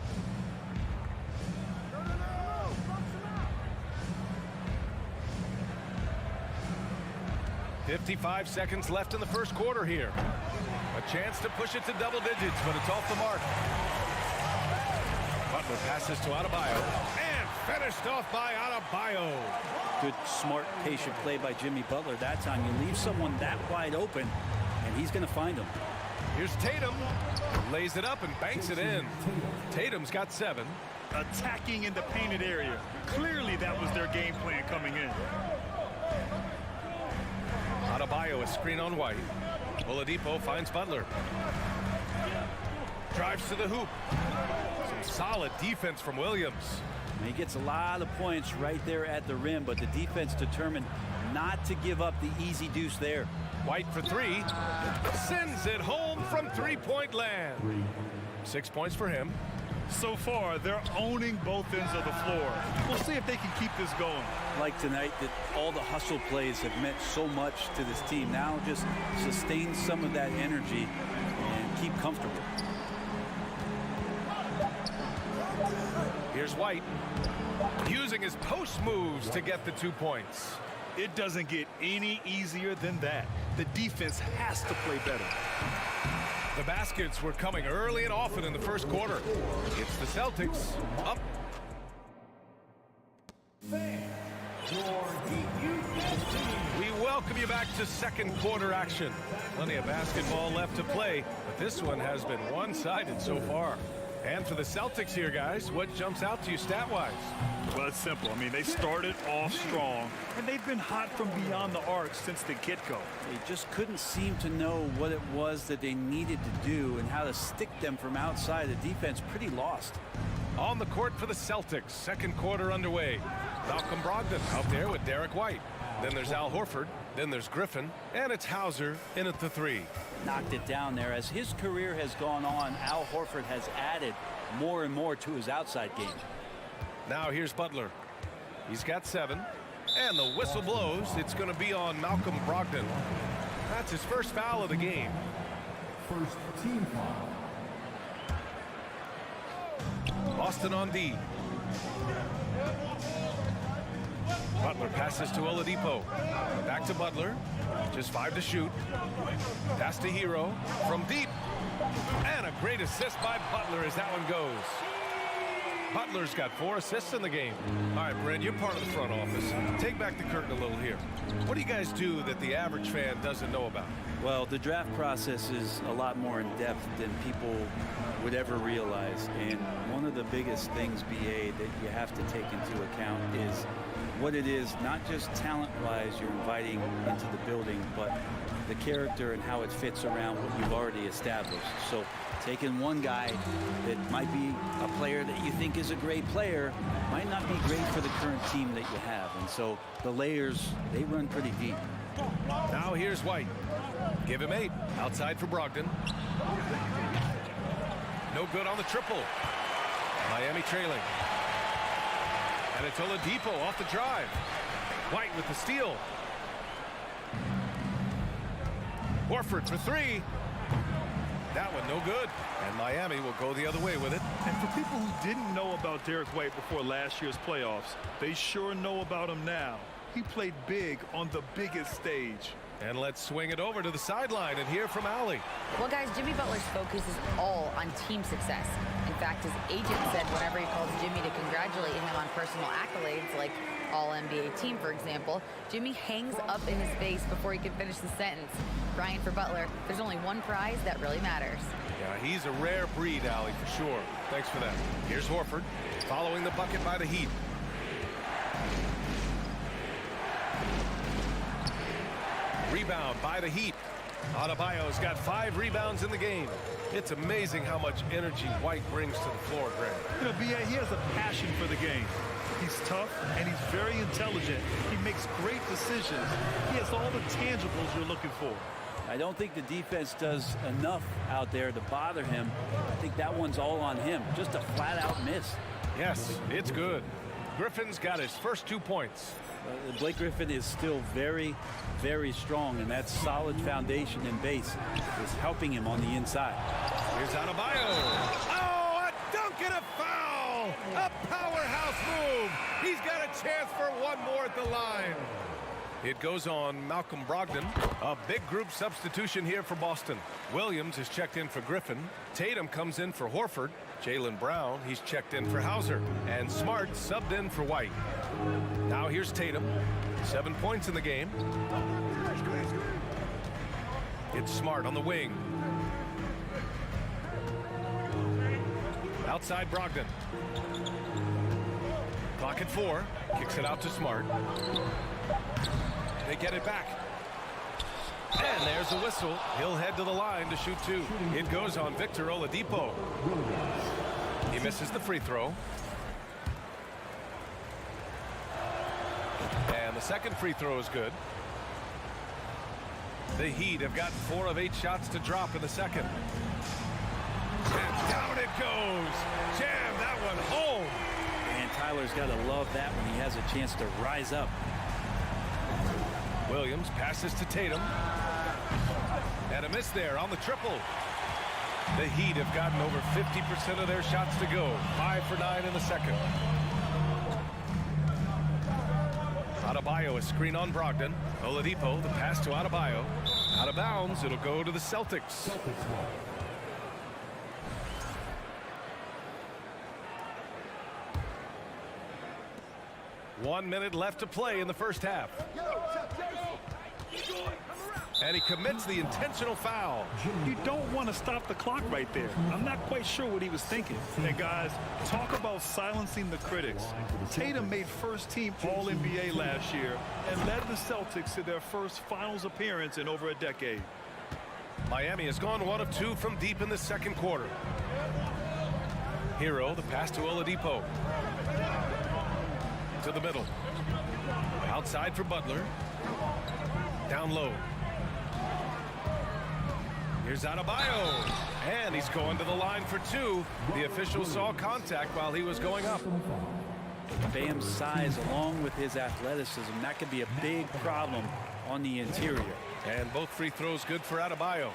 Speaker 2: "55 seconds left in the first quarter here. A chance to push it to double digits, but it's off the mark. Butler passes to Adebayo, and finished off by Adebayo.
Speaker 13: Good, smart, patient play by Jimmy Butler. That time you leave someone that wide open, and he's going to find him.
Speaker 2: Here's Tatum. Lays it up and banks it in. Tatum's got 7.
Speaker 1: Attacking in the painted area. Clearly that was their game plan coming in.
Speaker 2: Adebayo, a screen on White. Oladipo finds Butler. Drives to the hoop. Some solid defense from Williams.
Speaker 13: He gets a lot of points right there at the rim, but the defense determined not to give up the easy deuce there.
Speaker 2: White for 3. Sends it home from three-point land. 6 points for him.
Speaker 1: So far, they're owning both ends of the floor. We'll see if they can keep this going.
Speaker 13: Like tonight, that all the hustle plays have meant so much to this team. Now just sustain some of that energy and keep comfortable.
Speaker 2: Here's White, using his post moves to get the 2 points.
Speaker 1: It doesn't get any easier than that. The defense has to play better.
Speaker 2: The baskets were coming early and often in the first quarter. It's the Celtics up. We welcome you back to second quarter action. Plenty of basketball left to play, but this one has been one-sided so far. And for the Celtics here, guys, what jumps out to you stat-wise?
Speaker 1: Well, it's simple. I mean, they started off strong, and they've been hot from beyond the arc since the get-go.
Speaker 13: They just couldn't seem to know what it was that they needed to do and how to stick them from outside. The defense pretty lost.
Speaker 2: On the court for the Celtics, second quarter underway. Malcolm Brogdon out there with Derek White. Then there's Al Horford. Then there's Griffin. And it's Hauser in at the 3.
Speaker 13: Knocked it down there. As his career has gone on, Al Horford has added more and more to his outside game.
Speaker 2: Now here's Butler. He's got 7. And the whistle blows. It's going to be on Malcolm Brogdon. That's his first foul of the game.
Speaker 5: First team foul.
Speaker 2: Boston on D. Butler passes to Oladipo. Back to Butler. Just 5 to shoot. Pass to Hero from deep. And a great assist by Butler as that one goes. Butler's got 4 assists in the game. All right, Brent, you're part of the front office. Take back the curtain a little here. What do you guys do that the average fan doesn't know about?
Speaker 13: Well, the draft process is a lot more in depth than people would ever realize. And one of the biggest things, BA, that you have to take into account is what it is, not just talent-wise you're inviting into the building, but the character and how it fits around what you've already established. So taking one guy that might be a player that you think is a great player might not be great for the current team that you have. And so the layers, they run pretty deep.
Speaker 2: Now here's White. Give him 8. Outside for Brogdon. No good on the triple. Miami trailing. And it's Oladipo off the drive. White with the steal. Horford for 3. That one no good. And Miami will go the other way with it.
Speaker 1: And for people who didn't know about Derek White before last year's playoffs, they sure know about him now. He played big on the biggest stage.
Speaker 2: And let's swing it over to the sideline and hear from Allie.
Speaker 6: Well, guys, Jimmy Butler's focus is all on team success. In fact, his agent said whenever he calls Jimmy to congratulate him on personal accolades, like All-NBA team, for example, Jimmy hangs up in his face before he can finish the sentence. Brian, for Butler, there's only one prize that really matters.
Speaker 2: Yeah, he's a rare breed, Allie, for sure. Thanks for that. Here's Horford, following the bucket by the Heat. Rebound by the Heat. Adebayo's got 5 rebounds in the game. It's amazing how much energy White brings to the floor, Grant.
Speaker 1: You know, B.A., he has a passion for the game. He's tough, and he's very intelligent. He makes great decisions. He has all the tangibles you're looking for.
Speaker 13: I don't think the defense does enough out there to bother him. I think that one's all on him. Just a flat-out miss.
Speaker 2: Yes, it's good. Griffin's got his first 2 points.
Speaker 13: Blake Griffin is still very, very strong, and that solid foundation and base is helping him on the inside.
Speaker 2: Here's Adebayo. Oh, a dunk and a foul! A powerhouse move! He's got a chance for one more at the line. It goes on Malcolm Brogdon. A big group substitution here for Boston. Williams is checked in for Griffin. Tatum comes in for Horford. Jaylen Brown, he's checked in for Hauser. And Smart subbed in for White. Now here's Tatum. 7 points in the game. It's Smart on the wing. Outside Brogdon. Clock at 4. Kicks it out to Smart. They get it back. And there's the whistle. He'll head to the line to shoot 2. It goes on Victor Oladipo. He misses the free throw. And the second free throw is good. The Heat have gotten 4 of 8 shots to drop in the second. And down it goes. Jam that one home.
Speaker 13: And Tyler's got to love that when he has a chance to rise up.
Speaker 2: Williams passes to Tatum. And a miss there on the triple. The Heat have gotten over 50% of their shots to go. 5 for 9 in the second. Adebayo, a screen on Brogdon. Oladipo, the pass to Adebayo. Out of bounds, it'll go to the Celtics. 1 minute left to play in the first half. And he commits the intentional foul.
Speaker 1: You don't want to stop the clock right there. I'm not quite sure what he was thinking. Hey, guys, talk about silencing the critics. Tatum made first-team All-NBA last year and led the Celtics to their first finals appearance in over a decade.
Speaker 2: Miami has gone 1 of 2 from deep in the second quarter. Hero, the pass to Oladipo. To the middle. Outside for Butler. Down low. Here's Adebayo. And he's going to the line for 2. The official saw contact while he was going up.
Speaker 13: Bam's size along with his athleticism, that could be a big problem on the interior.
Speaker 2: And both free throws good for Adebayo.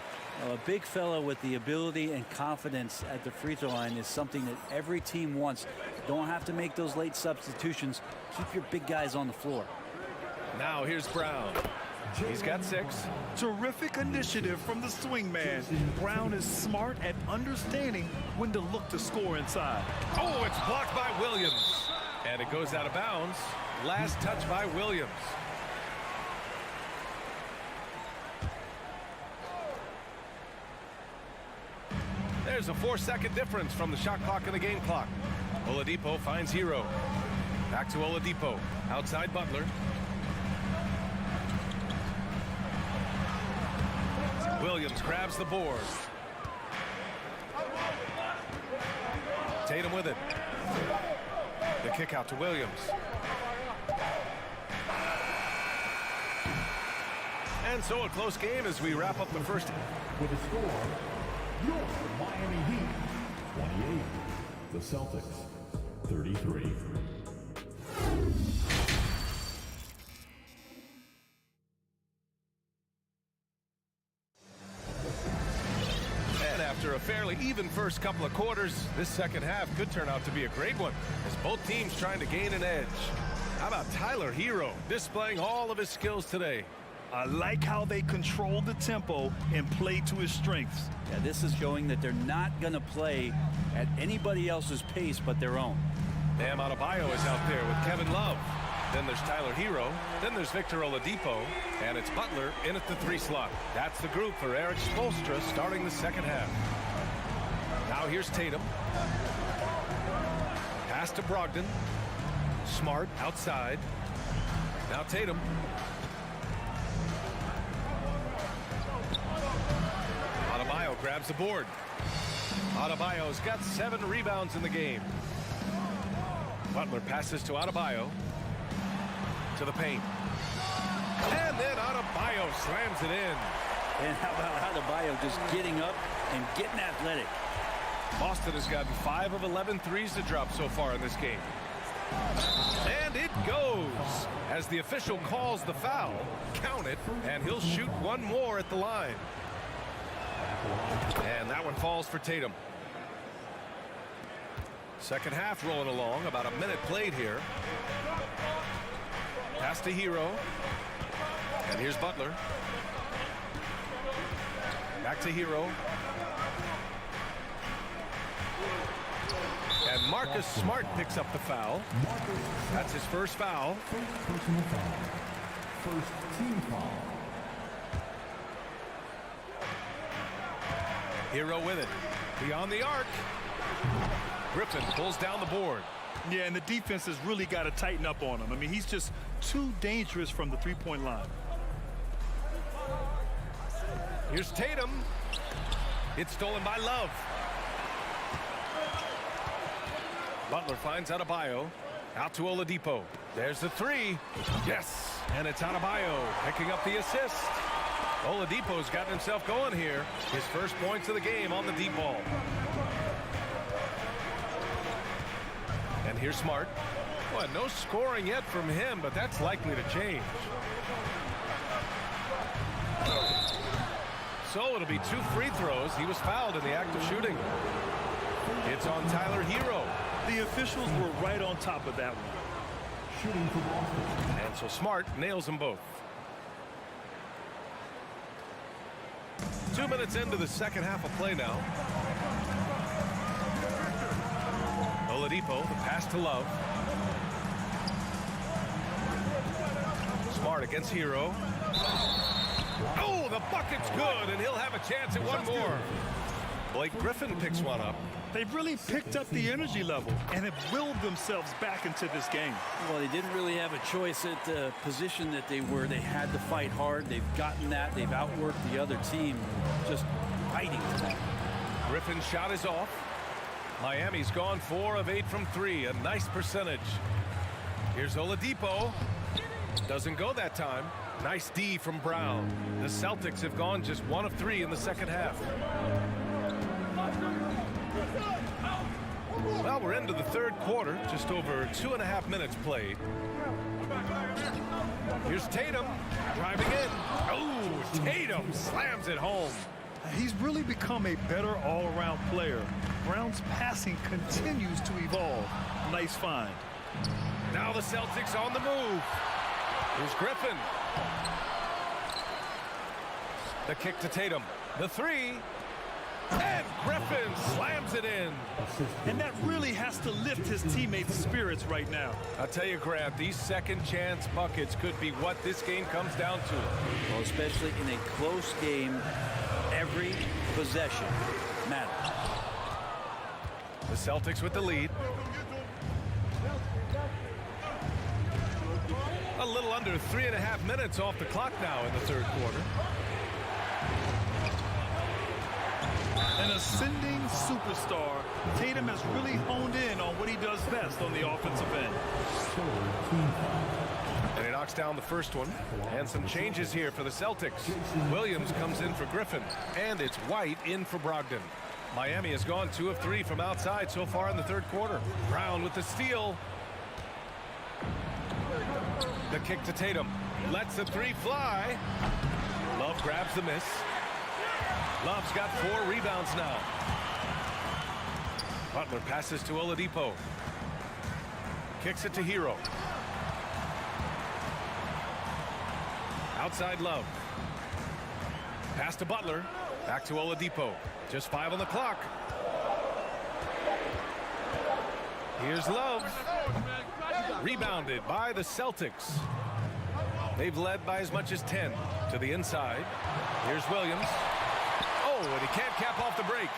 Speaker 13: A big fella with the ability and confidence at the free throw line is something that every team wants. Don't have to make those late substitutions. Keep your big guys on the floor.
Speaker 2: Now here's Brown. He's got 6.
Speaker 1: Terrific initiative from the swing man. Brown is smart at understanding when to look to score inside.
Speaker 2: Oh, it's blocked by Williams. And it goes out of bounds. Last touch by Williams. There's a 4-second difference from the shot clock and the game clock. Oladipo finds Hero. Back to Oladipo. Outside Butler. Williams grabs the board. Tatum with it. The kick out to Williams. And so a close game as we wrap up the first.
Speaker 5: With a score, your Miami Heat 28, the Celtics 33.
Speaker 2: And after a fairly even first couple of quarters, this second half could turn out to be a great one as both teams trying to gain an edge. How about Tyler Hero displaying all of his skills today?
Speaker 1: I like how they control the tempo and play to his strengths.
Speaker 13: Yeah, this is showing that they're not going to play at anybody else's pace but their own.
Speaker 2: Bam Adebayo is out there with Kevin Love. Then there's Tyler Hero. Then there's Victor Oladipo. And it's Butler in at the 3 slot. That's the group for Eric Spoelstra starting the second half. Now here's Tatum. Pass to Brogdon. Smart outside. Now Tatum. Adebayo grabs the board. Adebayo's got 7 rebounds in the game. Butler passes to Adebayo. To the paint. And then Adebayo slams it in.
Speaker 13: And how about Adebayo just getting up and getting athletic?
Speaker 2: Boston has gotten 5 of 11 threes to drop so far in this game. And it goes. As the official calls the foul, count it, and he'll shoot one more at the line. And that one falls for Tatum. Second half rolling along, about a minute played here. Pass to Hero. And here's Butler. Back to Hero. And Marcus Smart picks up the foul. That's his first foul.
Speaker 5: Personal foul. First team foul.
Speaker 2: Hero with it. Beyond the arc. Griffin pulls down the board.
Speaker 1: Yeah, and the defense has really got to tighten up on him. I mean, he's just too dangerous from the three-point line.
Speaker 2: Here's Tatum. It's stolen by Love. Butler finds Adebayo. Out to Oladipo. There's the 3. Yes. And it's Adebayo picking up the assist. Oladipo's gotten himself going here. His first points of the game on the deep ball. And here's Smart. Well, no scoring yet from him, but that's likely to change. So it'll be 2 free throws. He was fouled in the act of shooting. It's on Tyler Hero.
Speaker 1: The officials were right on top of that one.
Speaker 5: Shooting for Boston.
Speaker 2: And so Smart nails them both. 2 minutes into the second half of play now. Oladipo, the pass to Love. Smart against Hero. Oh, the bucket's good, and he'll have a chance at one more. Blake Griffin picks one up.
Speaker 1: They've really picked up the energy level and have willed themselves back into this game.
Speaker 13: Well, they didn't really have a choice at the position that they were. They had to fight hard. They've gotten that. They've outworked the other team, just fighting for that.
Speaker 2: Griffin's shot is off. Miami's gone 4 of 8 from 3, a nice percentage. Here's Oladipo. Doesn't go that time. Nice D from Brown. The Celtics have gone just 1 of 3 in the second half. Well, we're into the third quarter, just over 2.5 minutes played. Here's Tatum driving in. Oh, Tatum slams it home.
Speaker 1: He's really become a better all-around player. Brown's passing continues to evolve. Nice find.
Speaker 2: Now the Celtics on the move. Here's Griffin. The kick to Tatum. The 3. And Griffin slams it in.
Speaker 1: And that really has to lift his teammates' spirits right now.
Speaker 2: I'll tell you, Grant, these second chance buckets could be what this game comes down to.
Speaker 13: Well, especially in a close game, every possession matters.
Speaker 2: The Celtics with the lead. A little under 3.5 minutes off the clock now in the third quarter.
Speaker 1: An ascending superstar, Tatum has really honed in on what he does best on the offensive end.
Speaker 2: And he knocks down the first one. And some changes here for the Celtics. Williams comes in for Griffin. And it's White in for Brogdon. Miami has gone 2 of 3 from outside so far in the third quarter. Brown with the steal. The kick to Tatum. Lets the 3 fly. Love grabs the miss. Love's got 4 rebounds now. Butler passes to Oladipo. Kicks it to Hero. Outside Love. Pass to Butler. Back to Oladipo. Just 5 on the clock. Here's Love. Rebounded by the Celtics. They've led by as much as 10 to the inside. Here's Williams. Oh, and he can't cap off the break.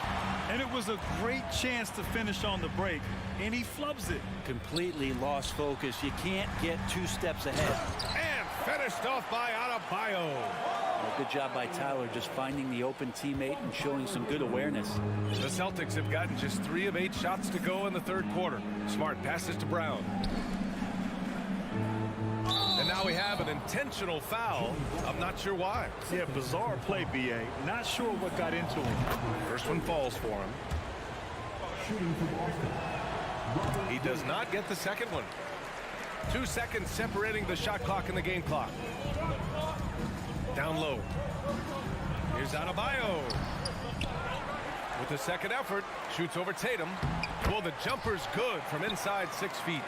Speaker 1: And it was a great chance to finish on the break, and he flubs it.
Speaker 13: Completely lost focus. You can't get 2 steps ahead.
Speaker 2: And finished off by Adebayo.
Speaker 13: Well, good job by Tyler just finding the open teammate and showing some good awareness.
Speaker 2: The Celtics have gotten just 3 of 8 shots to go in the third quarter. Smart passes to Brown. And now we have an intentional foul. I'm not sure why.
Speaker 1: Yeah, bizarre play, B.A. Not sure what got into him.
Speaker 2: First one falls for him. He does not get the second one. 2 seconds separating the shot clock and the game clock. Down low. Here's Adebayo. With the second effort, shoots over Tatum. Well, the jumper's good from inside 6 feet.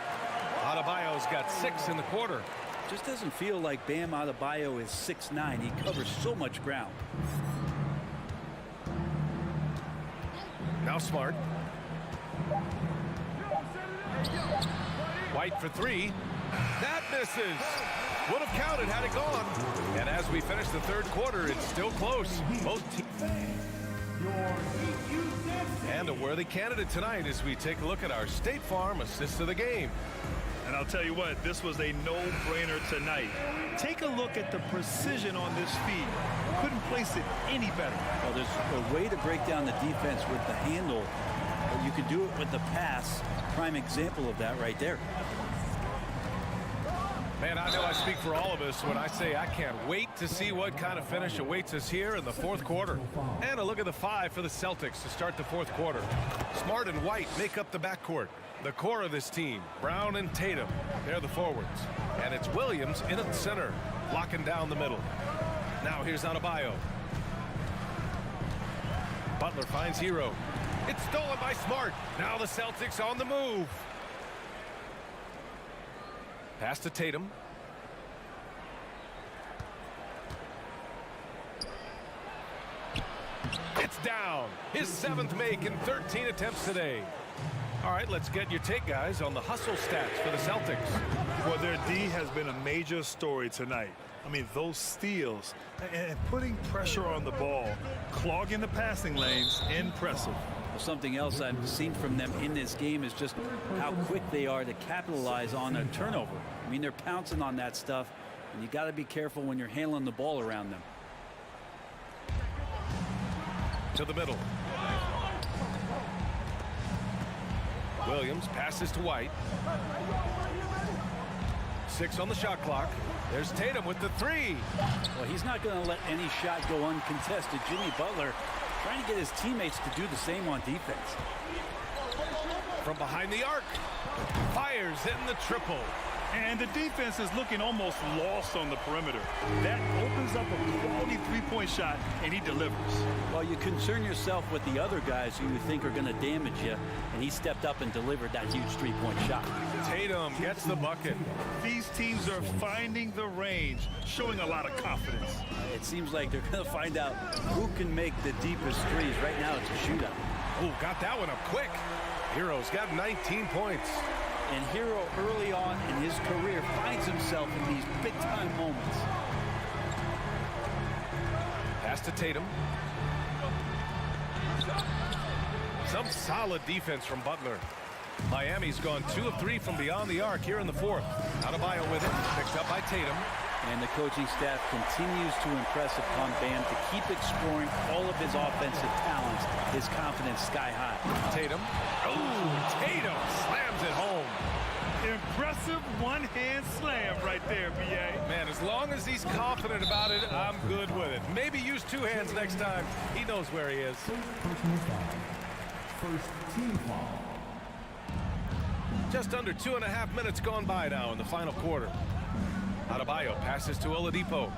Speaker 2: Adebayo's got 6 in the quarter.
Speaker 13: Just doesn't feel like Bam Adebayo is 6'9". He covers so much ground.
Speaker 2: Now Smart. White for 3. That misses. Would have counted had it gone. And as we finish the third quarter, it's still close. Both teams. And a worthy candidate tonight as we take a look at our State Farm assist of the game.
Speaker 1: And I'll tell you what, this was a no-brainer tonight. Take a look at the precision on this feed. Couldn't place it any better.
Speaker 13: Well, there's a way to break down the defense with the handle, but you can do it with the pass. Prime example of that right there.
Speaker 2: Man, I know I speak for all of us when I say I can't wait to see what kind of finish awaits us here in the fourth quarter. And a look at the 5 for the Celtics to start the fourth quarter. Smart and White make up the backcourt. The core of this team, Brown and Tatum, they're the forwards. And it's Williams in at the center, locking down the middle. Now here's Adebayo. Butler finds Hero. It's stolen by Smart. Now the Celtics on the move. Pass to Tatum. It's down. His 7th make in 13 attempts today. All right, let's get your take, guys, on the hustle stats for the Celtics.
Speaker 1: Well, their D has been a major story tonight. I mean, those steals and putting pressure on the ball, clogging the passing lanes, impressive.
Speaker 13: Well, something else I've seen from them in this game is just how quick they are to capitalize on a turnover. I mean, they're pouncing on that stuff, and you got to be careful when you're handling the ball around them.
Speaker 2: To the middle. Williams passes to White. 6 on the shot clock. There's Tatum with the 3.
Speaker 13: Well, he's not going to let any shot go uncontested. Jimmy Butler trying to get his teammates to do the same on defense.
Speaker 2: From behind the arc. Fires in the triple.
Speaker 1: And the defense is looking almost lost on the perimeter. That opens up a quality three-point shot, and he delivers.
Speaker 13: Well, you concern yourself with the other guys who you think are going to damage you, and he stepped up and delivered that huge three-point shot.
Speaker 2: Tatum gets the bucket.
Speaker 1: These teams are finding the range, showing a lot of confidence.
Speaker 13: It seems like they're going to find out who can make the deepest threes. Right now, it's a shootout.
Speaker 2: Oh, got that one up quick. Hero's got 19 points.
Speaker 13: And Hero early on in his career finds himself in these big-time moments.
Speaker 2: Pass to Tatum. Some solid defense from Butler. Miami's gone 2 of 3 from beyond the arc here in the fourth. Adebayo with it, picked up by Tatum.
Speaker 13: And the coaching staff continues to impress upon Bam to keep exploring all of his offensive talents. His confidence sky high.
Speaker 2: Tatum. Oh, Tatum slams it home.
Speaker 1: Impressive one-hand slam right there, B.A.
Speaker 2: Man, as long as he's confident about it, I'm good with it. Maybe use 2 hands next time. He knows where he is.
Speaker 5: First team foul.
Speaker 2: Just under 2.5 minutes gone by now in the final quarter. Adebayo passes to Oladipo.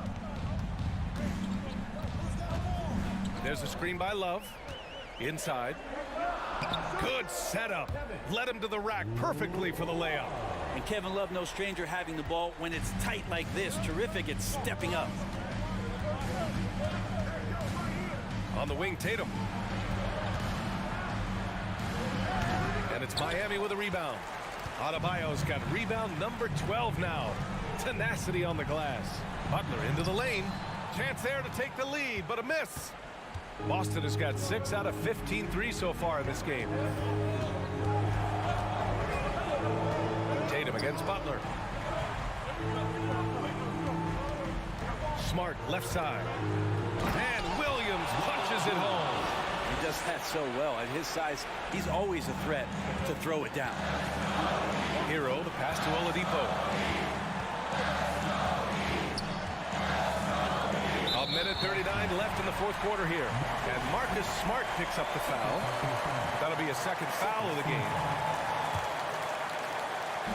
Speaker 2: There's a screen by Love. Inside. Good setup. Led him to the rack perfectly for the layup.
Speaker 13: And Kevin Love, no stranger having the ball when it's tight like this. Terrific at stepping up.
Speaker 2: On the wing, Tatum. And it's Miami with a rebound. Adebayo's got rebound number 12 now. Tenacity on the glass. Butler into the lane. Chance there to take the lead, but a miss. Boston has got 6 out of 15 threes so far in this game. Tatum against Butler. Smart left side. And Williams punches it home.
Speaker 13: He does that so well. At his size, he's always a threat to throw it down.
Speaker 2: Hero, the pass to Oladipo. A minute 39 left in the fourth quarter here. And Marcus Smart picks up the foul. That'll be a second foul of the game.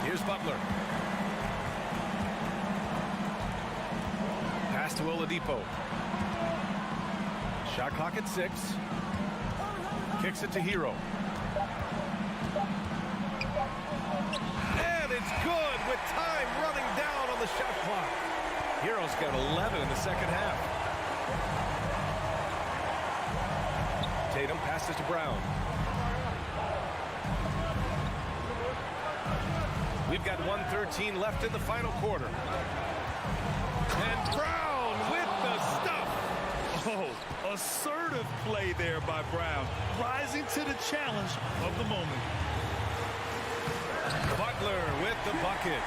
Speaker 2: Here's Butler. Pass to Oladipo. Shot clock at 6. Kicks it to Hero. And it's good with time running down on the shot clock. Hero's got 11 in the second half. Tatum passes to Brown. We've got 1:13 left in the final quarter. And Brown with the stuff.
Speaker 1: Oh, assertive play there by Brown, rising to the challenge of the moment.
Speaker 2: Butler with the bucket.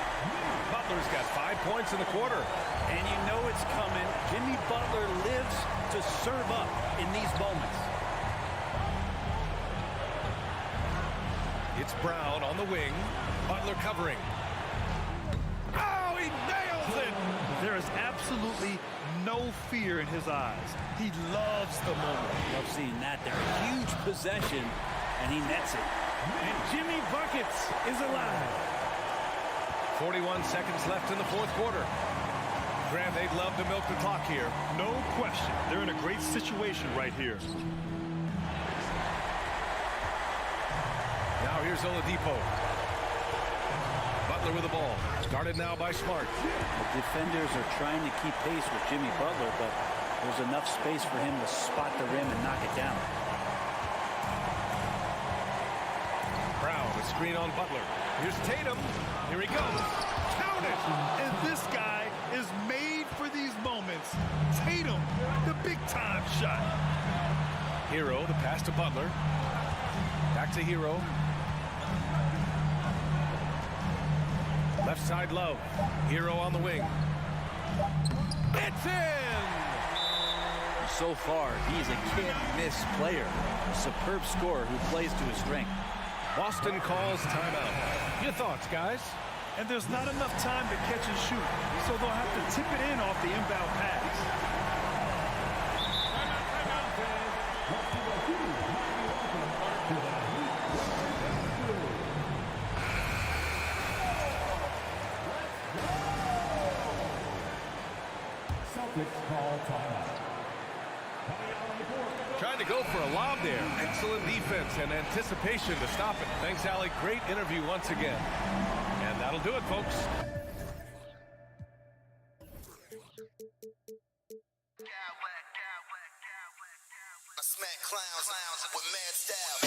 Speaker 2: Butler's got 5 points in the quarter.
Speaker 13: And you know it's coming. Jimmy Butler lives to serve up in these moments.
Speaker 2: It's Brown on the wing. Butler covering. Oh, he nails it!
Speaker 1: There is absolutely no fear in his eyes. He loves the moment.
Speaker 13: Love seeing that there. A huge possession, and he nets it.
Speaker 2: And Jimmy Buckets is alive. 41 seconds left in the fourth quarter. Grant, they'd love to milk the clock here.
Speaker 1: No question. They're in a great situation right here.
Speaker 2: Now here's Oladipo. Butler with the ball. Guarded now by Smart.
Speaker 13: The defenders are trying to keep pace with Jimmy Butler, but there's enough space for him to spot the rim and knock it down.
Speaker 2: Brown, a screen on Butler. Here's Tatum. Here he goes. Count it!
Speaker 1: And this guy is made for these moments. Tatum, the big-time shot.
Speaker 2: Hero, the pass to Butler. Back to Hero. Left side Love. Hero on the wing. It's in!
Speaker 13: So far, he's a can't-miss player. A superb scorer who plays to his strength.
Speaker 2: Boston calls timeout. Your thoughts, guys?
Speaker 1: And there's not enough time to catch and shoot, so they'll have to tip it in off the inbound pass.
Speaker 5: Celtics call timeout.
Speaker 2: Trying to go for a lob there. Excellent defense and anticipation to stop it. Thanks, Allie. Great interview once again. And that'll do it, folks.
Speaker 7: I smack clowns with mad style.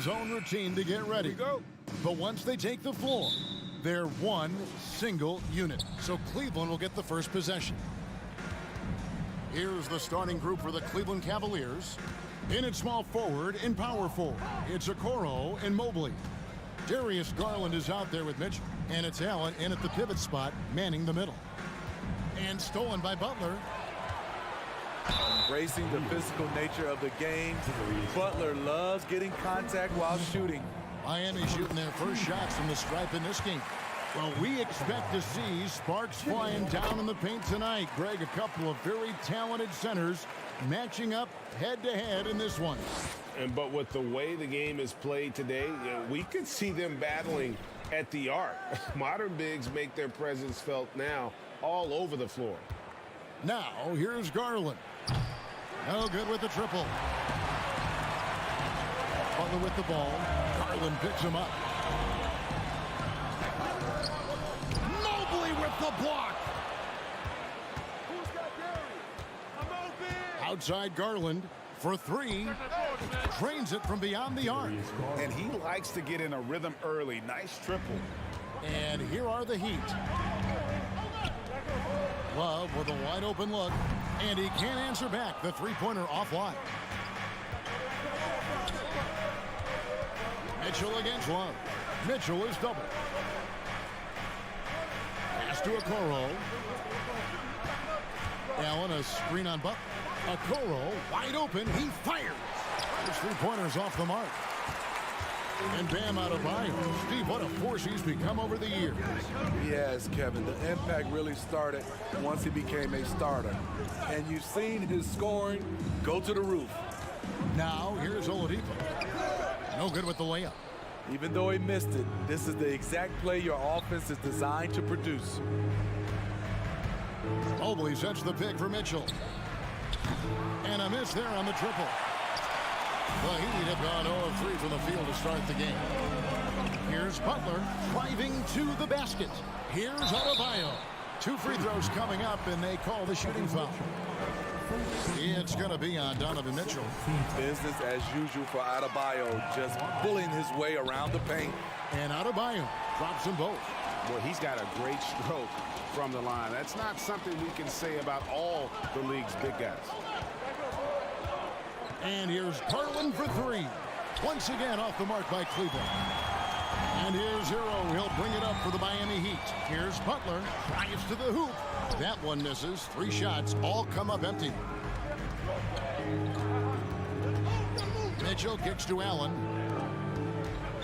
Speaker 8: his own routine to get ready. But once they take the floor, they're one single unit. So Cleveland will get the first possession. Here's the starting group for the Cleveland Cavaliers. In at small forward and power forward, it's Okoro and Mobley. Darius Garland is out there with Mitchell. And it's Allen in at the pivot spot, manning the middle. And stolen by Butler.
Speaker 10: Embracing the physical nature of the game, Butler loves getting contact while shooting.
Speaker 8: Miami shooting their first shots from the stripe in this game. Well, we expect to see sparks flying down in the paint tonight. Greg, a couple of very talented centers matching up head-to-head in this one.
Speaker 9: But with the way the game is played today, we could see them battling at the arc. Modern bigs make their presence felt now all over the floor.
Speaker 8: Now, here's Garland. No good with the triple. Butler with the ball. Garland picks him up. Mobley with the block. Outside Garland for three. Trains it from beyond the arc.
Speaker 9: And he likes to get in a rhythm early. Nice triple.
Speaker 8: And here are the Heat. Love with a wide open look. And he can't answer back. The three-pointer offline. Mitchell against Love. Mitchell is double. Pass to Okoro. Allen, a screen on Buck. Okoro, wide open. He fires. His three-pointer's off the mark. And Bam Adebayo. Steve, what a force he's become over the years.
Speaker 10: Yes, Kevin. The impact really started once he became a starter. And you've seen his scoring go to the roof.
Speaker 8: Now, here's Oladipo. No good with the layup.
Speaker 10: Even though he missed it, this is the exact play your offense is designed to produce.
Speaker 8: Mobley sets the pick for Mitchell. And a miss there on the triple. The Heat have gone 0 of 3 from the field to start the game. Here's Butler driving to the basket. Here's Adebayo. 2 free throws coming up, and they call the shooting foul. It's going to be on Donovan Mitchell.
Speaker 10: Business as usual for Adebayo, just pulling his way around the paint.
Speaker 8: And Adebayo drops them both.
Speaker 9: Well, he's got a great stroke from the line. That's not something we can say about all the league's big guys.
Speaker 8: And here's Garland for 3. Once again off the mark by Cleveland. And here's Hero. He'll bring it up for the Miami Heat. Here's Butler. Drives to the hoop. That one misses. 3 shots all come up empty. Mitchell kicks to Allen.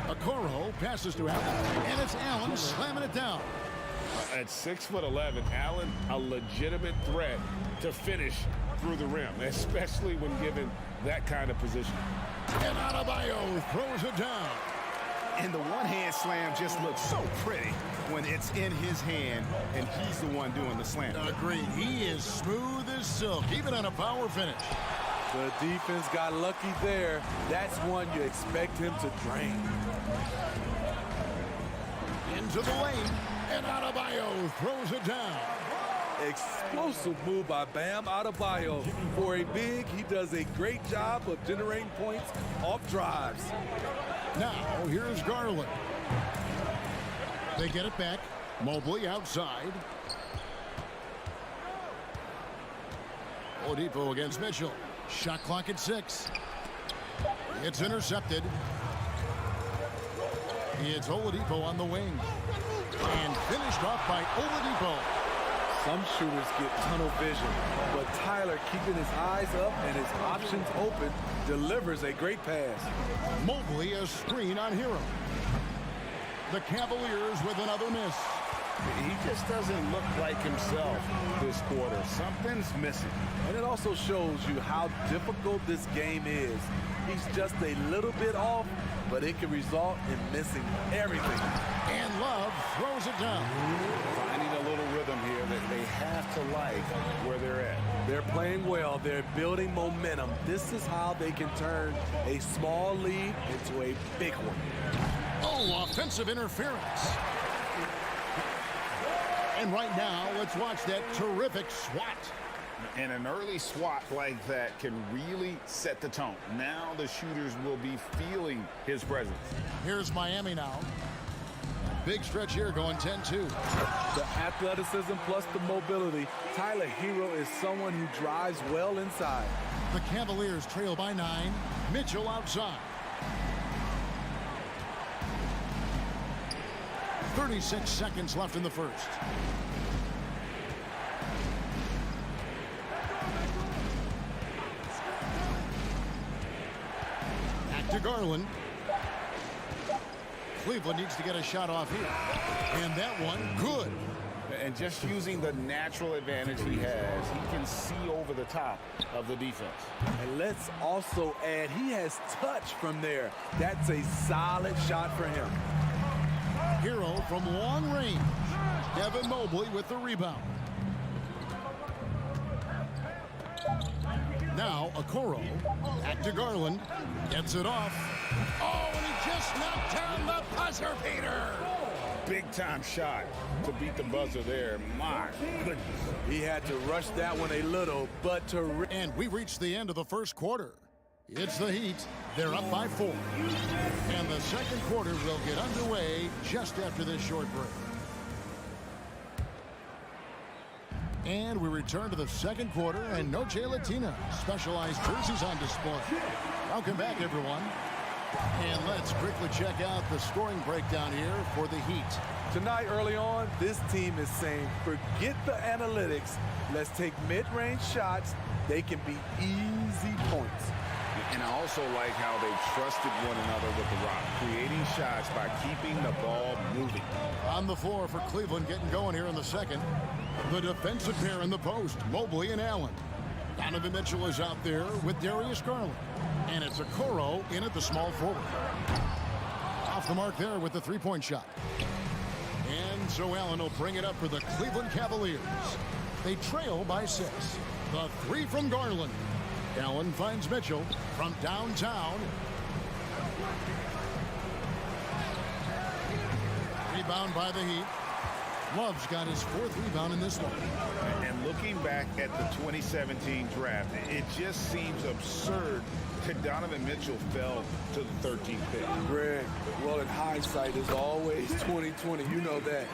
Speaker 8: Okoro passes to Allen. And it's Allen slamming it down.
Speaker 9: At 6'11", Allen, a legitimate threat to finish through the rim, especially when given that kind of position.
Speaker 8: And Adebayo throws it down.
Speaker 9: And the one-hand slam just looks so pretty when it's in his hand and he's the one doing the slam.
Speaker 8: Agreed. He is smooth as silk, even on a power finish.
Speaker 10: The defense got lucky there. That's one you expect him to drain.
Speaker 8: Into the lane, and Adebayo throws it down.
Speaker 10: Explosive move by Bam Adebayo. For a big, he does a great job of generating points off drives.
Speaker 8: Now, here's Garland. They get it back. Mobley outside. Oladipo against Mitchell. Shot clock at 6. It's intercepted. It's Oladipo on the wing. And finished off by Oladipo.
Speaker 10: Some shooters get tunnel vision, but Tyler, keeping his eyes up and his options open, delivers a great pass.
Speaker 8: Mobley a screen on Hero. The Cavaliers with another miss.
Speaker 9: He just doesn't look like himself this quarter. Something's missing.
Speaker 10: And it also shows you how difficult this game is. He's just a little bit off, but it can result in missing everything.
Speaker 8: And Love throws it down.
Speaker 9: Finding a little rhythm here that they have to like where they're at.
Speaker 10: They're playing well. They're building momentum. This is how they can turn a small lead into a big one.
Speaker 8: Oh, offensive interference. And right now, let's watch that terrific swat.
Speaker 9: And an early swat like that can really set the tone. Now the shooters will be feeling his presence.
Speaker 8: Here's Miami now. Big stretch here going 10-2.
Speaker 10: The athleticism plus the mobility. Tyler Hero is someone who drives well inside.
Speaker 8: The Cavaliers trail by 9. Mitchell outside. 36 seconds left in the first. Back to Garland. Cleveland needs to get a shot off here. And that one, good.
Speaker 9: And just using the natural advantage he has, he can see over the top of the defense.
Speaker 10: And let's also add, he has touch from there. That's a solid shot for him.
Speaker 8: Hero from long range. Devin Mobley with the rebound. Now Okoro. Back to Garland. Gets it off. Oh, and he just knocked down the buzzer beater.
Speaker 9: Big time shot to beat the buzzer there. My goodness.
Speaker 10: He had to rush that one a little, but
Speaker 8: and we reached the end of the first quarter. It's the Heat. They're up by 4. And the second quarter will get underway just after this short break. And we return to the second quarter, and Noche Latina specialized jerseys on display. Welcome back, everyone. And let's quickly check out the scoring breakdown here for the Heat.
Speaker 10: Tonight, early on, this team is saying, forget the analytics. Let's take mid-range shots. They can be easy points.
Speaker 9: And I also like how they trusted one another with the rock, creating shots by keeping the ball moving.
Speaker 8: On the floor for Cleveland, getting going here in the second. The defensive pair in the post, Mobley and Allen. Donovan Mitchell is out there with Darius Garland. And it's Okoro in at the small forward. Off the mark there with the three-point shot. And so Allen will bring it up for the Cleveland Cavaliers. They trail by 6. The three from Garland. Allen finds Mitchell from downtown. Rebound by the Heat. Love's got his 4th rebound in this one.
Speaker 9: And looking back at the 2017 draft, it just seems absurd that Donovan Mitchell fell to the 13th pick.
Speaker 10: Greg, well, in hindsight is always 2020. You know that.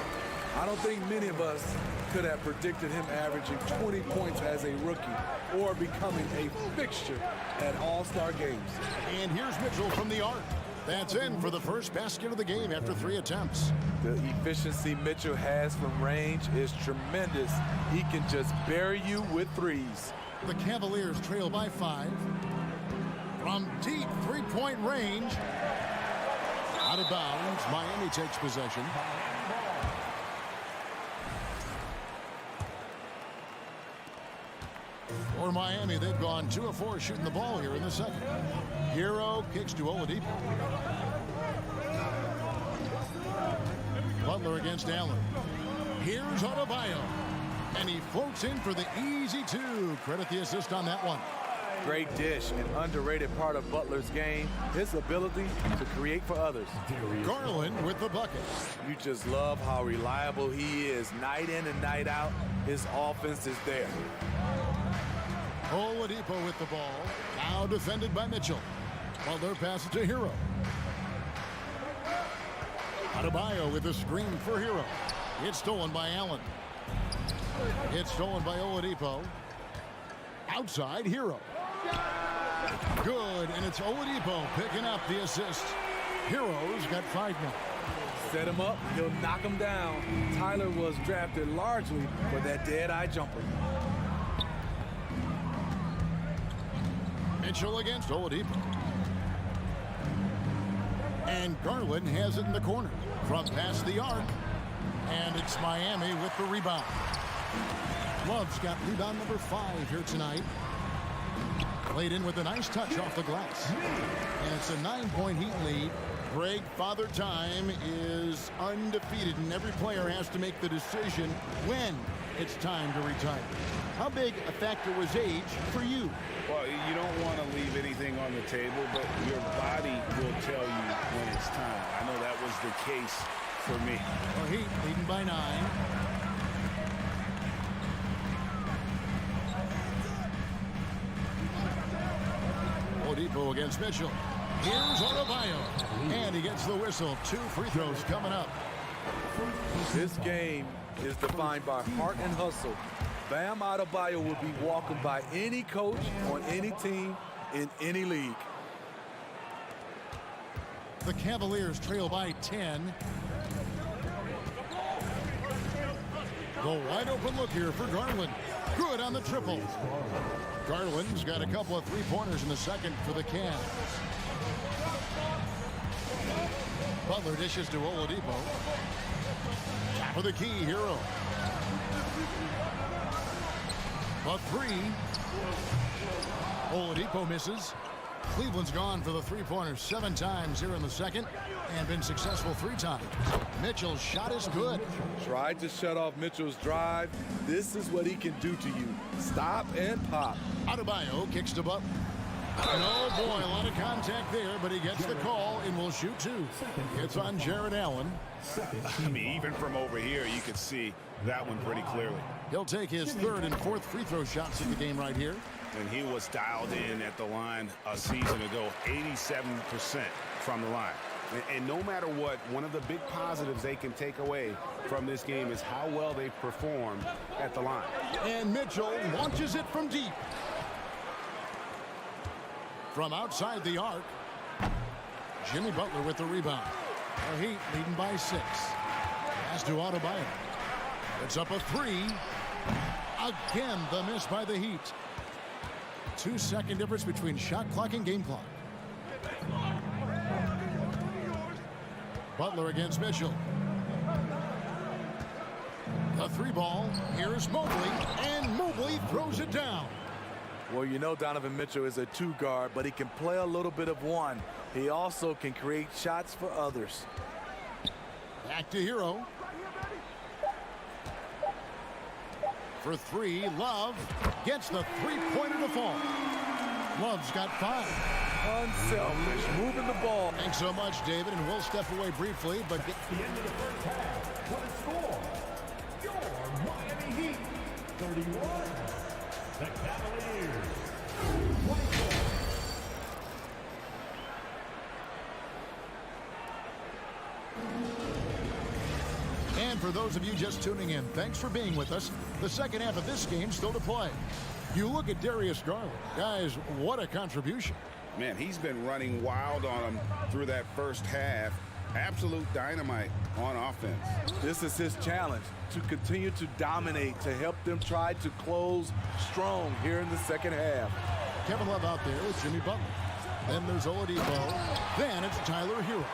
Speaker 10: I don't think many of us could have predicted him averaging 20 points as a rookie or becoming a fixture at All-Star games.
Speaker 8: And here's Mitchell from the arc. That's in for the first basket of the game after 3 attempts.
Speaker 10: The efficiency Mitchell has from range is tremendous. He can just bury you with threes.
Speaker 8: The Cavaliers trail by 5. From deep three-point range. Out of bounds. Miami takes possession. For Miami, they've gone 2 of 4 shooting the ball here in the second. Hero kicks to Oladipo. Butler against Allen. Here's Adebayo. And he floats in for the easy 2. Credit the assist on that one.
Speaker 10: Great dish, an underrated part of Butler's game, his ability to create for others.
Speaker 8: Garland with the bucket.
Speaker 10: You just love how reliable he is night in and night out. His offense is there.
Speaker 8: Oladipo with the ball. Now defended by Mitchell. Butler passes to Hero. Adebayo with a screen for Hero. It's stolen by Allen. It's stolen by Oladipo. Outside Hero. Good, and it's Oladipo picking up the assist. Hero's got 5 now.
Speaker 10: Set him up, he'll knock him down. Tyler was drafted largely for that dead-eye jumper.
Speaker 8: Mitchell against Oladipo. And Garland has it in the corner from past the arc. And it's Miami with the rebound. Love's got rebound number 5 here tonight. Played in with a nice touch off the glass. And it's a 9-point Heat lead. Greg, Father Time is undefeated, and every player has to make the decision when it's time to retire. How big a factor was age for you?
Speaker 9: Well, you don't want to leave anything on the table, but your body will tell you when it's time. I know that was the case for me.
Speaker 8: Well, Heat leading by 9. Oladipo against Mitchell. Here's Adebayo, and he gets the whistle. 2 free throws coming up.
Speaker 10: This game is defined by heart and hustle. Bam Adebayo will be welcomed by any coach on any team in any league.
Speaker 8: The Cavaliers trail by 10. The wide open look here for Garland. Good on the triple. Garland's got a couple of three-pointers in the second for the Cavs. Butler dishes to Oladipo. Top of the key, Hero. A 3. Oladipo misses. Cleveland's gone for the three-pointers 7 times here in the second and been successful 3 times. Mitchell's shot is good.
Speaker 10: Tried to shut off Mitchell's drive. This is what he can do to you. Stop and pop.
Speaker 8: Adebayo kicks to Butler. Oh boy, a lot of contact there, but he gets the call and will shoot 2. It's on Jared Allen.
Speaker 9: I mean, even from over here, you could see that one pretty clearly.
Speaker 8: He'll take his 3rd and 4th free throw shots of the game right here.
Speaker 9: And he was dialed in at the line a season ago, 87% from the line. And no matter what, one of the big positives they can take away from this game is how well they've performed at the line.
Speaker 8: And Mitchell launches it from deep. From outside the arc, Jimmy Butler with the rebound. The Heat leading by 6. Pass to Adebayo. It's up a 3. Again, the miss by the Heat. 2-second difference between shot clock and game clock. Butler against Mitchell. The 3 ball. Here's Mobley, and Mobley throws it down.
Speaker 10: Well, you know Donovan Mitchell is a 2 guard, but he can play a little bit of 1. He also can create shots for others.
Speaker 8: Back to Hero. For 3, Love gets the 3-pointer to fall. Love's got 5.
Speaker 10: Unselfish, moving the ball.
Speaker 8: Thanks so much, David, and we'll step away briefly, but
Speaker 5: At the end of the first half, what a score. Your Miami Heat, 31. The Cavaliers, 24.
Speaker 8: And for those of you just tuning in, thanks for being with us. The second half of this game still to play. You look at Darius Garland. Guys, what a contribution.
Speaker 9: Man, he's been running wild on him through that first half. Absolute dynamite on offense.
Speaker 10: This is his challenge, to continue to dominate, to help them try to close strong here in the second half.
Speaker 8: Kevin Love out there with Jimmy Butler. Then there's Oladipo. Then it's Tyler Hero.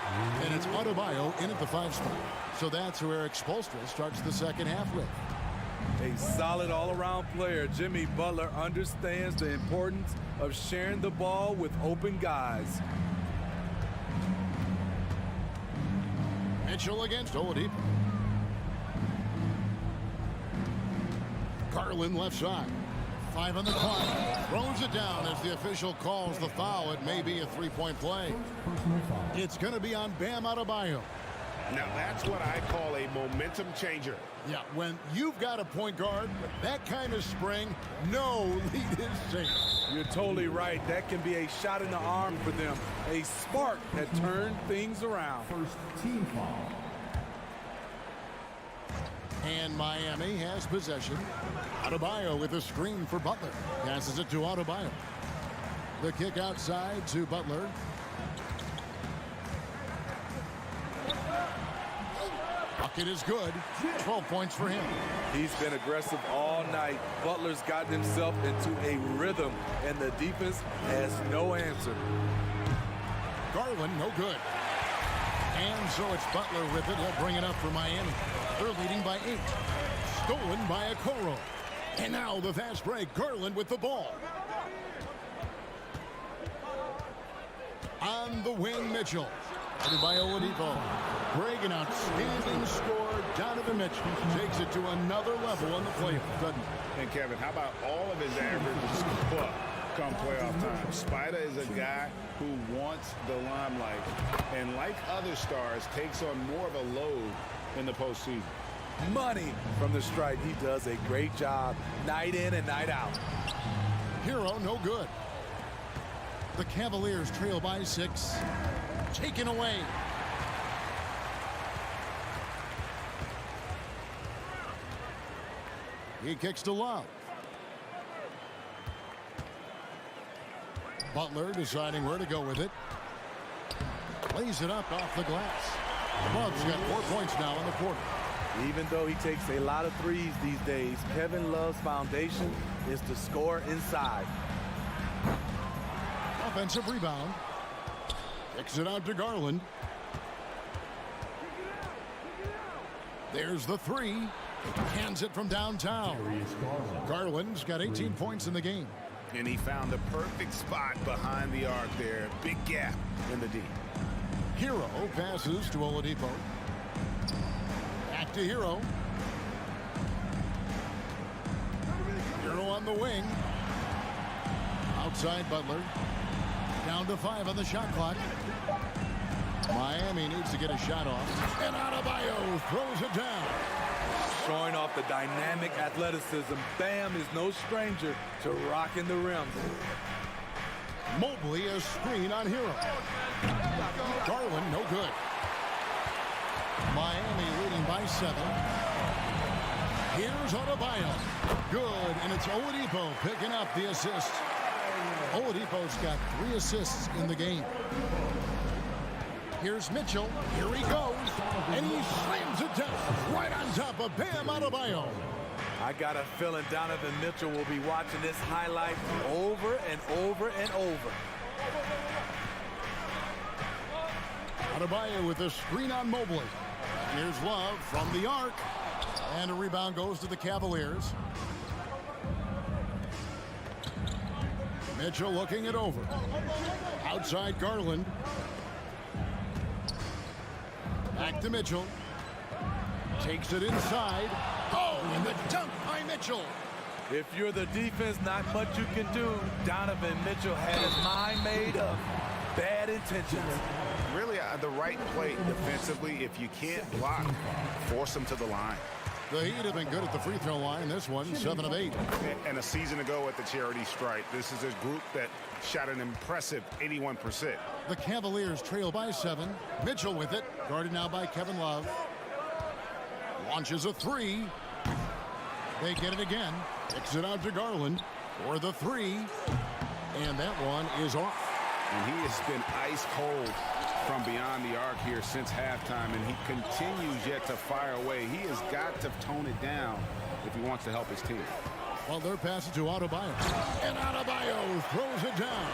Speaker 8: And it's Adebayo in at the 5 spot. So that's who Eric Spoelstra starts the second half with.
Speaker 10: A solid all-around player. Jimmy Butler understands the importance of sharing the ball with open guys.
Speaker 8: Mitchell against Oladipo. Garland left side. 5 on the clock. Throws it down as the official calls the foul. It may be a 3-point play. It's going to be on Bam Adebayo.
Speaker 9: Now that's what I call a momentum changer.
Speaker 8: Yeah, when you've got a point guard with that kind of spring, no lead is safe.
Speaker 10: You're totally right. That can be a shot in the arm for them. A spark that turned things around.
Speaker 5: First team foul.
Speaker 8: And Miami has possession. Adebayo with a screen for Butler. Passes it to Adebayo. The kick outside to Butler. Bucket is good. 12 points for him.
Speaker 10: He's been aggressive all night. Butler's gotten himself into a rhythm, and the defense has no answer.
Speaker 8: Garland, no good. And so it's Butler with it. He'll bring it up for Miami. They're leading by 8. Stolen by Okoro. And now the fast break. Garland with the ball. On the wing, Mitchell. Headed by Oladipo. Greg, an outstanding score. Donovan Mitchell takes it to another level on the playoff, doesn't he?
Speaker 9: And Kevin, how about all of his averages come playoff time? Spider is a guy who wants the limelight, and like other stars, takes on more of a load in the postseason.
Speaker 10: Money from the stripe. He does a great job night in and night out.
Speaker 8: Hero, no good. The Cavaliers trail by 6. Taken away. He kicks to Love. Butler deciding where to go with it. Lays it up off the glass. Love's got 4 points now in the quarter.
Speaker 10: Even though he takes a lot of threes these days, Kevin Love's foundation is to score inside.
Speaker 8: Offensive rebound. Kicks it out to Garland. There's the 3. Hands it from downtown. Garland's got 18 points in the game.
Speaker 9: And he found the perfect spot behind the arc there. Big gap in the D.
Speaker 8: Hero passes to Oladipo. Back to Hero. Hero on the wing. Outside Butler. Down to 5 on the shot clock. Miami needs to get a shot off. And Adebayo throws it down.
Speaker 10: Showing off the dynamic athleticism, Bam is no stranger to rocking the rim.
Speaker 8: Mobley a screen on Hero. Garland no good. Miami leading by 7. Here's Adebayo. Good, and it's Oladipo picking up the assist. Oladipo's got 3 assists in the game. Here's Mitchell. Here he goes. And he slams it down right on top of Bam Adebayo.
Speaker 10: I got a feeling Donovan Mitchell will be watching this highlight over and over and over.
Speaker 8: Adebayo with a screen on Mobley. Here's Love from the arc. And a rebound goes to the Cavaliers. Mitchell looking it over. Outside Garland. Back to Mitchell. Takes it inside. Oh, and the dunk by Mitchell.
Speaker 10: If you're the defense, not much you can do. Donovan Mitchell had his mind made up. Bad intentions.
Speaker 9: Really, the right play defensively. If you can't block, force them to the line.
Speaker 8: The Heat have been good at the free throw line. This one, 7 of 8.
Speaker 9: And a season ago at the charity stripe, this is a group that shot an impressive 81%.
Speaker 8: The Cavaliers trail by 7. Mitchell with it. Guarded now by Kevin Love. Launches a 3. They get it again. Kicks it out to Garland for the 3. And that one is off.
Speaker 9: And he has been ice cold from beyond the arc here since halftime, and he continues yet to fire away. He has got to tone it down if he wants to help his team.
Speaker 8: Well, they're passing to Adebayo. And Adebayo throws it down.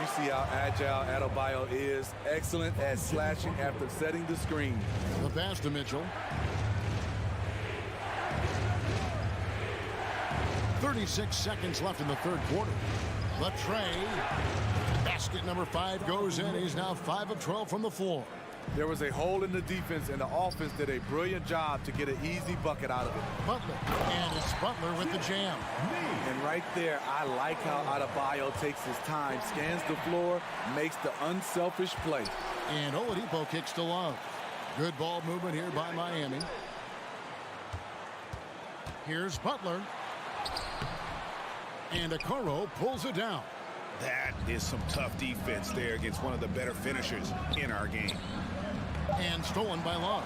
Speaker 10: You see how agile Adebayo is. Excellent at slashing after setting the screen.
Speaker 8: The pass to Mitchell. 36 seconds left in the third quarter. The tray. Basket number 5 goes in. He's now 5 of 12 from the floor.
Speaker 10: There was a hole in the defense, and the offense did a brilliant job to get an easy bucket out of it.
Speaker 8: Butler. And it's Butler with the jam.
Speaker 10: And right there, I like how Adebayo takes his time, scans the floor, makes the unselfish play.
Speaker 8: And Oladipo kicks to Love. Good ball movement here by Miami. Here's Butler. And Okoro pulls it down.
Speaker 9: That is some tough defense there against one of the better finishers in our game.
Speaker 8: And stolen by Love.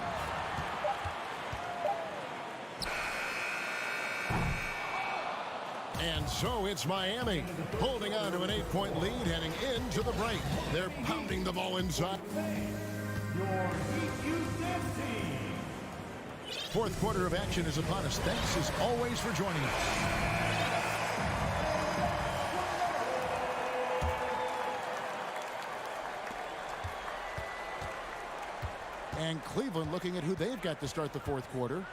Speaker 8: And so it's Miami holding on to an 8-point lead heading into the break. They're pounding the ball inside. Fourth quarter of action is upon us. Thanks as always for joining us. And Cleveland looking at who they've got to start the fourth quarter.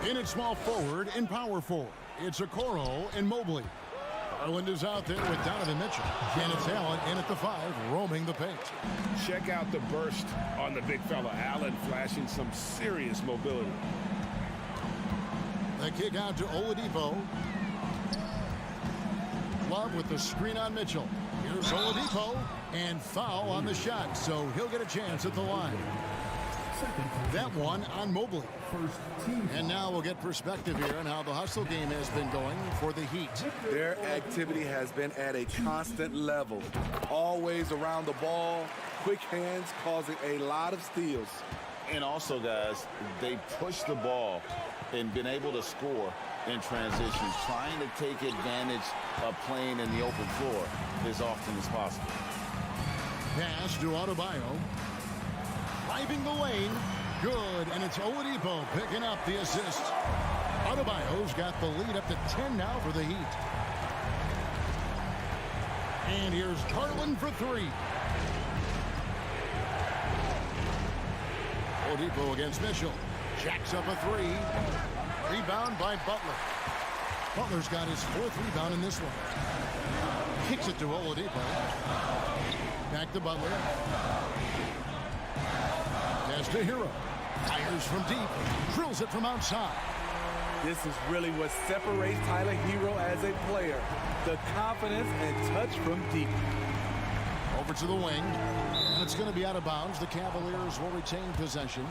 Speaker 8: In at small forward and power forward. It's Okoro and Mobley. Garland is out there with Donovan Mitchell. And it's Allen in at the 5, roaming the paint.
Speaker 9: Check out the burst on the big fella. Allen flashing some serious mobility.
Speaker 8: The kick out to Oladipo. Love with the screen on Mitchell. Here's Oladipo. And foul on the shot, so he'll get a chance at the line. That one on Mobley. And now we'll get perspective here on how the hustle game has been going for the Heat.
Speaker 10: Their activity has been at a constant level. Always around the ball, quick hands causing a lot of steals.
Speaker 9: And also, guys, they push the ball and been able to score in transition, trying to take advantage of playing in the open floor as often as possible.
Speaker 8: Pass to Adebayo. Driving the lane. Good, and it's Oladipo picking up the assist. Adebayo's got the lead up to 10 now for the Heat. And here's Garland for three. Oladipo against Mitchell. Jacks up a three. Rebound by Butler. Butler's got his fourth rebound in this one. Kicks it to Oladipo. Back to Butler. Pass to Hero. Fires from deep. Drills it from outside.
Speaker 10: This is really what separates Tyler Hero as a player. The confidence and touch from deep.
Speaker 8: Over to the wing. And it's going to be out of bounds. The Cavaliers will retain possession.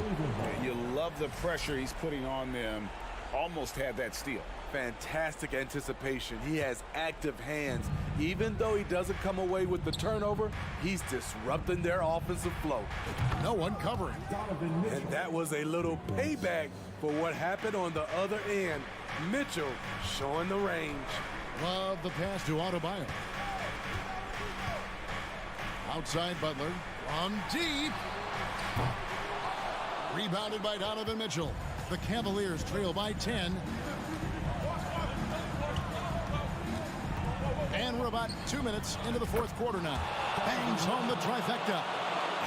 Speaker 9: You love the pressure he's putting on them. Almost had that steal.
Speaker 10: Fantastic anticipation. He has active hands. Even though he doesn't come away with the turnover, he's disrupting their offensive flow.
Speaker 8: No one covering.
Speaker 10: And that was a little payback for what happened on the other end. Mitchell showing the range.
Speaker 8: Love the pass to Adebayo. Outside Butler. On deep. Rebounded by Donovan Mitchell. The Cavaliers trail by 10. And we're about 2 minutes into the fourth quarter now. Bangs home the trifecta.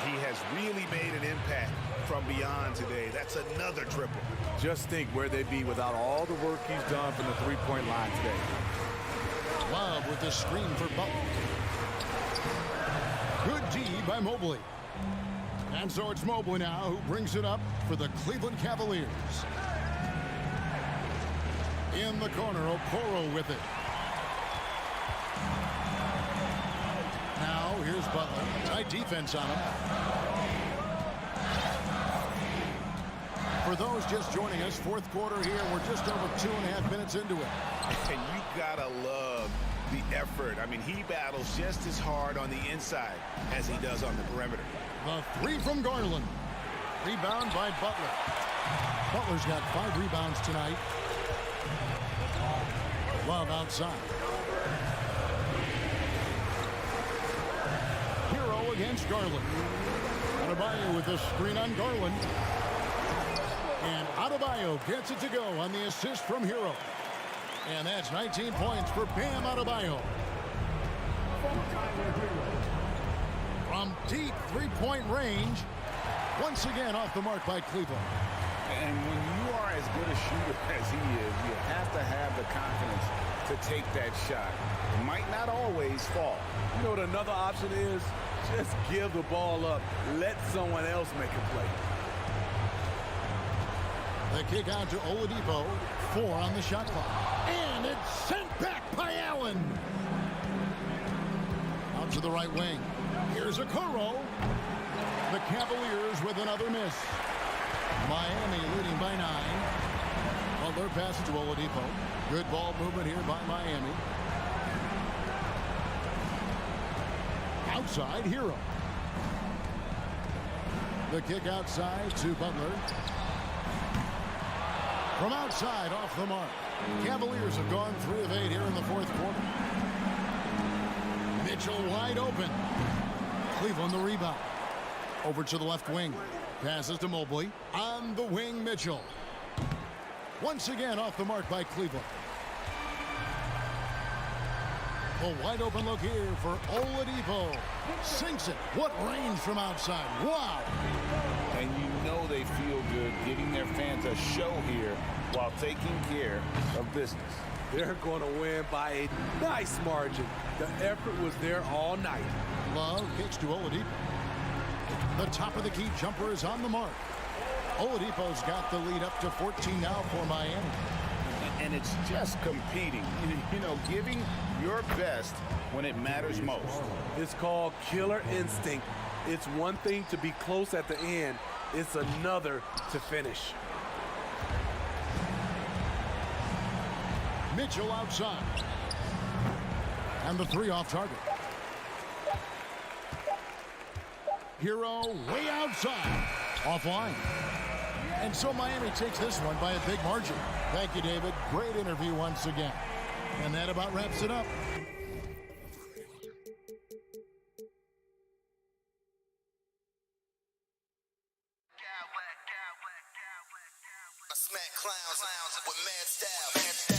Speaker 1: He has really made an impact from beyond today. That's another triple.
Speaker 10: Just think where they'd be without all the work he's done from the three-point line today.
Speaker 8: Love with the screen for Butler. Good D by Mobley. And so it's Mobley now who brings it up for the Cleveland Cavaliers. In the corner, Okoro with it. Now here's Butler. Tight defense on him. For those just joining us, fourth quarter here. We're just over 2.5 minutes into it.
Speaker 9: And you gotta love the effort. I mean, he battles just as hard on the inside as he does on the perimeter.
Speaker 8: The three from Garland. Rebound by Butler. Butler's got 5 rebounds tonight. Love outside. Hero against Garland. Adebayo with the screen on Garland. And Adebayo gets it to go on the assist from Hero. And that's 19 points for Bam Adebayo. From deep three-point range. Once again off the mark by Cleveland.
Speaker 9: And when you are as good a shooter as he is, you have to have the confidence to take that shot. It might not always fall.
Speaker 10: You know what another option is? Just give the ball up. Let someone else make a play.
Speaker 8: The kick out to Oladipo. 4 on the shot clock. And it's sent back by Allen. Out to the right wing. Here's Okoro. The Cavaliers with another miss. Miami leading by 9. Butler passes to Oladipo. Good ball movement here by Miami. Outside, Hero. The kick outside to Butler. From outside, off the mark. Cavaliers have gone 3 of 8 here in the fourth quarter. Mitchell wide open. Cleveland the rebound. Over to the left wing. Passes to Mobley. On the wing, Mitchell. Once again off the mark by Cleveland. A wide open look here for Oladipo. Sinks it. What range from outside. Wow.
Speaker 9: And you know they feel good giving their fans a show here while taking care of business.
Speaker 10: They're going to win by a nice margin. The effort was there all night.
Speaker 8: Love kicks to Oladipo. The top of the key jumper is on the mark. Oladipo's got the lead up to 14 now for Miami.
Speaker 9: And it's just competing. You know, giving your best when it matters most.
Speaker 10: It's called killer instinct. It's one thing to be close at the end. it's another to finish.
Speaker 8: Mitchell outside. And the three off target. Hero way outside. Offline. And so Miami takes this one by a big margin. Thank you, David. Great interview once again. And that about wraps it up.
Speaker 7: I smack clowns with mad style.